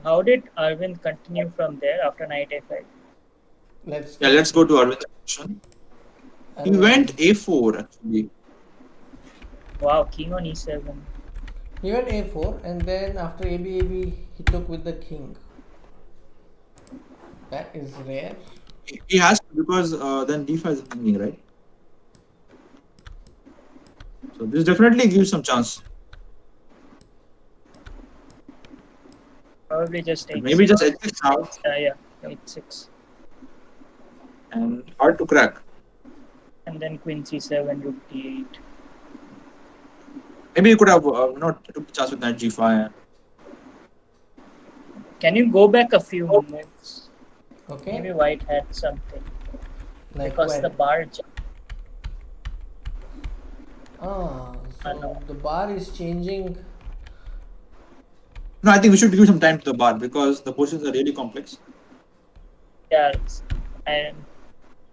How did Arvind continue from there after knight a5? Let's go to Arvind's position. He went a4 actually. Wow, king on e7. He went a4 and then after AB he took with the king. That is rare. He has to because then d5 is hanging, right? So So this definitely gives some chance. Probably just And maybe just h6. h6 now Yeah, h6. and hard to crack. And then queen c7, rook d8. Maybe you could have took the chance with knight g5. Can you go back a few moves? Okay. Maybe white had something. Like Because when? the bar jumped. So No. the bar is changing. No, I think we should give some time to the bar because the positions are really complex. Yeah, and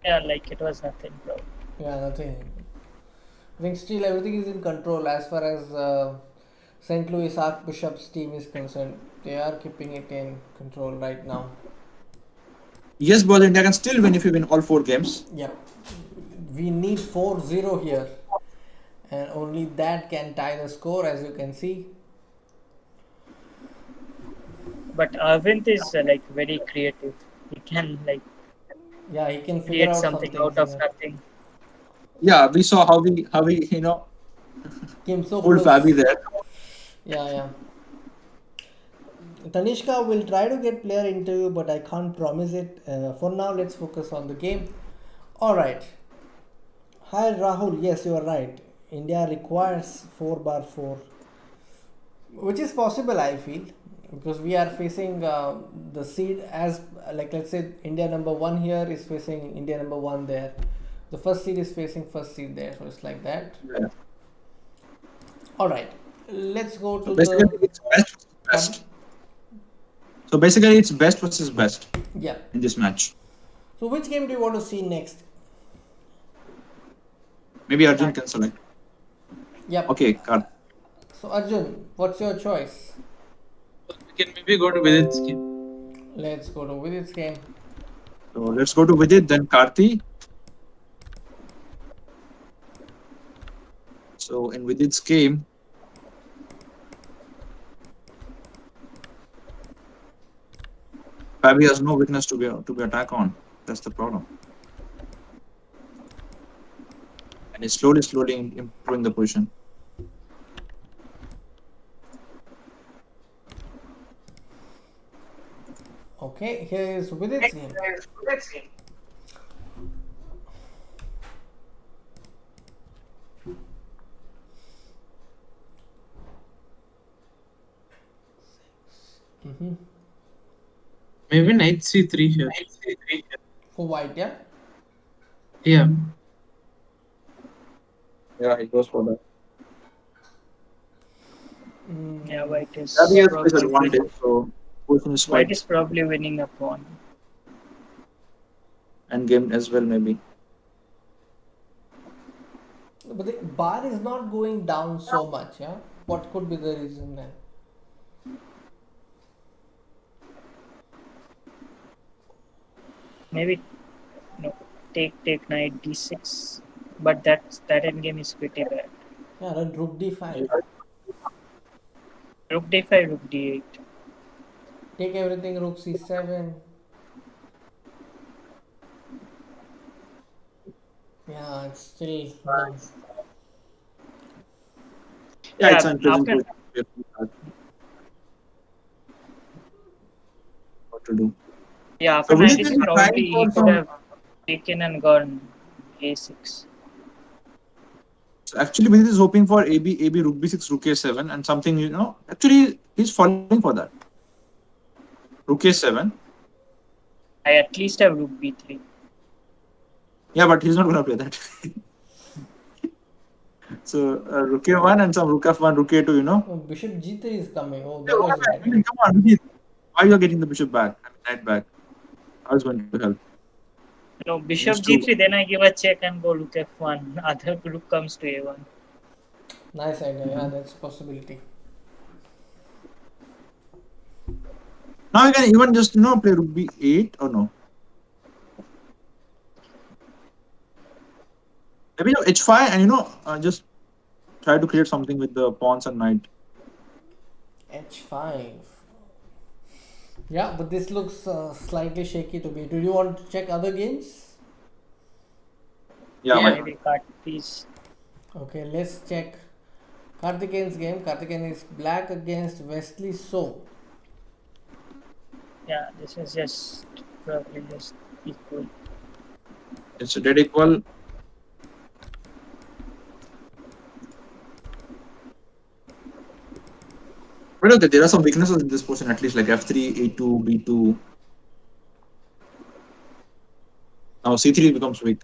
yeah, like it was nothing, bro. Yeah, nothing. I think still everything is in control as far as St. Louis Archbishop's team is concerned. They are keeping it in control right now. Yes, but India can still win if you win all 4 games. Yep. We need 4-0 here. And only that can tie the score, as you can see. But Aravindh is like very creative. He can like Yeah, he can figure create out something something out of here. nothing. Yeah, we saw how we Came so pulled close. Fabi there. Yeah. Tanishka will try to get player interview, but I can't promise it. For now, let's focus on the game. Alright. Hi Rahul, yes, you are right. India requires 4/4, which is possible, I feel, because we are facing the seed as, like, let's say India number 1 here is facing India number 1 there. The first seed is facing first seed there, so it's like that. Yeah. Alright, let's go to Basically, the. it's best versus best. So basically, it's best versus best Yeah. in this match. So, which game do you want to see next? Maybe Arjun can select. Yep. Okay, Karth. So, Arjun, what's your choice? We can maybe go to Vidit's game. Let's go to Vidit's game. So let's go to Vidit, then Karthi. So in Vidit's game, Fabi has no weakness to be attack on. That's the problem. And he's slowly improving the position. Okay, here is Vidit's game. Maybe knight c3 here. For white, yeah? Yeah. Yeah, he goes for that. Yeah, white is Fabi has probably this advantage, so position is white quite is probably winning a pawn. end game as well, maybe. But the bar is not going down so much, yeah? What could be the reason then? Maybe no, take knight d6, but that end game is pretty bad. Yeah, then rook d5. Rook d5, rook d8. Take everything, rook c7. Yeah, it's still. No. Yeah, it's Yeah, unpleasant. after- What to do? Yeah, So after Vidit 96, is trying probably he for could some. have taken and gone a6. So actually, Vidit is hoping for AB rook b6, rook a7, and something. Actually, he's falling for that. Rook a7. I at least have rook b3. Yeah, but he's not going to play that. So rook a1 and some rook f1, rook a2. Oh, bishop g3 is coming. Oh, that Yeah, was I bad. mean, come on, Vidit. Why you are getting the bishop back? Knight back. How is going to help? No, bishop Used to- g3, then I give a check and go rook f1. Other rook comes to a1. Nice idea. Yeah, that's a possibility. Now you can even just play rook b8 or no? Maybe h5 and just try to create something with the pawns and knight. h5. Yeah, but this looks slightly shaky to me. Do you want to check other games? Yeah, Yeah. why Maybe cut piece. Okay, let's check Karthikeyan's game. Karthikeyan is black against Wesley So. Yeah, this is just probably just equal. It's a dead equal. But okay, there are some weaknesses in this position, at least like f3, a2, b2. Now c3 becomes weak.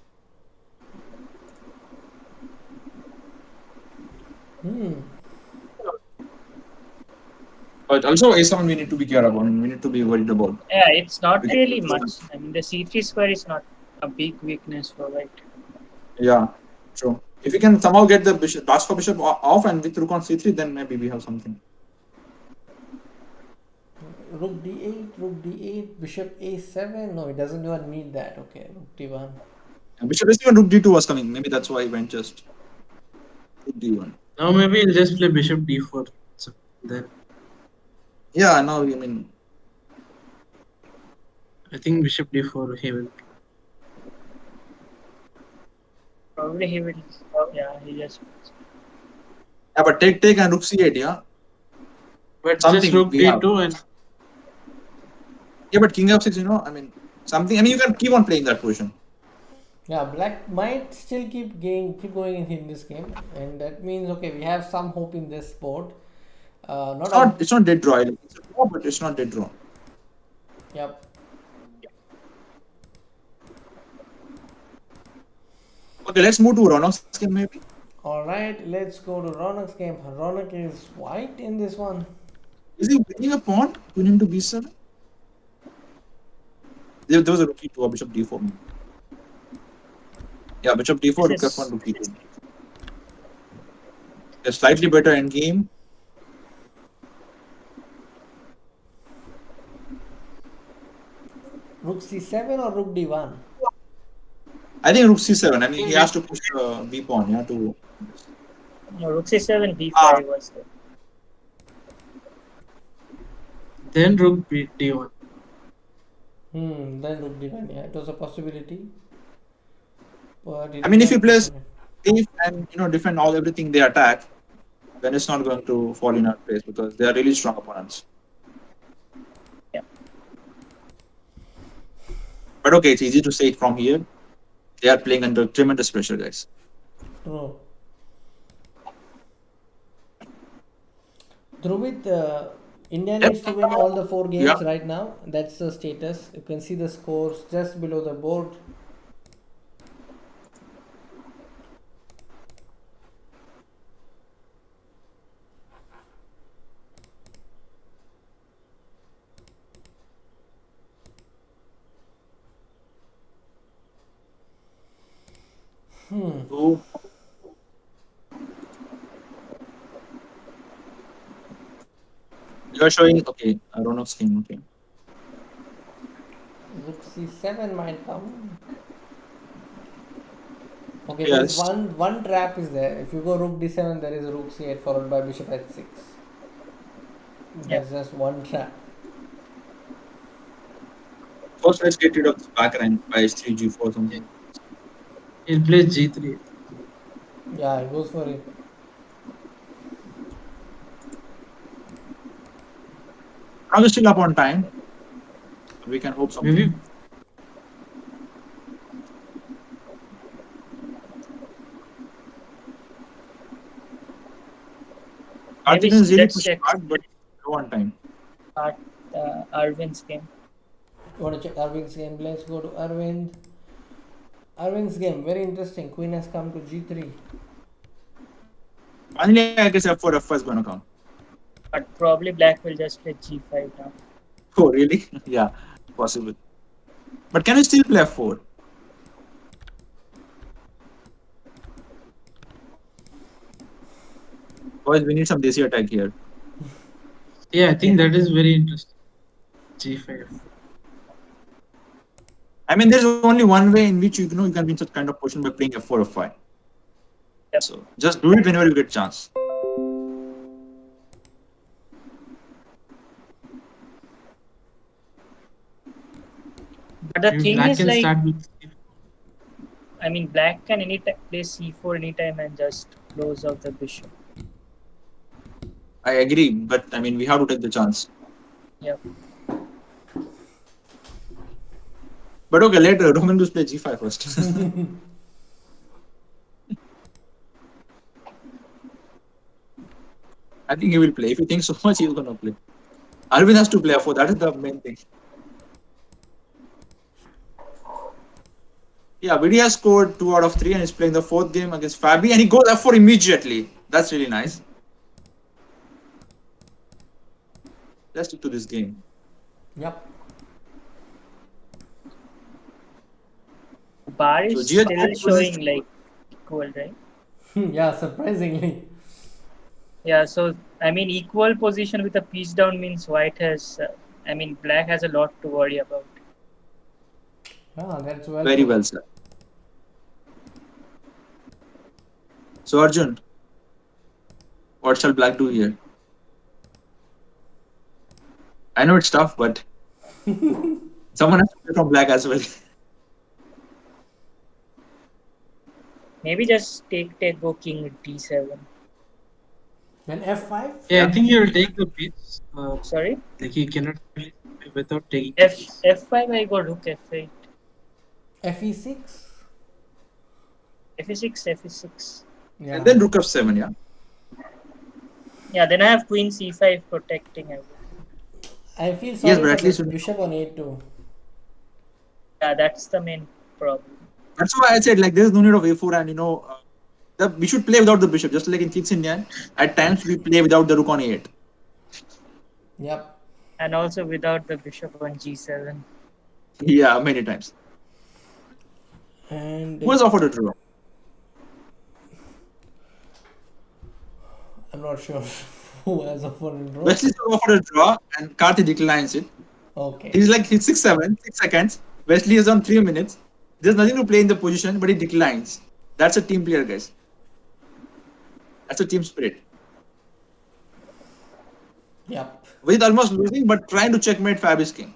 But also a7 we need to be careful about. We need to be worried about. Yeah, it's not We really can- much. I mean, the c3 square is not a big weakness for white. Yeah, true. If we can somehow get the bishop, Basco bishop off and with rook on c3, then maybe we have something. Rook d8, rook d8, bishop a7. No, it doesn't even need that. Okay, rook d1. And bishop s7, rook d2 was coming. Maybe that's why I went just rook d1. Now maybe he'll just play bishop d4. So then Yeah, now I mean, I think bishop d4 he will. Probably he will. Oh, yeah, he just. yeah, but take and rook c8, yeah. But Something just rook we have. d2 and Yeah, but king f6, I mean, something. I mean, you can keep on playing that position. Yeah, black might still keep going in this game, and that means okay, we have some hope in this board. Not out. It's not dead draw. It's a draw, but it's not dead draw. Yep. Okay, let's move to Raunak's game maybe. All right, let's go to Raunak's game. Raunak is white in this one. Is he winning a pawn? Queen into b7? There was a rook e2 or bishop d4. Yeah, bishop d4, rook This f1, rook e2. A slightly better endgame. Rook c7 or rook d1? I think rook c7. I mean, he has to push b pawn, yeah, to. No, rook c7, b5 Ah. was there. then rook d1. Then rook d1. Yeah, it was a possibility. But I mean, if he plays safe and defend everything they attack, then it's not going to fall in our place because they are really strong opponents. Yeah. But okay, it's easy to say it from here. They are playing under tremendous pressure, guys. True. Dhruvit, India Yep. needs to win all the 4 games Yeah. right now. That's the status. You can see the scores just below the board. So, you are showing, okay, Raunak's game, okay. Rook c7 might come. Okay, there is Yes. one trap is there. If you go rook d7, there is rook c8 followed by bishop h6. There's just one trap. First, let's get rid of this back rank by h3, g4, something. He'll play g3. Yeah, it goes for it. Now we're still up on time. We can hope something. Maybe Maybe Karthikeyan is really let's pushing check. hard, but low on time. Start Arvind's game. You want to check Arvind's game? Let's go to Arvind. Arvind's game, very interesting. Queen has come to g3. Finally, I guess f4, f5 is going to come. But probably black will just play g5 now. Oh, really? Yeah, possible. But can we still play f4? Boys, we need some desi attack here. yeah, I think that is very interesting. g5. I mean, there's only one way in which you can be in such kind of position by playing f4, f5. Yep. So just do it whenever you get chance. But the Maybe thing black is can like, start with I mean, black can play c4 anytime and just close out the bishop. I agree, but I mean, we have to take the chance. Yeah. But okay, later, Roman will play g5 first. I think he will play. If he thinks so much, he's going to play. Arvind has to play f4. That is the main thing. Yeah, Vidit has scored 2 out of 3 and is playing the 4th game against Fabi, and he goes f4 immediately. That's really nice. Let's stick to this game. Yep. Bar is So still GH showing like equal, right? Yeah, surprisingly. Yeah, so I mean, equal position with a piece down means white has, I mean, black has a lot to worry about. Yeah, that's well Very put. well said. So Arjun, what shall black do here? I know it's tough, but someone has to play from black as well. Maybe just take go king d7. Then F5? Yeah, I think he will take the piece. Sorry, Like he cannot play without taking f the piece. f5. I go rook f8, FE6? f6, f6. Yeah. And then rook f7, yeah. Yeah, then I have queen c5 protecting everything. I feel sorry but for at least the you- bishop on a2. Yeah, that's the main problem. That's why I said like there's no need of a4, and we should play without the bishop, just like in Kings Indian. At times we play without the rook on a8. Yep. And also without the bishop on g7. Yeah, many times. And Who has offered a draw? I'm not sure who has offered a draw. Wesley has offered a draw, and Karthi declines it. Okay. He's like he's 6-7, 6 seconds. Wesley is on 3 minutes. There's nothing to play in the position, but he declines. That's a team player, guys. That's a team spirit. Yep. With almost losing, but trying to checkmate Fabi's king.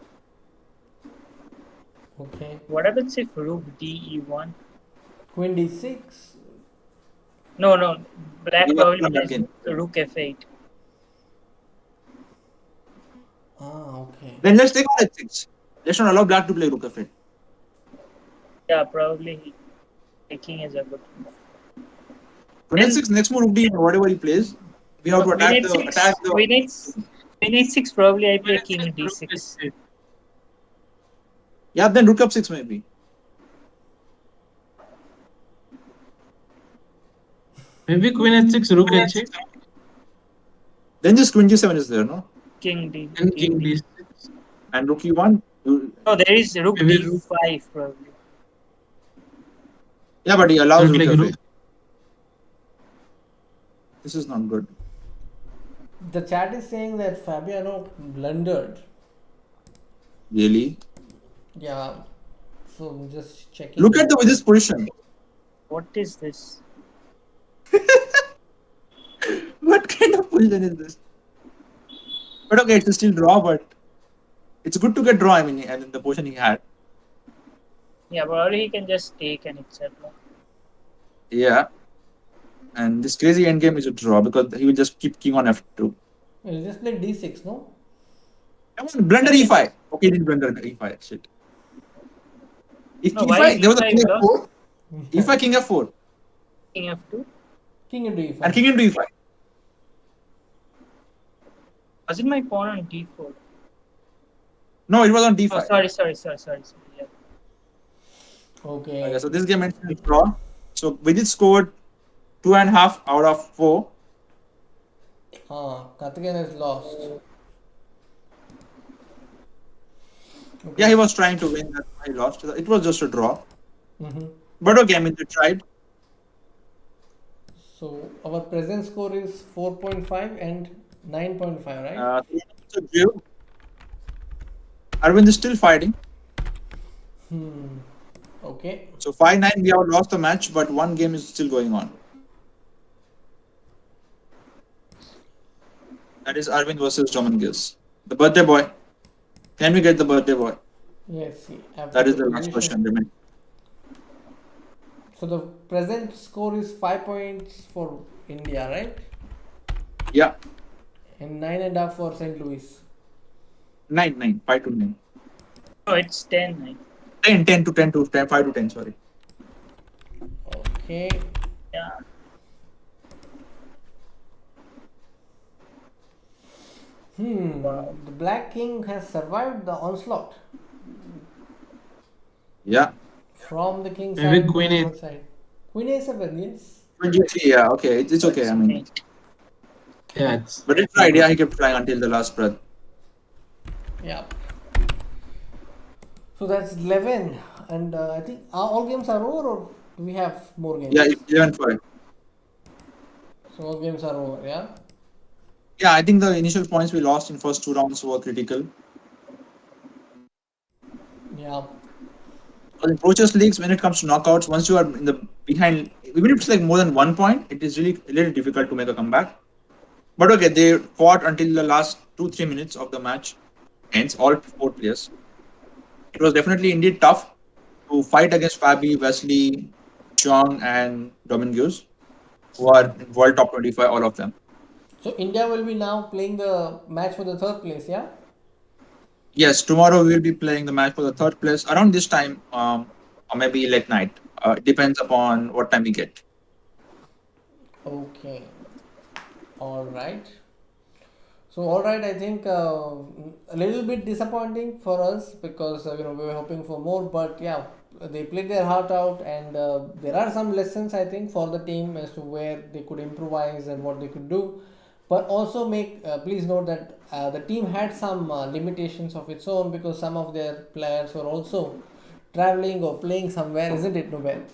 Okay. What happens if rook d1? Queen d6. No, black Give up probably on that plays game. rook f8. Okay. Then let's take on h6. Let's not allow black to play rook f8. Yeah, probably taking is a good move. Queen h6, next move rook d, whatever he plays, we have to attack the. Queen h6 probably I play king Rook d6. f8. Yeah, then rook f6 maybe. Maybe queen h6, rook h8, Then just queen g7 is there, no? King d. and king d6. And rook e1. No, there is rook Maybe d5 probably. Yeah, but he allows Not rook like f8. rook. This is not good. The chat is saying that Fabiano blundered. Really? Yeah. So I'm just checking. Look at this position. What is this? What kind of position is this? But okay, it's a still draw, but it's good to get draw, I mean, and in the position he had. Yeah, probably he can just take and etc. Yeah. And this crazy endgame is a draw because he will just keep king on f2. You just played d6, no? Come on, blunder e5. Okay, he didn't blunder e5. Shit. If No, king why e5, there was a e5 king lost? f4. e5, king f4. King f2? King into e5. And king into e5. Wasn't my pawn on d4? No, it was on d5. Oh, sorry. Yeah. Okay. Okay, so this game ends in draw. So Vidit scored 2.5 out of 4. Karthikeyan has lost. Okay. Yeah, he was trying to win. That's why he lost. It was just a draw. Mm-hmm. But okay, I mean, they tried. So our present score is 4.5 and 9.5, right? So Jill, Arvind is still fighting. Okay. So 5-9, we have lost the match, but one game is still going on. That is Arvind versus Roman Gills. The birthday boy. Can we get the birthday boy? Let's see. After That is the last position- question. Remember. So the present score is 5 points for India, right? Yeah, And 9.5 for St. Louis. 9, 5 to 9. No, it's 10-9. 10 to 10 to 10, 5 to 10, sorry. Okay. Yeah. The Black King has survived the onslaught Yeah. from the King Maybe side to Queen the A. White side. Queen A7, yes. Yeah, okay, it's okay. I mean, Yeah, it's but he tried. Yeah, he kept trying until the last breath. Yeah. So that's 11. And I think all games are over, or do we have more games? Yeah, 11-5. So all games are over, yeah? Yeah, I think the initial points we lost in first 2 rounds were critical. Yeah. But in ProChess leagues, when it comes to knockouts, once you are in the behind, even if it's like more than 1 point, it is really a little difficult to make a comeback. But okay, they fought until the last 2-3 minutes of the match ends, all 4 players. It was definitely indeed tough to fight against Fabi, Wesley, Chong, and Dominguez, who are in world top 25, all of them. So India will be now playing the match for the third place, yeah? Yes, tomorrow we will be playing the match for the third place around this time, or maybe late night. It depends upon what time we get. Okay. All right. So all right, I think a little bit disappointing for us because we were hoping for more, but yeah, they played their heart out, and there are some lessons I think for the team as to where they could improvise and what they could do. But also make please note that the team had some limitations of its own because some of their players were also traveling or playing somewhere, isn't it, Nubair?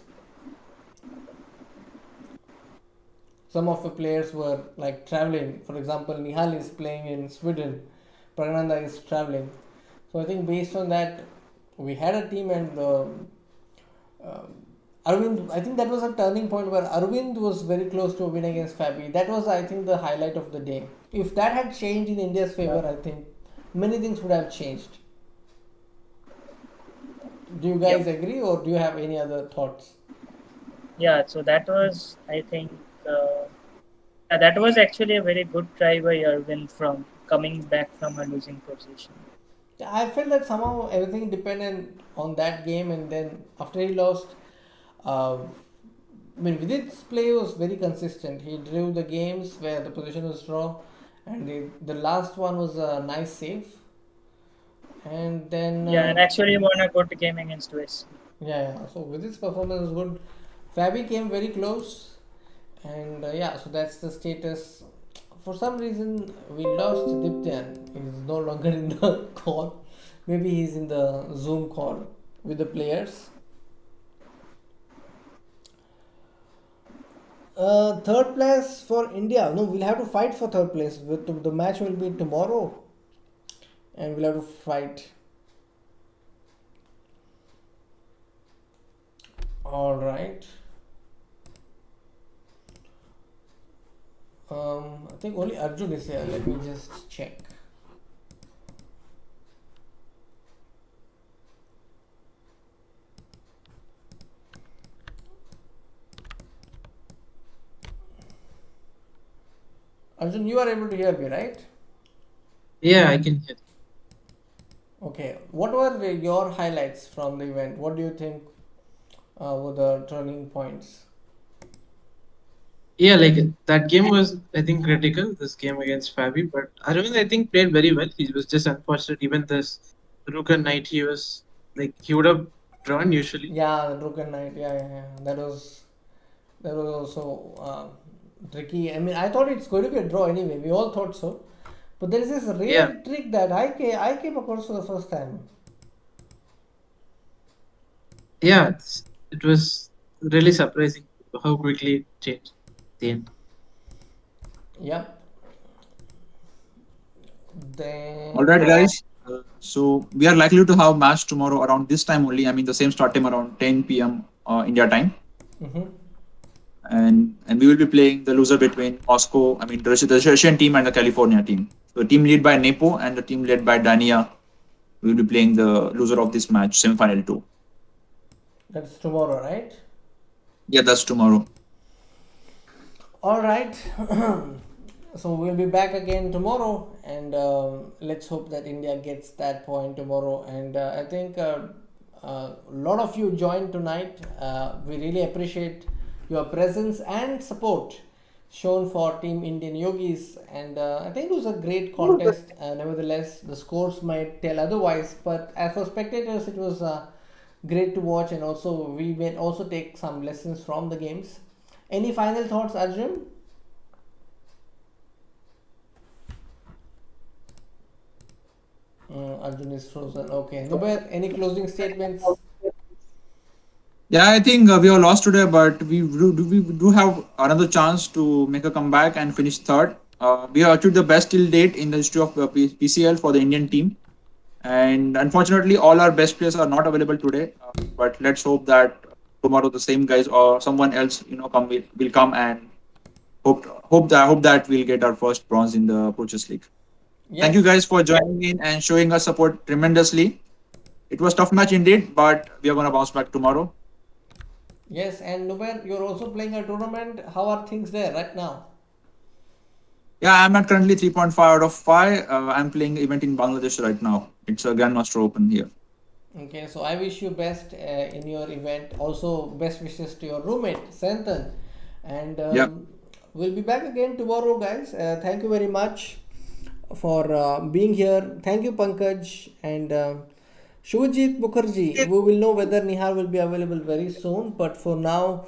Some of the players were like traveling. For example, Nihal is playing in Sweden, Pragnanda is traveling. So I think based on that, we had a team, and Arvind, I think that was a turning point where Arvind was very close to a win against Fabi. That was, I think, the highlight of the day. If that had changed in India's favor, I think many things would have changed. Do you guys agree, or do you have any other thoughts? Yeah, so that was, I think, that was actually a very good try by Irwin from coming back from a losing position. Yeah, I felt that somehow everything depended on that game, and then after he lost, uh, I mean, Vidit's play was very consistent. He drew the games where the position was draw, and the last one was a nice save. And then, Yeah, and actually won a good game against West. yeah. So Vidit's performance was good. Fabi came very close, and yeah, so that's the status. For some reason, we lost Diptyan. He's no longer in the call. Maybe he's in the Zoom call with the players. Third place for India. No, we'll have to fight for third place. The match will be tomorrow, and we'll have to fight. All right. I think only Arjun is here. Let me just check. Arjun, you are able to hear me, right? Yeah, I can hear. Okay. What were your highlights from the event? What do you think were the turning points? Yeah, like that game was, I think, critical. This game against Fabi, but Aravind, I think, played very well. He was just unfortunate. Even this Rook and Knight, he was like he would have drawn usually. Yeah, the Broken Knight. Yeah. That was also tricky. I mean, I thought it's going to be a draw anyway. We all thought so. But there is this Yeah, rare trick that I came across for the first time. yeah, it was really surprising how quickly it changed at the end. Yep. All Then right, guys. So we are likely to have match tomorrow around this time only. I mean, the same start time around 10 p.m. India time, mhm. and we will be playing the loser between Moscow. I mean, the Russian team and the California team. The team led by Nepo and the team led by Dania. We will be playing the loser of this match, semi-final two. That's tomorrow, right? Yeah, that's tomorrow. All right. So we'll be back again tomorrow, and let's hope that India gets that point tomorrow. And I think a lot of you joined tonight. We really appreciate your presence and support shown for Team Indian Yogis, and I think it was a great contest. Nevertheless, the scores might tell otherwise, but as for spectators, it was great to watch, and also we may also take some lessons from the games. Any final thoughts, Arjun? Arjun is frozen. Okay. Nubair, any closing statements? Yeah, I think we are lost today, but we do have another chance to make a comeback and finish third. We have achieved the best till date in the history of PCL for the Indian team. And unfortunately, all our best players are not available today. But let's hope that tomorrow the same guys or someone else, will come and hope that we'll get our first bronze in the Approaches League. Thank you Yes. guys for joining in and showing us support tremendously. It was tough match indeed, but we are gonna bounce back tomorrow. Yes. And Nubair, you're also playing a tournament. How are things there right now? Yeah, I'm at currently 3.5 out of 5. I'm playing event in Bangladesh right now. It's a Grandmaster Open here. Okay. So I wish you best in your event. Also, best wishes to your roommate, Santan. And Yeah. we'll be back again tomorrow, guys. Thank you very much for being here. Thank you, Pankaj and Shubhajit Mukherjee. We will know whether Nihar will be available very soon, but for now,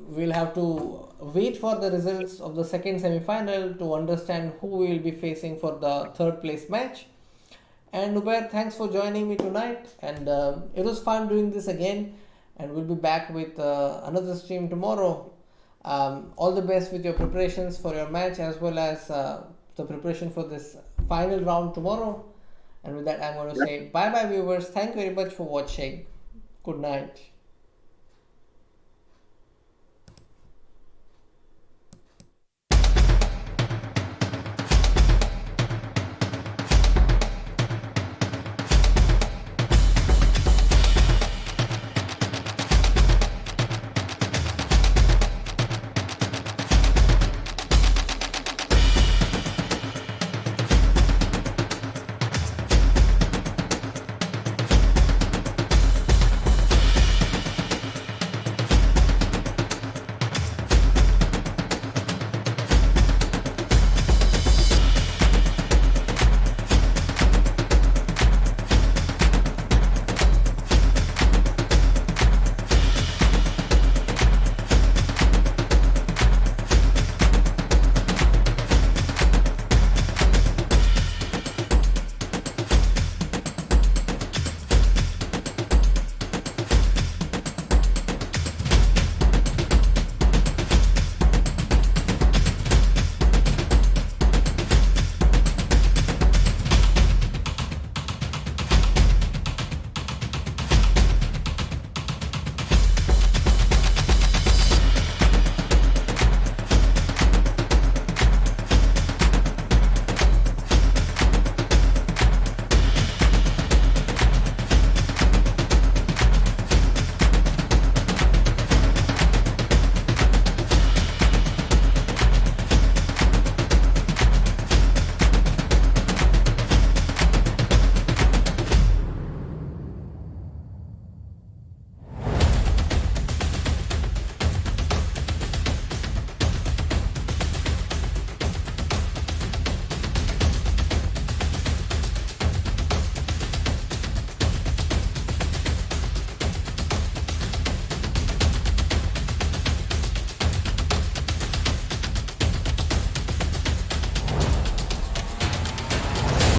we'll have to wait for the results of the second semi-final to understand who we will be facing for the third place match. And Nubair, thanks for joining me tonight. And it was fun doing this again. And we'll be back with another stream tomorrow. All the best with your preparations for your match as well as the preparation for this final round tomorrow. And with that, I'm going to say bye bye, viewers. Thank you very much for watching. Good night.